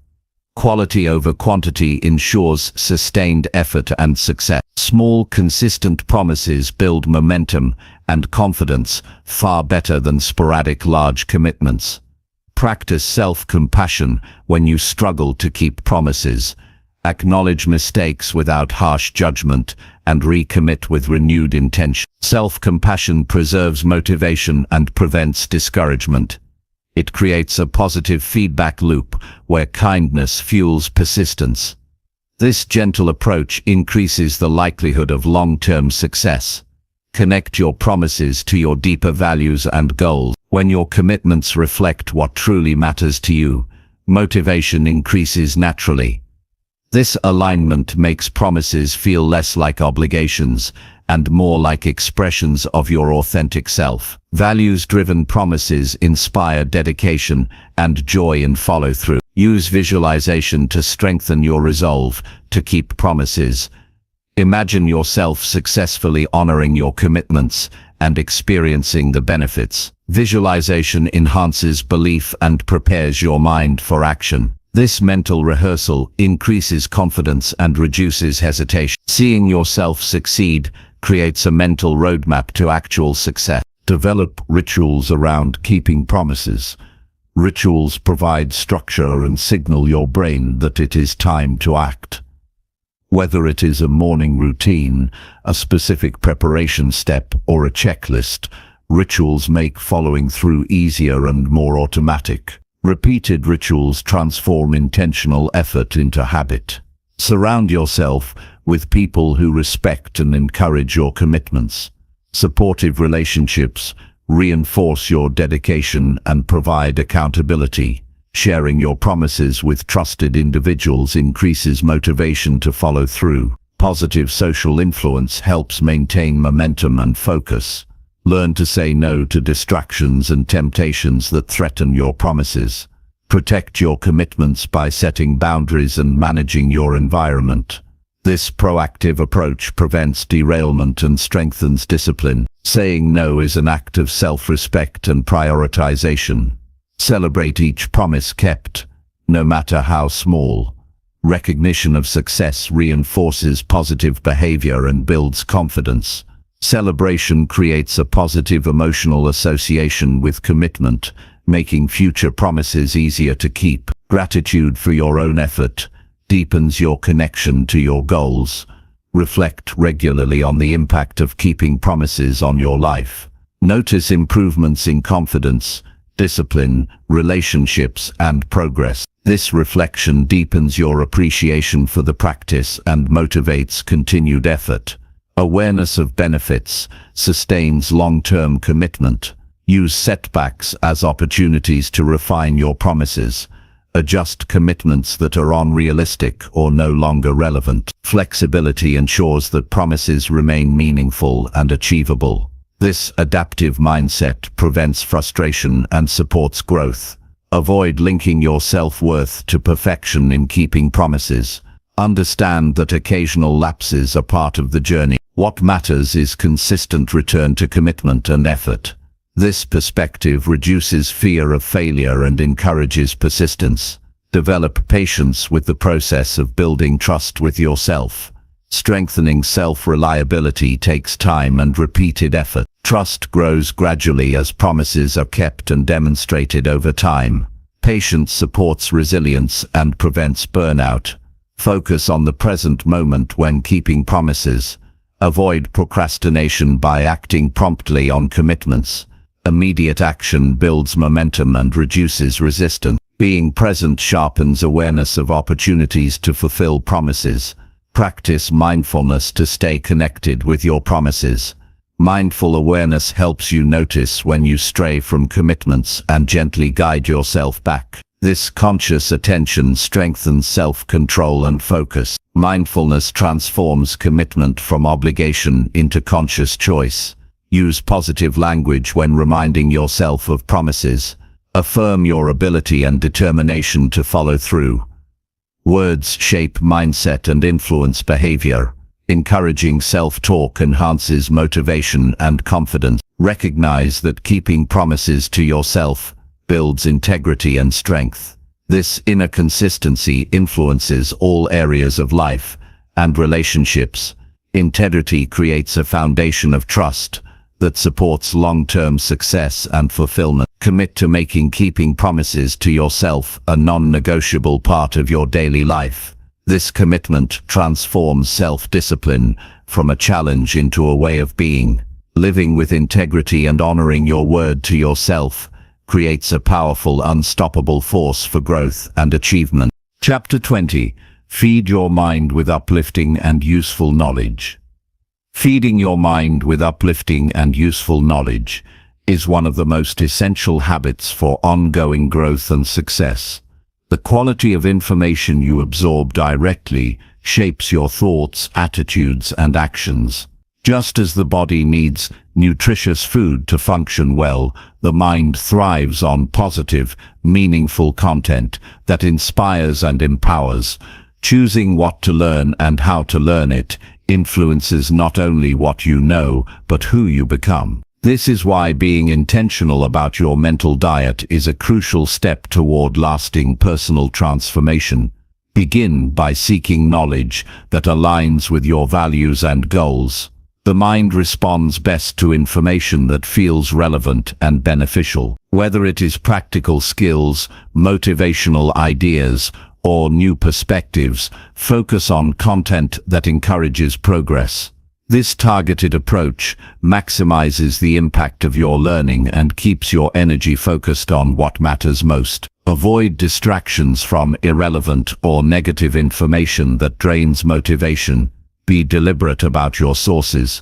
Quality over quantity ensures sustained effort and success. Small, consistent promises build momentum and confidence far better than sporadic large commitments. Practice self-compassion when you struggle to keep promises. Acknowledge mistakes without harsh judgment and recommit with renewed intention. Self-compassion preserves motivation and prevents discouragement. It creates a positive feedback loop where kindness fuels persistence. This gentle approach increases the likelihood of long-term success. Connect your promises to your deeper values and goals. When your commitments reflect what truly matters to you, motivation increases naturally. This alignment makes promises feel less like obligations and more like expressions of your authentic self. Values-driven promises inspire dedication and joy in follow-through. Use visualization to strengthen your resolve to keep promises. Imagine yourself successfully honoring your commitments and experiencing the benefits. Visualization enhances belief and prepares your mind for action. This mental rehearsal increases confidence and reduces hesitation. Seeing yourself succeed creates a mental roadmap to actual success. Develop rituals around keeping promises. Rituals provide structure and signal your brain that it is time to act. Whether it is a morning routine, a specific preparation step, or a checklist, rituals make following through easier and more automatic. Repeated rituals transform intentional effort into habit. Surround yourself with people who respect and encourage your commitments. Supportive relationships reinforce your dedication and provide accountability. Sharing your promises with trusted individuals increases motivation to follow through. Positive social influence helps maintain momentum and focus. Learn to say no to distractions and temptations that threaten your promises. Protect your commitments by setting boundaries and managing your environment. This proactive approach prevents derailment and strengthens discipline. Saying no is an act of self-respect and prioritization. Celebrate each promise kept, no matter how small. Recognition of success reinforces positive behavior and builds confidence. Celebration creates a positive emotional association with commitment, making future promises easier to keep. Gratitude for your own effort deepens your connection to your goals. Reflect regularly on the impact of keeping promises on your life. Notice improvements in confidence, discipline, relationships, and progress. This reflection deepens your appreciation for the practice and motivates continued effort. Awareness of benefits sustains long-term commitment. Use setbacks as opportunities to refine your promises. Adjust commitments that are unrealistic or no longer relevant. Flexibility ensures that promises remain meaningful and achievable. This adaptive mindset prevents frustration and supports growth. Avoid linking your self-worth to perfection in keeping promises. Understand that occasional lapses are part of the journey. What matters is consistent return to commitment and effort. This perspective reduces fear of failure and encourages persistence. Develop patience with the process of building trust with yourself. Strengthening self-reliability takes time and repeated effort. Trust grows gradually as promises are kept and demonstrated over time. Patience supports resilience and prevents burnout. Focus on the present moment when keeping promises. Avoid procrastination by acting promptly on commitments. Immediate action builds momentum and reduces resistance. Being present sharpens awareness of opportunities to fulfill promises. Practice mindfulness to stay connected with your promises. Mindful awareness helps you notice when you stray from commitments and gently guide yourself back. This conscious attention strengthens self-control and focus. Mindfulness transforms commitment from obligation into conscious choice. Use positive language when reminding yourself of promises. affirm your ability and determination to follow through. Words shape mindset and influence behavior. Encouraging self-talk enhances motivation and confidence. Recognize that keeping promises to yourself builds integrity and strength. This inner consistency influences all areas of life and relationships. Integrity creates a foundation of trust that supports long-term success and fulfillment. Commit to making keeping promises to yourself a non-negotiable part of your daily life. This commitment transforms self-discipline from a challenge into a way of being. Living with integrity and honoring your word to yourself creates a powerful, unstoppable force for growth and achievement. Chapter 20. Feed your mind with uplifting and useful knowledge. Feeding your mind with uplifting and useful knowledge is one of the most essential habits for ongoing growth and success. The quality of information you absorb directly shapes your thoughts, attitudes, and actions. Just as the body needs nutritious food to function well, the mind thrives on positive, meaningful content that inspires and empowers. Choosing what to learn and how to learn it influences not only what you know, but who you become. This is why being intentional about your mental diet is a crucial step toward lasting personal transformation. Begin by seeking knowledge that aligns with your values and goals. The mind responds best to information that feels relevant and beneficial. Whether it is practical skills, motivational ideas, or new perspectives, focus on content that encourages progress. This targeted approach maximizes the impact of your learning and keeps your energy focused on what matters most. Avoid distractions from irrelevant or negative information that drains motivation. Be deliberate about your sources.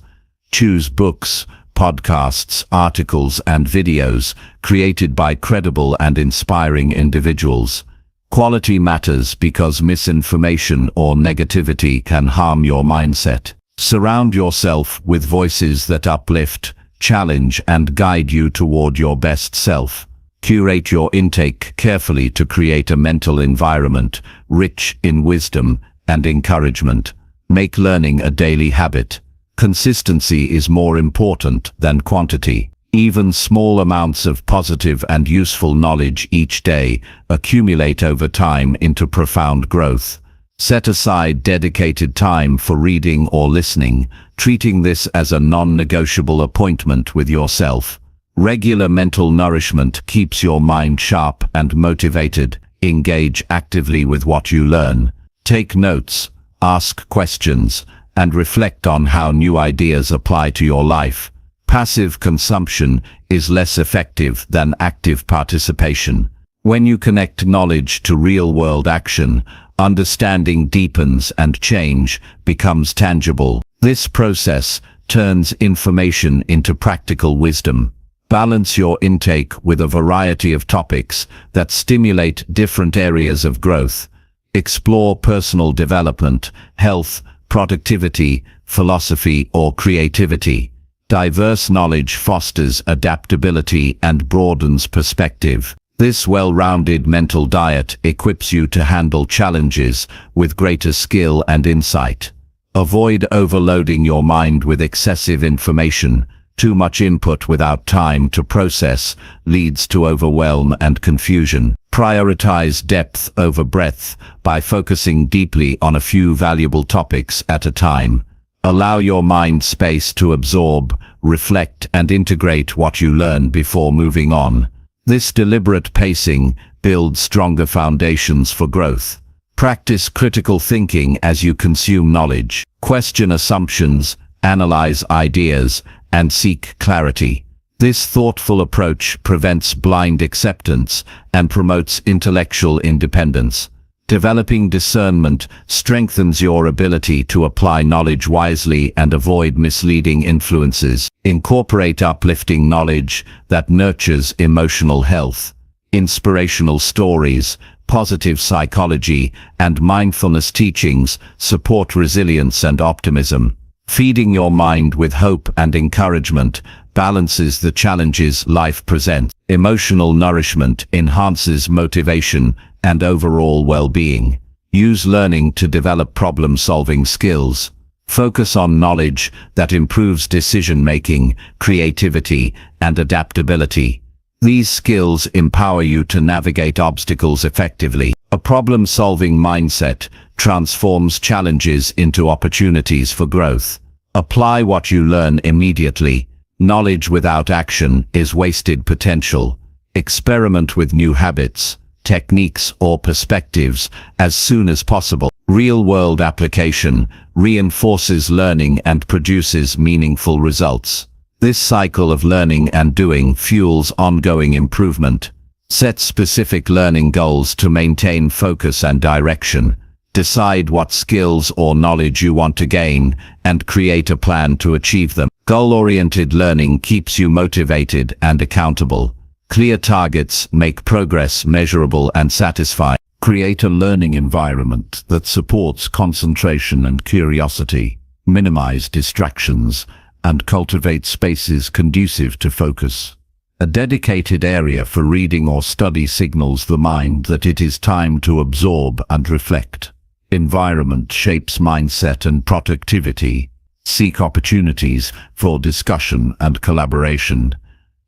Choose books, podcasts, articles, and videos created by credible and inspiring individuals. Quality matters because misinformation or negativity can harm your mindset. Surround yourself with voices that uplift, challenge, and guide you toward your best self. Curate your intake carefully to create a mental environment rich in wisdom and encouragement. Make learning a daily habit. Consistency is more important than quantity. Even small amounts of positive and useful knowledge each day accumulate over time into profound growth. Set aside dedicated time for reading or listening, treating this as a non-negotiable appointment with yourself. Regular mental nourishment keeps your mind sharp and motivated. Engage actively with what you learn. Take notes, ask questions, and reflect on how new ideas apply to your life. Passive consumption is less effective than active participation. When you connect knowledge to real-world action, understanding deepens and change becomes tangible. This process turns information into practical wisdom. Balance your intake with a variety of topics that stimulate different areas of growth. Explore personal development, health, productivity, philosophy, or creativity. Diverse knowledge fosters adaptability and broadens perspective. This well-rounded mental diet equips you to handle challenges with greater skill and insight. Avoid overloading your mind with excessive information. Too much input without time to process leads to overwhelm and confusion. Prioritize depth over breadth by focusing deeply on a few valuable topics at a time. Allow your mind space to absorb, reflect, and integrate what you learn before moving on. This deliberate pacing builds stronger foundations for growth. Practice critical thinking as you consume knowledge. Question assumptions, analyze ideas, and seek clarity. This thoughtful approach prevents blind acceptance and promotes intellectual independence. Developing discernment strengthens your ability to apply knowledge wisely and avoid misleading influences. Incorporate uplifting knowledge that nurtures emotional health. Inspirational stories, positive psychology, and mindfulness teachings support resilience and optimism. Feeding your mind with hope and encouragement balances the challenges life presents. Emotional nourishment enhances motivation and overall well-being. Use learning to develop problem-solving skills. Focus on knowledge that improves decision-making, creativity, and adaptability. These skills empower you to navigate obstacles effectively. A problem-solving mindset transforms challenges into opportunities for growth. Apply what you learn immediately. Knowledge without action is wasted potential. Experiment with new habits, techniques, or perspectives as soon as possible. Real-world application reinforces learning and produces meaningful results. This cycle of learning and doing fuels ongoing improvement. Set specific learning goals to maintain focus and direction. Decide what skills or knowledge you want to gain and create a plan to achieve them. Goal-oriented learning keeps you motivated and accountable. Clear targets make progress measurable and satisfying. Create a learning environment that supports concentration and curiosity. Minimize distractions and cultivate spaces conducive to focus. A dedicated area for reading or study signals the mind that it is time to absorb and reflect. Environment shapes mindset and productivity. Seek opportunities for discussion and collaboration.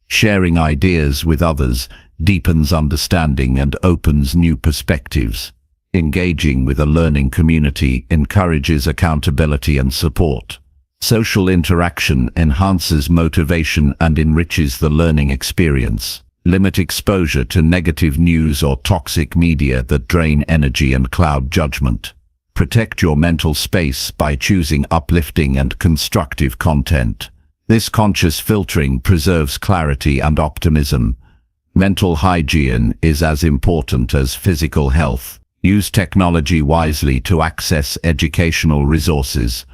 Sharing ideas with others deepens understanding and opens new perspectives. Engaging with a learning community encourages accountability and support. Social interaction enhances motivation and enriches the learning experience. Limit exposure to negative news or toxic media that drain energy and cloud judgment. Protect your mental space by choosing uplifting and constructive content. This conscious filtering preserves clarity and optimism. Mental hygiene is as important as physical health. Use technology wisely to access educational resources.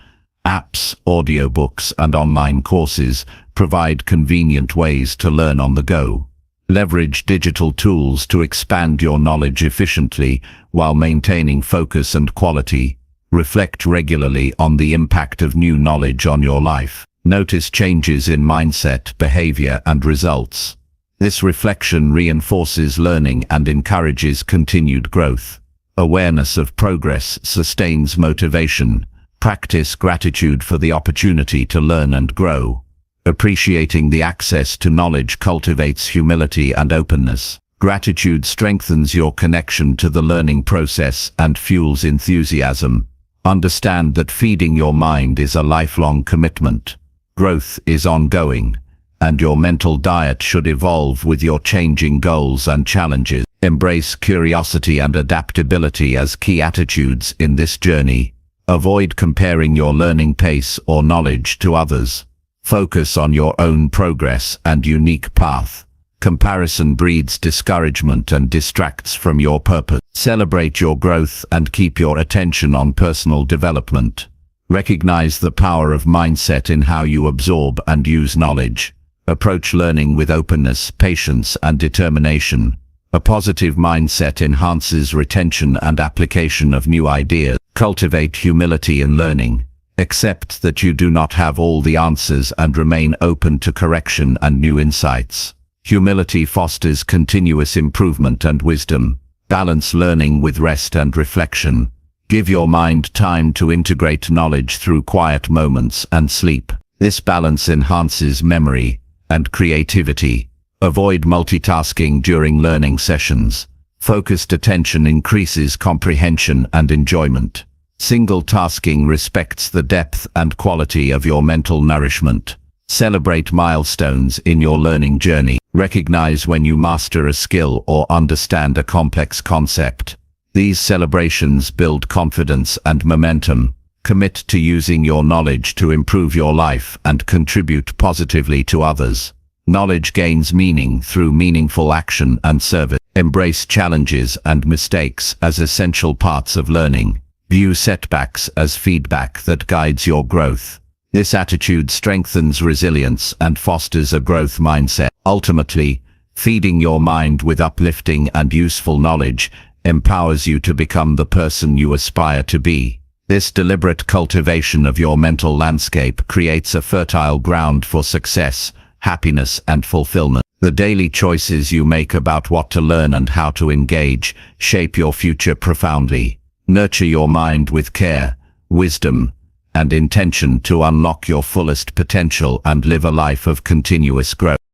Apps, audiobooks, and online courses provide convenient ways to learn on the go. Leverage digital tools to expand your knowledge efficiently while maintaining focus and quality. Reflect regularly on the impact of new knowledge on your life. Notice changes in mindset, behavior, and results. This reflection reinforces learning and encourages continued growth. Awareness of progress sustains motivation. Practice gratitude for the opportunity to learn and grow. Appreciating the access to knowledge cultivates humility and openness. Gratitude strengthens your connection to the learning process and fuels enthusiasm. Understand that feeding your mind is a lifelong commitment. Growth is ongoing, and your mental diet should evolve with your changing goals and challenges. Embrace curiosity and adaptability as key attitudes in this journey. Avoid comparing your learning pace or knowledge to others. Focus on your own progress and unique path. Comparison breeds discouragement and distracts from your purpose. Celebrate your growth and keep your attention on personal development. Recognize the power of mindset in how you absorb and use knowledge. Approach learning with openness, patience, and determination. A positive mindset enhances retention and application of new ideas. Cultivate humility in learning. Accept that you do not have all the answers and remain open to correction and new insights. Humility fosters continuous improvement and wisdom. Balance learning with rest and reflection. Give your mind time to integrate knowledge through quiet moments and sleep. This balance enhances memory and creativity. Avoid multitasking during learning sessions. Focused attention increases comprehension and enjoyment. Single tasking respects the depth and quality of your mental nourishment. Celebrate milestones in your learning journey. Recognize when you master a skill or understand a complex concept. These celebrations build confidence and momentum. Commit to using your knowledge to improve your life and contribute positively to others. Knowledge gains meaning through meaningful action and service. Embrace challenges and mistakes as essential parts of learning. View setbacks as feedback that guides your growth. This attitude strengthens resilience and fosters a growth mindset. Ultimately, feeding your mind with uplifting and useful knowledge empowers you to become the person you aspire to be. This deliberate cultivation of your mental landscape creates a fertile ground for success, happiness, and fulfillment. The daily choices you make about what to learn and how to engage shape your future profoundly. Nurture your mind with care, wisdom, and intention to unlock your fullest potential and live a life of continuous growth.